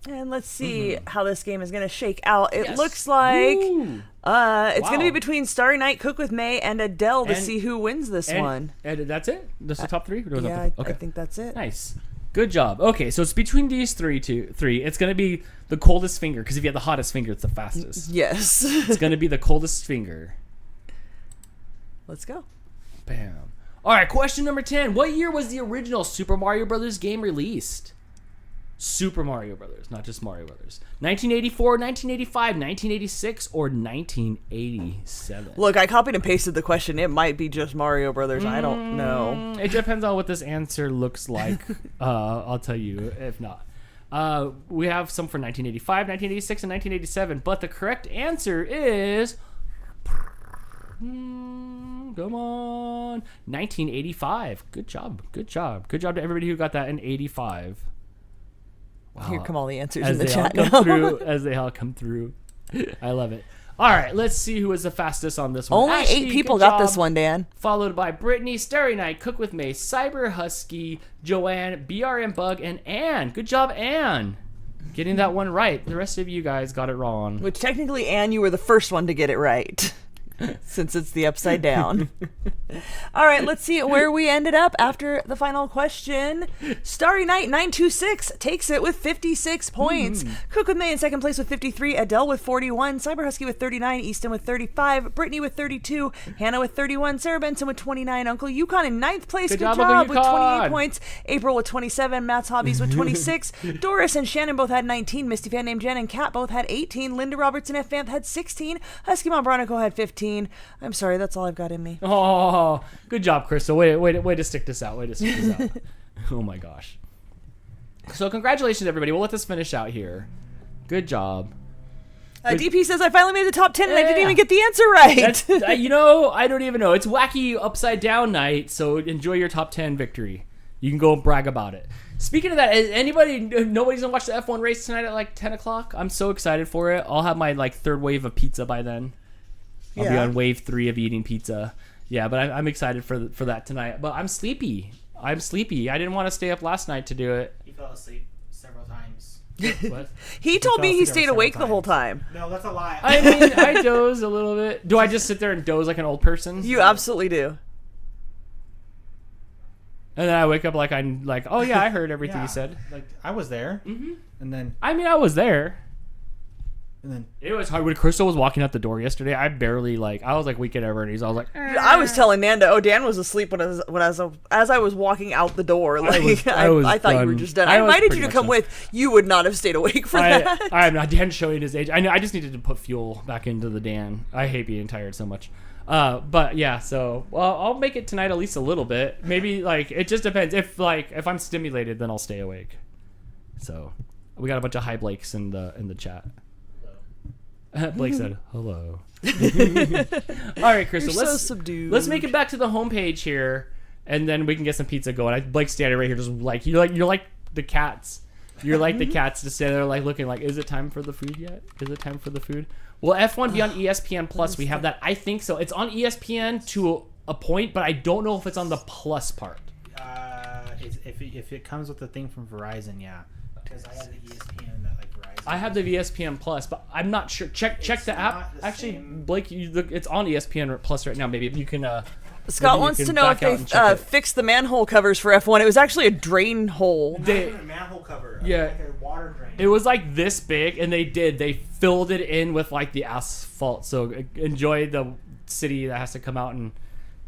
And let's see how this game is going to shake out. It Yes. looks like Ooh. it's going to Wow. be between Starry Night, Cook with May, and Adele to see who wins this one. And that's it? That's the top three? Or was that Yeah, the- I think that's it. Nice. Good job. Okay, so it's between these three. It's going to be the coldest finger, because if you have the hottest finger, it's the fastest. Yes. It's going to be the coldest finger. Let's go. Bam. All right, question number 10. What year was the original Super Mario Brothers game released? Super Mario Brothers, not just Mario Brothers. 1984, 1985, 1986, or 1987? Look, I copied and pasted the question. It might be just Mario Brothers. I don't know. It depends on what this answer looks like. I'll tell you if not. We have some for 1985, 1986, and 1987, but the correct answer is... come on. 1985. Good job. Good job. Good job to everybody who got that in 85. Wow. Here come all the answers As in the they chat all now. come through, as they all come through. I love it. All right, let's see who was the fastest on this one. Only Ashley, 8 people good got this job. one, Dan. Followed by Brittany, Starry Night, Cook with May, Cyber Husky, Joanne, BRM Bug, and Anne. Good job, Anne. Getting that one right. The rest of you guys got it wrong. Which technically, Anne, you were the first one to get it right. Since it's the upside down. All right, let's see where we ended up after the final question. Starry Night 926 takes it with 56 points. Cook with May in second place with 53. Adele with 41. Cyber Husky with 39. Easton with 35. Brittany with 32. Hannah with 31. Sarah Benson with 29. Uncle Yukon in ninth place. Good Good job, job Uncle with 28 Yukon. points. April with 27. Matt's Hobbies with 26. Doris and Shannon both had 19. Misty Fan named Jen and Kat both had 18. Linda Roberts and F. Vamp had 16. Husky Mom Bronico had 15. I'm sorry, that's all I've got in me. Oh, good job, Crystal. Way to stick this out. Way to stick this out. Oh my gosh. So congratulations, everybody. We'll let this finish out here. Good job. DP says I finally made the top 10 and I didn't Yeah. even get the answer right. That's, I don't even know. It's wacky upside down night, so enjoy your top 10 victory. You can go and brag about it. Speaking of that, nobody's gonna watch the F1 race tonight at like 10 o'clock? I'm so excited for it. I'll have my like third wave of pizza by then. I'll be on wave 3 of eating pizza. Yeah, but I'm excited for that tonight. But I'm sleepy. I didn't want to stay up last night to do it. He fell asleep several times. What? He told me he fell asleep stayed several awake the whole times. time. No, that's a lie. I mean, I doze a little bit. Do I just sit there and doze like an old person? You absolutely do. And then I wake up like I'm like, oh yeah, I heard everything you said. Like I was there, and then I mean, I was there. and then It was hard when Crystal was walking out the door yesterday. I barely I was like weekend at Ernie's. I was like, I was telling Nanda, Dan was asleep as I was walking out the door. Like I thought you were done. just done. I I was invited pretty you to much come done. with. You would not have stayed awake for that. I'm not. Dan's showing his age. I know. I just needed to put fuel back into the Dan. I hate being tired so much. But yeah. So I'll make it tonight at least a little bit. Maybe like it just depends. If I'm stimulated, then I'll stay awake. So we got a bunch of hi Blakes in the chat. Blake said hello. All right, Crystal. You're so let's subdued. let's make it back to the homepage here, and then we can get some pizza going. Blake's standing right here, just like you're like the cats. You're like the cats just standing there, like looking like, is it time for the food yet? Is it time for the food? Will F1 be on ESPN Plus? We have that. I think so. It's on ESPN to a point, but I don't know if it's on the Plus part. if it comes with the thing from Verizon, yeah. Because I have the ESPN that like Verizon. I have the ESPN Plus, but I'm not sure. Check It's the app. not the Actually, same. Blake, it's on ESPN Plus right now. Maybe if you can. Scott maybe you wants can to know if back out they and check it. fixed the manhole covers for F1. It was actually a drain hole. They- a manhole cover. Yeah. Like a water drain. It was like this big, and they filled it in with like the asphalt. So enjoy the city that has to come out and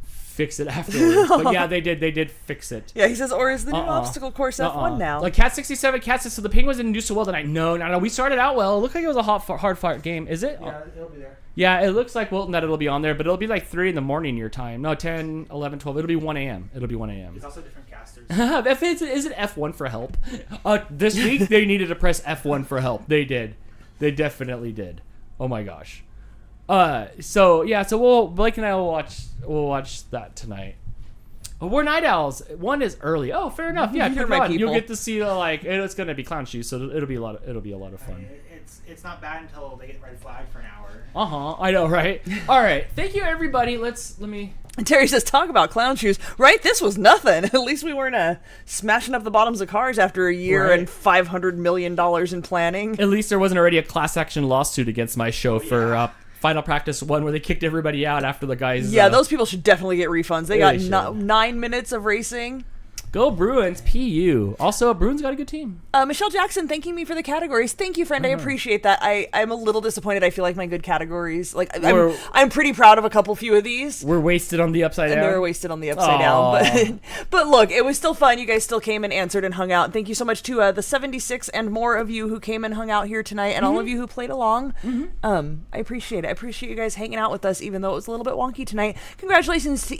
fix it afterwards. But yeah, they did fix it. Yeah, he says, or is the new obstacle course F1 now? Like Cat 67, Cat 6. So the Penguins didn't do so well tonight. No. We started out well. It looked like it was a hard fought game. Is it? Yeah, it'll be there. Yeah, it looks like Wilton that it'll be on there, but it'll be like 3 in the morning your time. No, 10, 11, 12. It'll be 1 a.m. It'll be 1 a.m. It's also different casters. Is it F1 for help? This week they needed to press F1 for help. They did. They definitely did. Oh my gosh. So Blake and I will watch that tonight. Oh, we're night owls. One is early. Oh, fair enough. Yeah, You're keep my going. people. You'll get to see it's gonna be clown shoes, so it'll be a lot of fun. It's not bad until they get red flagged for an hour. I know, right? All right, thank you everybody. Let me. And Terry says, talk about clown shoes. Right? This was nothing. At least we weren't smashing up the bottoms of cars after a year Right. and $500 million in planning. At least there wasn't already a class action lawsuit against my show for Final Practice 1 where they kicked everybody out after the guys. Yeah, those people should definitely get refunds. They Really got should. 9 minutes of racing. Go Bruins, PU. Also, Bruins got a good team. Michelle Jackson thanking me for the categories. Thank you, friend. I appreciate that. I'm a little disappointed. I feel like my good categories, I'm pretty proud of a few of these. We're wasted on the upside And down. they were wasted on the upside down. But look, it was still fun. You guys still came and answered and hung out. And thank you so much to the 76 and more of you who came and hung out here tonight and all of you who played along. I appreciate it. I appreciate you guys hanging out with us, even though it was a little bit wonky tonight. Congratulations to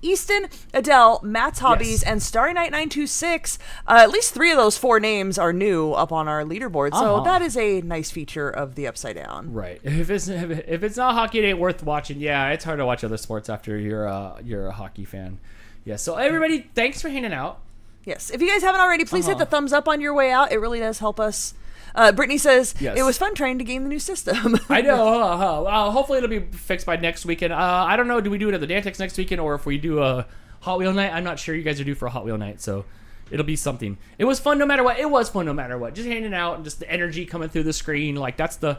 Easton, Adele, Matt's Hobbies, and Starry Night 926. At least 3 of those 4 names are new up on our leaderboard. So that is a nice feature of the upside down. Right. If it's not hockey, it ain't worth watching. Yeah, it's hard to watch other sports after you're a hockey fan. Yeah. So everybody, thanks for hanging out. Yes. If you guys haven't already, please hit the thumbs up on your way out. It really does help us. Brittany says, Yes. it was fun trying to game the new system. I know. Hopefully it'll be fixed by next weekend. I don't know. Do we do it at the DANtics next weekend, or if we do a Hot Wheel night? I'm not sure. You guys are due for a Hot Wheel night, so it'll be something. It was fun no matter what. It was fun no matter what. Just hanging out and just the energy coming through the screen. Like that's the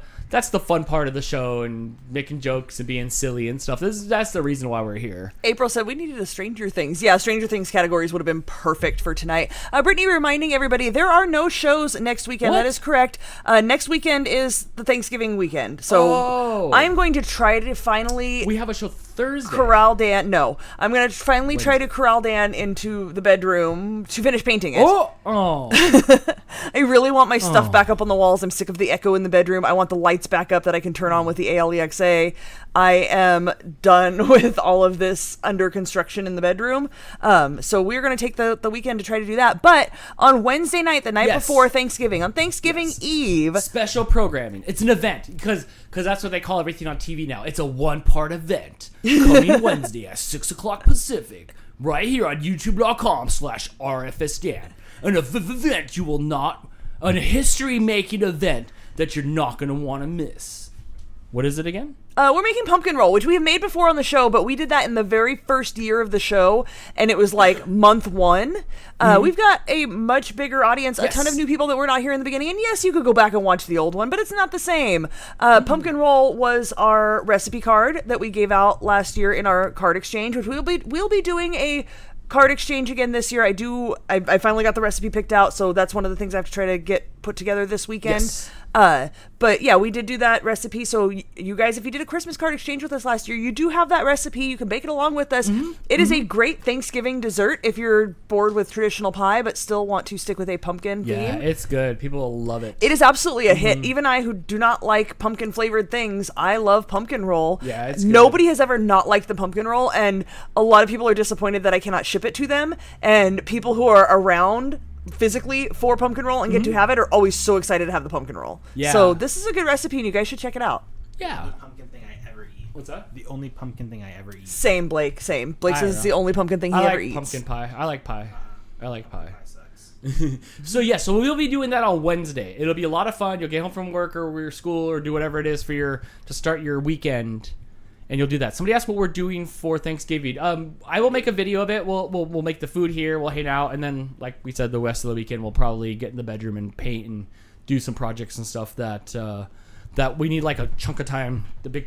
fun part of the show, and making jokes and being silly and stuff. That's the reason why we're here. April said we needed a Stranger Things. Yeah, Stranger Things categories would have been perfect for tonight. Brittany reminding everybody there are no shows next weekend. What? That is correct. Next weekend is the Thanksgiving weekend. So I'm going to try to finally We have a show Thursday. corral Dan. No, I'm going to finally try to corral Dan into the bedroom to finish painting it. Oh. I really want my stuff back up on the walls. I'm sick of the echo in the bedroom. I want the lights back up that I can turn on with the ALEXA. I am done with all of this under construction in the bedroom. So we're going to take the weekend to try to do that. But on Wednesday night, the night Yes. before Thanksgiving, on Thanksgiving Eve, Special programming. It's an event because that's what they call everything on TV now. It's a one-part event coming Wednesday at 6 o'clock Pacific, right here on YouTube.com/RFS Dan. An event you will not, a history-making event that you're not going to want to miss. What is it again? we're making pumpkin roll, which we have made before on the show, but we did that in the very first year of the show, and it was like month 1. We've got a much bigger audience, a ton of new people that were not here in the beginning, and yes, you could go back and watch the old one, but it's not the same. Pumpkin roll was our recipe card that we gave out last year in our card exchange, which we'll be doing a card exchange again this year. I finally got the recipe picked out, so that's one of the things I have to try to get put together this weekend. Yes. But yeah, we did do that recipe. So you guys, if you did a Christmas card exchange with us last year, you do have that recipe. You can bake it along with us. It is a great Thanksgiving dessert if you're bored with traditional pie but still want to stick with a pumpkin Yeah, theme. it's good. People will love it. It is absolutely a hit. Even I, who do not like pumpkin flavored things, I love pumpkin roll. Yeah, it's good. Nobody has ever not liked the pumpkin roll, and a lot of people are disappointed that I cannot ship it to them. And people who are around physically for pumpkin roll and get to have it are always so excited to have the pumpkin roll. Yeah. So this is a good recipe, and you guys should check it out. Yeah. Pumpkin thing I ever eat. What's that? The only pumpkin thing I ever eat. Same, Blake. Same. Blake I says don't it's the know. only pumpkin thing he I ever like eats. pumpkin pie. I like pie. I like pie. Pie sucks. So yeah, so we'll be doing that on Wednesday. It'll be a lot of fun. You'll get home from work or your school or do whatever it is to start your weekend, and you'll do that. Somebody asked what we're doing for Thanksgiving. I will make a video of it. We'll make the food here. We'll hang out, and then like we said, the rest of the weekend we'll probably get in the bedroom and paint and do some projects and stuff that we need like a big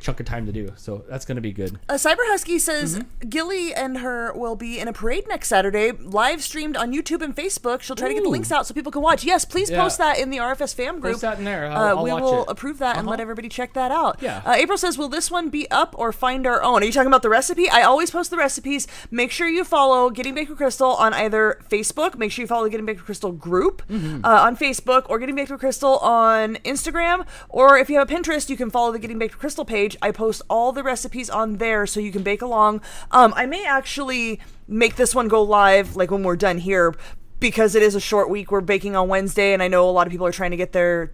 chunk of time to do. So that's gonna be good. Cyber Husky says Gilly and her will be in a parade next Saturday, live streamed on YouTube and Facebook. She'll try to get the links out so people can watch. Yes, please post that in the RFS fam group. Post that in there. I'll we watch will it. approve that and let everybody check that out. Yeah. April says, will this one be up or find our own? Are you talking about the recipe? I always post the recipes. Make sure you follow Getting Baked with Crystal on either Facebook. Make sure you follow the Getting Baked with Crystal group on Facebook, or Getting Baked with Crystal on Instagram. Or if you have a Pinterest, you can follow the Getting Baked with Crystal page. I post all the recipes on there so you can bake along. I may actually make this one go live like when we're done here, because it is a short week. We're baking on Wednesday, and I know a lot of people are trying to get their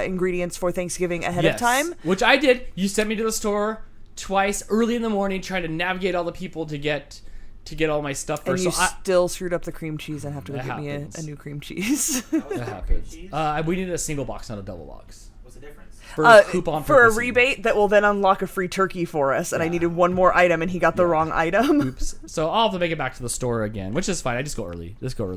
ingredients for Thanksgiving ahead of time. Which I did. You sent me to the store twice early in the morning trying to navigate all the people to get to get all my stuff And first. you So I, still screwed up the cream cheese and have to go That get me happens. a new cream cheese. that happens. We needed a single box, not a double box. What's the difference? For coupon for a purposes. rebate that will then unlock a free turkey for us, and I needed one more item, and he got the wrong item. Oops. So I'll have to make it back to the store again, which is fine. I just go early.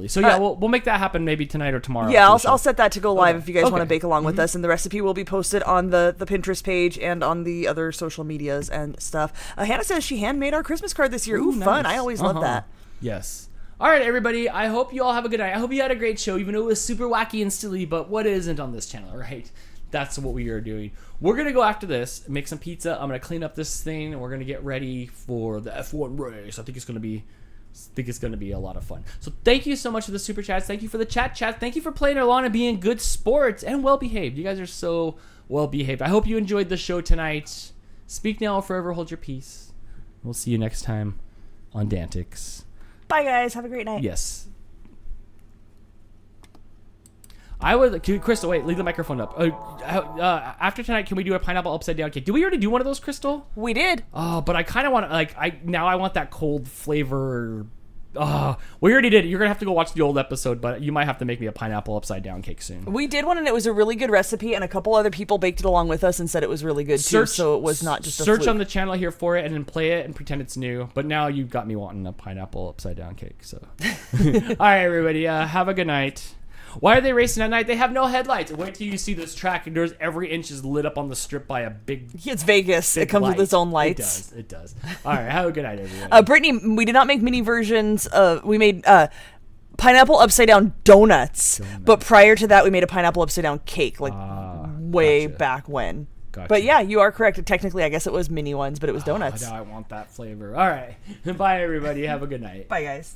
So yeah, we'll make that happen maybe tonight or tomorrow. Yeah, after the I'll show. set that to go live if you guys want to Okay. bake along with us, and the recipe will be posted on the Pinterest page and on the other social medias and stuff. Hannah says she handmade our Christmas card this year. Ooh, fun! nice. I always love that. Yes. All right, everybody. I hope you all have a good night. I hope you had a great show, even though it was super wacky and silly. But what isn't on this channel, right? That's what we are doing. We're gonna go after this, make some pizza. I'm gonna clean up this thing, and we're gonna get ready for the F1 race. I think it's gonna be a lot of fun. So thank you so much for the super chats. Thank you for the chat. Thank you for playing along and being good sports and well behaved. You guys are so well behaved. I hope you enjoyed the show tonight. Speak now or forever hold your peace. We'll see you next time on DANtics. Bye, guys. Have a great night. Yes. Crystal, wait, leave the microphone up. After tonight, can we do a pineapple upside down cake? Did we already do one of those, Crystal? We did. Oh, but I kind of want to, I want that cold flavor. We already did it. You're going to have to go watch the old episode, but you might have to make me a pineapple upside down cake soon. We did one, and it was a really good recipe, and a couple other people baked it along with us and said it was really good, too, so it was not just a Search fluke. on the channel here for it and then play it and pretend it's new. But now you've got me wanting a pineapple upside down cake, so. All right, everybody, have a good night. Why are they racing at night? They have no headlights. Wait till you see this track, and there's every inch is lit up on the strip by a big. It's Vegas. It big comes light. with its own lights. It does. All right, have a good night, everyone. Brittany, we did not make mini versions. We made pineapple upside down donuts, but prior to that, we made a pineapple upside down cake, way gotcha. back when. Gotcha. But yeah, you are correct. Technically, I guess it was mini ones, but it was donuts. Now I want that flavor. All right, bye, everybody. Have a good night. Bye, guys.